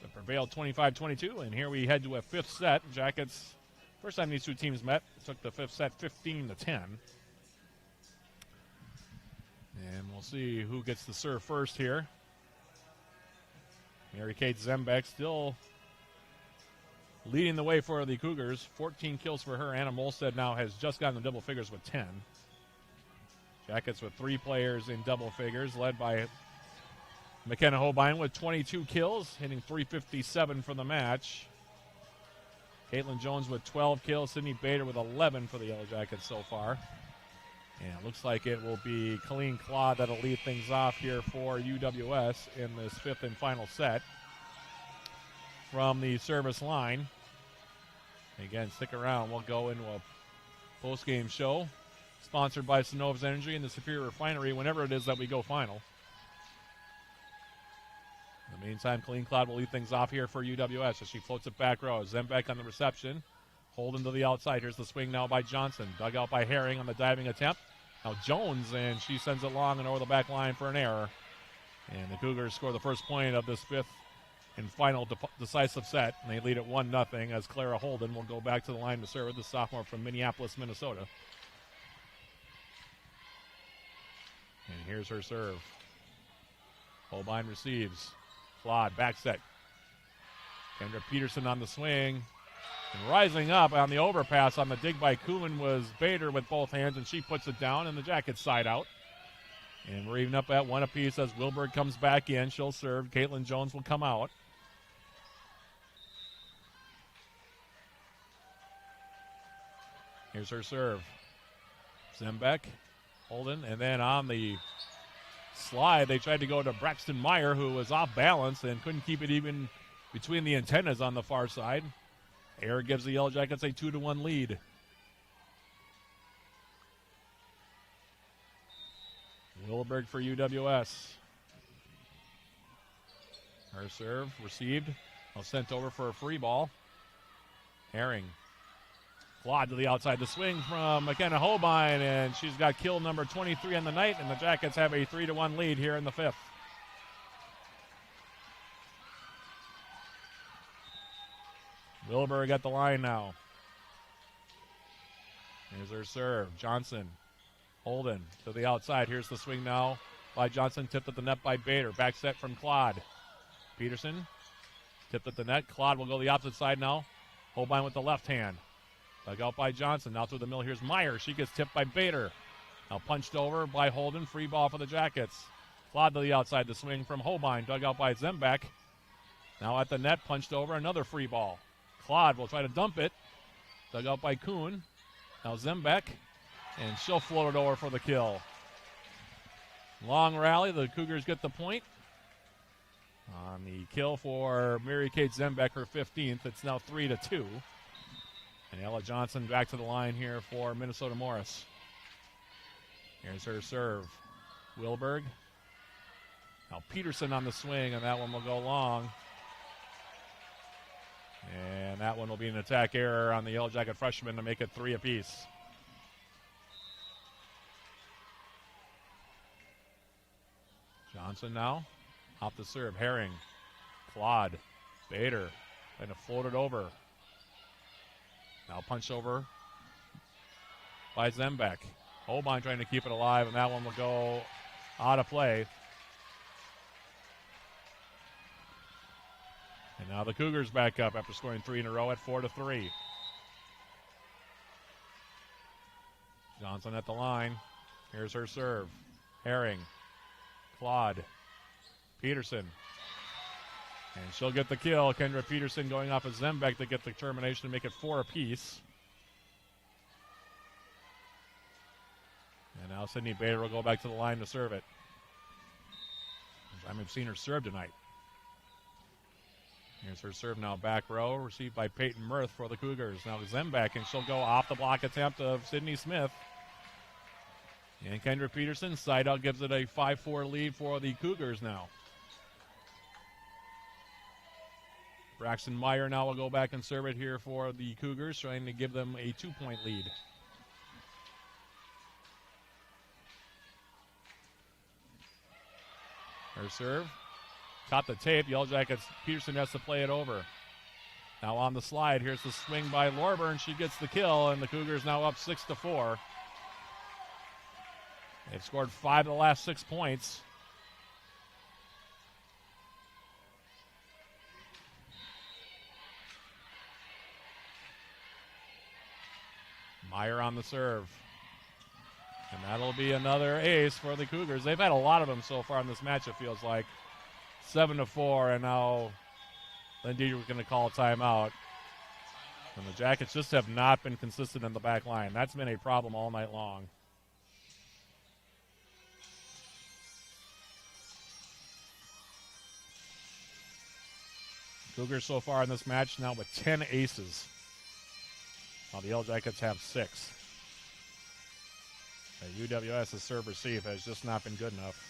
[SPEAKER 12] But prevailed 25-22, and here we head to a fifth set. Jackets, first time these two teams met, took the fifth set 15-10. And we'll see who gets the serve first here. Mary Kate Zembeck still leading the way for the Cougars. 14 kills for her. Anna Molstad now has just gotten the double figures with 10. Jackets with 3 players in double figures, led by McKenna Holbein with 22 kills, hitting .357 for the match. Caitlin Jones with 12 kills. Sydney Bader with 11 for the Yellow Jackets so far. And it looks like it will be Colleen Claude that'll lead things off here for UWS in this fifth and final set from the service line. Again, stick around. We'll go into a post-game show sponsored by Synovus Energy and the Superior Refinery whenever it is that we go final. In the meantime, Colleen Claude will lead things off here for UWS as she floats it back row. Zembeck on the reception. Holden to the outside. Here's the swing now by Johnson. Dug out by Herring on the diving attempt. Now Jones, and she sends it long and over the back line for an error. And the Cougars score the first point of this fifth and final decisive set. And they lead at 1-0 as Clara Holden will go back to the line to serve, the sophomore from Minneapolis, Minnesota. And here's her serve. Holbein receives. Claude, back set. Kendra Peterson on the swing. And rising up on the overpass on the dig by Kuhn was Bader with both hands, and she puts it down, and the Jackets side out. And we're even up at 1 apiece as Wilberg comes back in. She'll serve. Caitlin Jones will come out. Here's her serve. Zembeck, Holden, and then on the slide, they tried to go to Braxton Meyer, who was off balance and couldn't keep it even between the antennas on the far side. Error gives the Yellow Jackets a 2-1 lead. Wilberg for UWS. Her serve received. Now sent over for a free ball. Herring. Claude to the outside. The swing from McKenna Holbein, and she's got kill number 23 on the night, and the Jackets have a 3-1 lead here in the fifth. Wilberg at the line now. Here's her serve. Johnson. Holden to the outside. Here's the swing now by Johnson. Tipped at the net by Bader. Back set from Claude. Peterson tipped at the net. Claude will go the opposite side now. Holbein with the left hand. Dug out by Johnson. Now through the middle. Here's Meyer. She gets tipped by Bader. Now punched over by Holden. Free ball for the Jackets. Claude to the outside. The swing from Holbein. Dug out by Zembeck. Now at the net. Punched over. Another free ball. Claude will try to dump it. Dug out by Kuhn. Now Zembeck. And she'll float it over for the kill. Long rally. The Cougars get the point. On the kill for Mary Kate Zembeck, her 15th. It's now 3-2. And Ella Johnson back to the line here for Minnesota Morris. Here's her serve. Wilberg. Now Peterson on the swing, and that one will go long. And that one will be an attack error on the Yellow Jacket freshman to make it 3 apiece. Johnson now. Off the serve. Herring. Claude. Bader. Trying to float it over. Now punch over by Zembeck. Holbein trying to keep it alive, and that one will go out of play. And now the Cougars back up after scoring 3 in a row at 4-3. Johnson at the line. Here's her serve. Herring. Claude. Peterson. And she'll get the kill. Kendra Peterson going off of Zembeck to get the termination to make it 4 apiece. And now Sydney Bader will go back to the line to serve it. I haven't seen her serve tonight. Here's her serve now, back row, received by Peyton Mirth for the Cougars. Now Zembeck, and she'll go off the block attempt of Sydney Smith. And Kendra Peterson, side out, gives it a 5-4 lead for the Cougars now. Braxton Meyer now will go back and serve it here for the Cougars, trying to give them a 2-point lead. Her serve. Caught the tape. Yellow Jackets, Peterson has to play it over. Now on the slide, here's the swing by Lorburn. She gets the kill, and the Cougars now up 6-4. They've scored 5 of the last 6 points. Meyer on the serve. And that'll be another ace for the Cougars. They've had a lot of them so far in this match, it feels like. 7-4, and now Lindy was going to call a timeout. And the Jackets just have not been consistent in the back line. That's been a problem all night long. Cougars so far in this match now with 10 aces, while the Yellow Jackets have 6. UWS's serve receive has just not been good enough.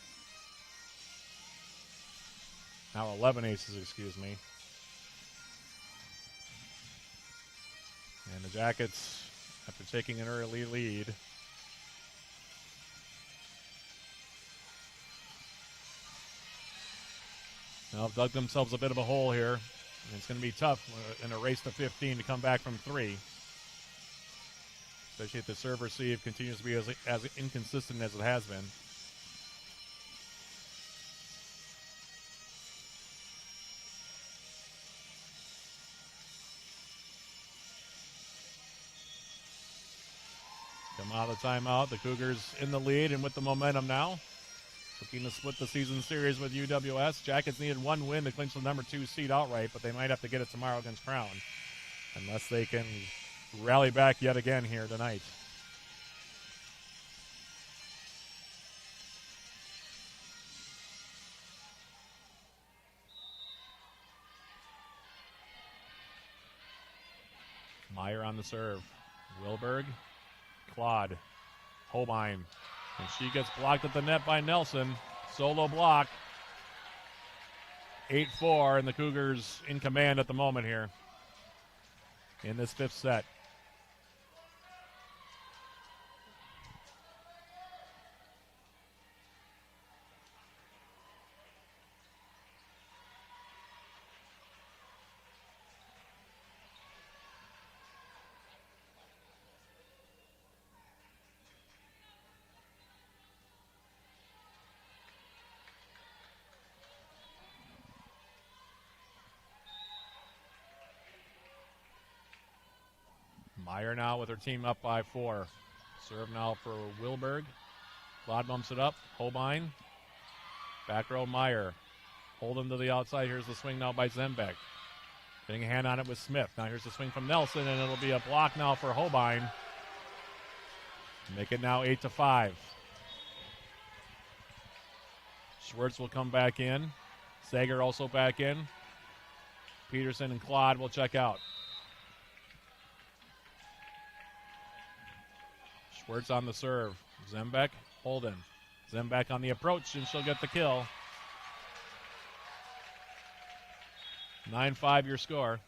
[SPEAKER 12] Now 11 aces, excuse me. And the Jackets, after taking an early lead, now have dug themselves a bit of a hole here. And it's going to be tough in a race to 15 to come back from 3. Especially if the serve receive continues to be as inconsistent as it has been. Come out of the timeout. The Cougars in the lead and with the momentum now. Looking to split the season series with UWS. Jackets needed 1 win to clinch the number 2 seed outright, but they might have to get it tomorrow against Crown. Unless they can rally back yet again here tonight. Meyer on the serve. Wilberg. Claude. Holbein. And she gets blocked at the net by Nelson. Solo block. 8-4, and the Cougars in command at the moment here in this 5th set. Meyer now with her team up by 4. Serve now for Wilberg. Claude bumps it up. Holbein. Back row Meyer. Hold him to the outside. Here's the swing now by Zembeck. Getting a hand on it with Smith. Now here's the swing from Nelson, and it'll be a block now for Holbein. Make it now 8-5. Schwartz will come back in. Sager also back in. Peterson and Claude will check out. Schwartz on the serve. Zembeck, Holden. Zembeck on the approach, and she'll get the kill. 9-5 your score.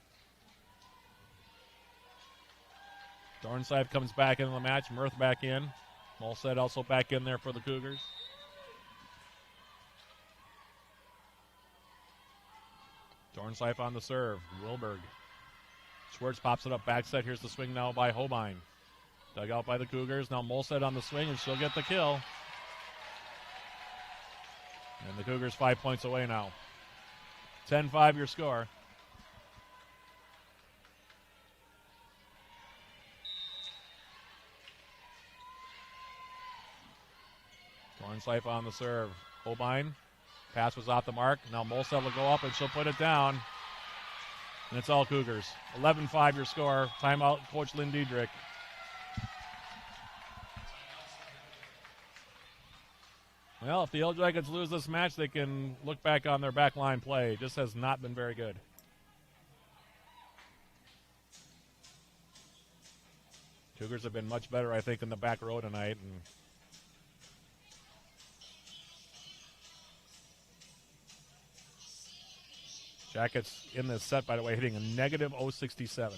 [SPEAKER 12] Dornsife comes back into the match. Mirth back in. Molstead also back in there for the Cougars. Dornsife on the serve. Wilberg. Schwartz pops it up backside. Here's the swing now by Holbein. Dug out by the Cougars. Now Molstead on the swing, and she'll get the kill. And the Cougars 5 points away now. 10-5 your score. Dornsife on the serve. Holbein. Pass was off the mark. Now Molstead will go up, and she'll put it down. And it's all Cougars. 11-5 your score. Timeout, Coach Lynn Diedrich. Well, if the Yellow Jackets lose this match, they can look back on their back line play. It just has not been very good. Cougars have been much better, I think, in the back row tonight. And Jackets in this set, by the way, hitting a negative .067.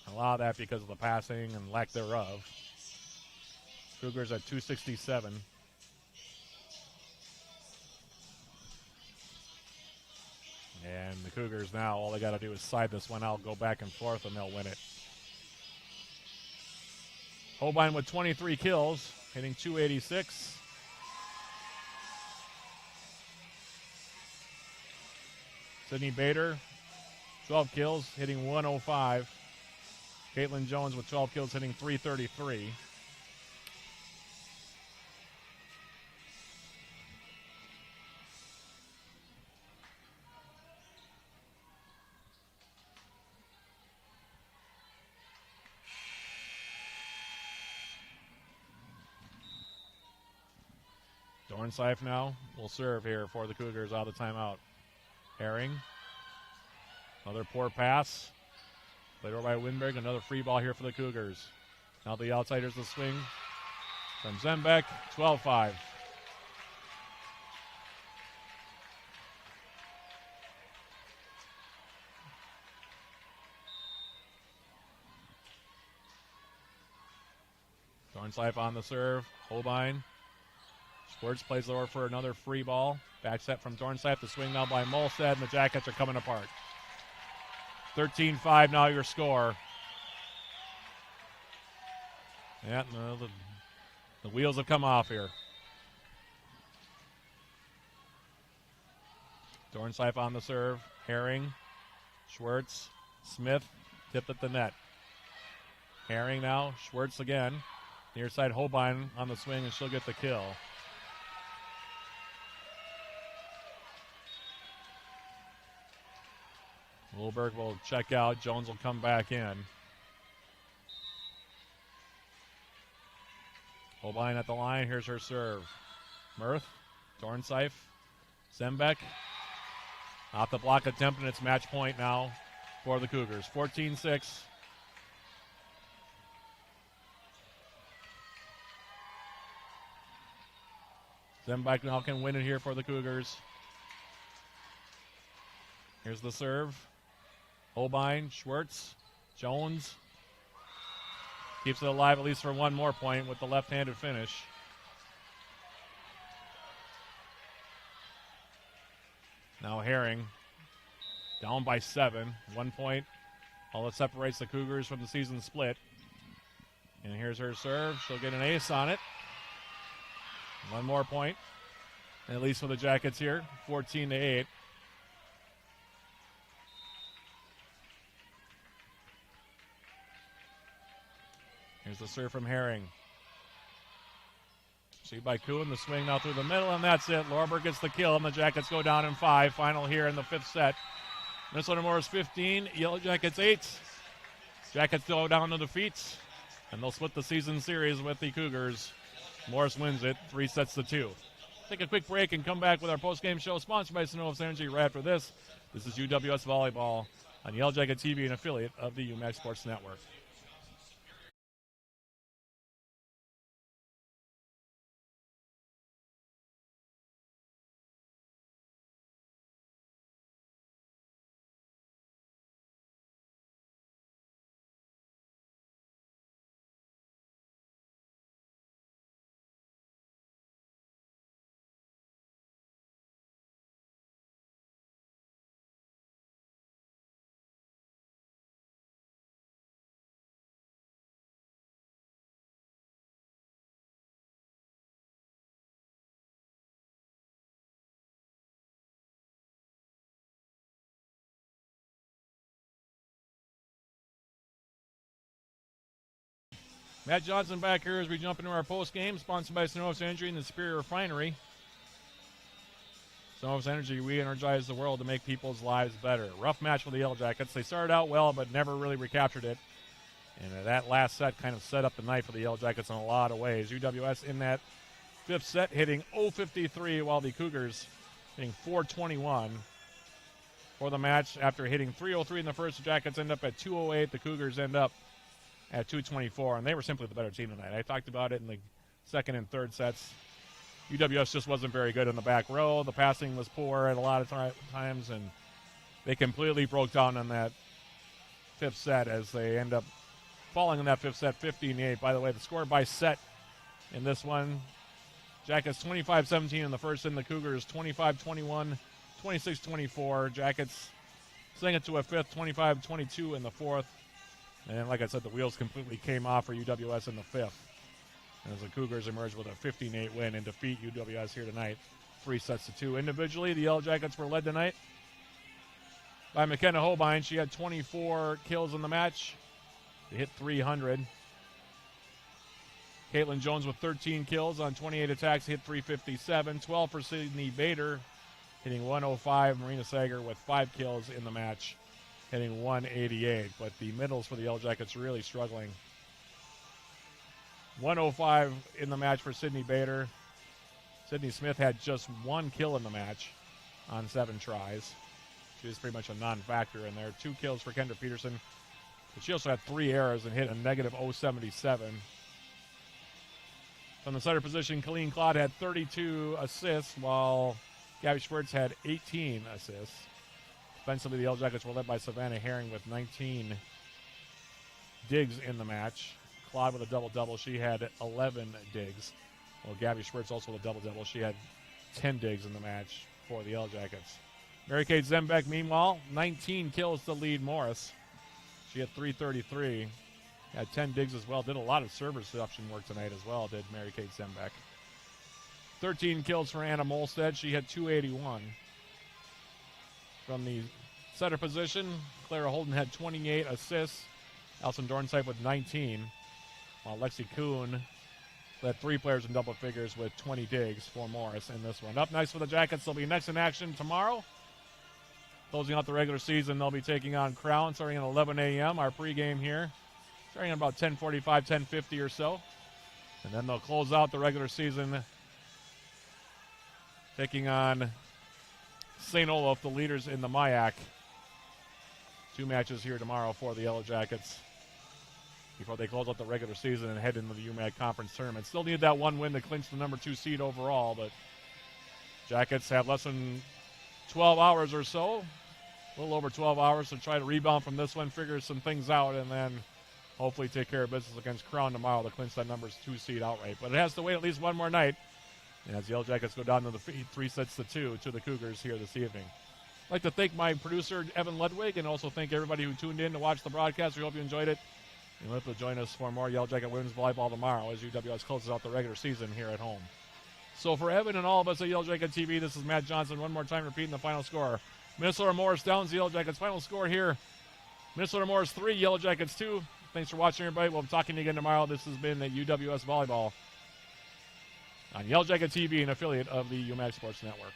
[SPEAKER 12] A lot of that because of the passing and lack thereof. Cougars at .267. And the Cougars now, all they got to do is side this one out, go back and forth, and they'll win it. Holbein with 23 kills, hitting .286. Sydney Bader, 12 kills, hitting .105. Caitlin Jones with 12 kills, hitting .333. Dornsife now will serve here for the Cougars out of the timeout. Herring. Another poor pass. Played over by Winberg. Another free ball here for the Cougars. Now the outsiders the swing from Zembeck. 12-5. Dornsife on the serve. Holbein. Schwartz plays lower for another free ball. Back set from Dornsife. The swing now by Molstead, and the Jackets are coming apart. 13-5 now your score. Yeah, no, the wheels have come off here. Dornsife on the serve. Herring. Schwartz. Smith. Tipped at the net. Herring now. Schwartz again. Near side Holbein on the swing, and she'll get the kill. Wilberg will check out. Jones will come back in. Holbein at the line. Here's her serve. Mirth. Dornsife. Zembeck. Off the block attempt, and it's match point now for the Cougars. 14-6. Zembeck now can win it here for the Cougars. Here's the serve. Holbein, Schwartz, Jones. Keeps it alive at least for one more point with the left-handed finish. Now Herring down by 7. 1 point. All that separates the Cougars from the season split. And here's her serve. She'll get an ace on it. 1 more point. At least for the Jackets here. 14-8. Here's the serve from Herring. See by Kuhn, the swing now through the middle, and that's it. Lorberg gets the kill, and the Jackets go down in 5. Final here in the 5th set. Minnesota Morris 15, Yellow Jackets 8. Jackets go down to defeats, and they'll split the season series with the Cougars. Morris wins it 3-2. Take a quick break and come back with our post-game show sponsored by Synovus Energy right after this. This is UWS Volleyball on Yellow Jacket TV, an affiliate of the UMAC Sports Network. Matt Johnson back here as we jump into our post game, sponsored by Synovus Energy and the Superior Refinery. Synovus Energy, we energize the world to make people's lives better. Rough match for the Yellow Jackets. They started out well, but never really recaptured it. And that last set kind of set up the night for the Yellow Jackets in a lot of ways. UWS in that 5th set hitting 0-53, while the Cougars hitting 421 for the match. After hitting 303 in the first, the Jackets end up at 208. The Cougars end up at 224, and they were simply the better team tonight. I talked about it in the 2nd and 3rd sets. UWS just wasn't very good in the back row. The passing was poor at a lot of times, and they completely broke down on that 5th set as they end up falling in that 5th set 15-8. By the way, the score by set in this one, Jackets 25-17 in the first, and the Cougars 25-21, 26-24. Jackets sing it to a 5th, 25-22 in the 4th. And like I said, the wheels completely came off for UWS in the 5th, as the Cougars emerge with a 15-8 win and defeat UWS here tonight, 3-2. Individually, the Yellow Jackets were led tonight by McKenna Holbein. She had 24 kills in the match. They hit 300. Caitlin Jones with 13 kills on 28 attacks, hit 357. 12 for Sydney Bader, hitting 105. Marina Sager with 5 kills in the match, hitting 188. But the middles for the Yellow Jackets really struggling. 105 in the match for Sydney Bader. Sydney Smith had just 1 kill in the match on 7 tries. She was pretty much a non-factor in there. 2 kills for Kendra Peterson. But she also had 3 errors and hit a negative 077. From the center position, Colleen Claude had 32 assists, while Gabby Schwartz had 18 assists. Offensively, the Yellow Jackets were led by Savannah Herring with 19 digs in the match. Claude with a double-double. She had 11 digs. Well, Gabby Schwartz also with a double-double. She had 10 digs in the match for the Yellow Jackets. Mary-Kate Zembeck, meanwhile, 19 kills to lead Morris. She had 333. Had 10 digs as well. Did a lot of server reception work tonight as well, did Mary-Kate Zembeck. 13 kills for Anna Molstead. She had 281. From the setter position, Clara Holden had 28 assists. Alison Dornsipe with 19. While Lexi Kuhn led 3 players in double figures with 20 digs for Morris in this one. Up next for the Jackets, they'll be next in action tomorrow. Closing out the regular season, they'll be taking on Crown starting at 11 a.m. Our pregame here starting at about 10:45, 10:50 or so. And then they'll close out the regular season taking on St. Olaf, the leaders in the MIAC. 2 matches here tomorrow for the Yellow Jackets before they close out the regular season and head into the UMAC Conference Tournament. Still need that 1 win to clinch the number 2 seed overall, but Jackets have less than 12 hours or so, a little over 12 hours to try to rebound from this one, figure some things out, and then hopefully take care of business against Crown tomorrow to clinch that number 2 seed outright. But it has to wait at least one more night as the Yellow Jackets go down to the 3-2 to the Cougars here this evening. I'd like to thank my producer, Evan Ludwig, and also thank everybody who tuned in to watch the broadcast. We hope you enjoyed it. And we hope you'll join us for more Yellow Jacket Women's Volleyball tomorrow as UWS closes out the regular season here at home. So for Evan and all of us at Yellow Jacket TV, this is Matt Johnson. One more time repeating the final score. Minnesota Morris downs the Yellow Jackets. Final score here, Minnesota Morris 3, Yellow Jackets 2. Thanks for watching, everybody. We'll be talking to you again tomorrow. This has been the UWS Volleyball on Yellow Jacket TV, an affiliate of the UMAC Sports Network.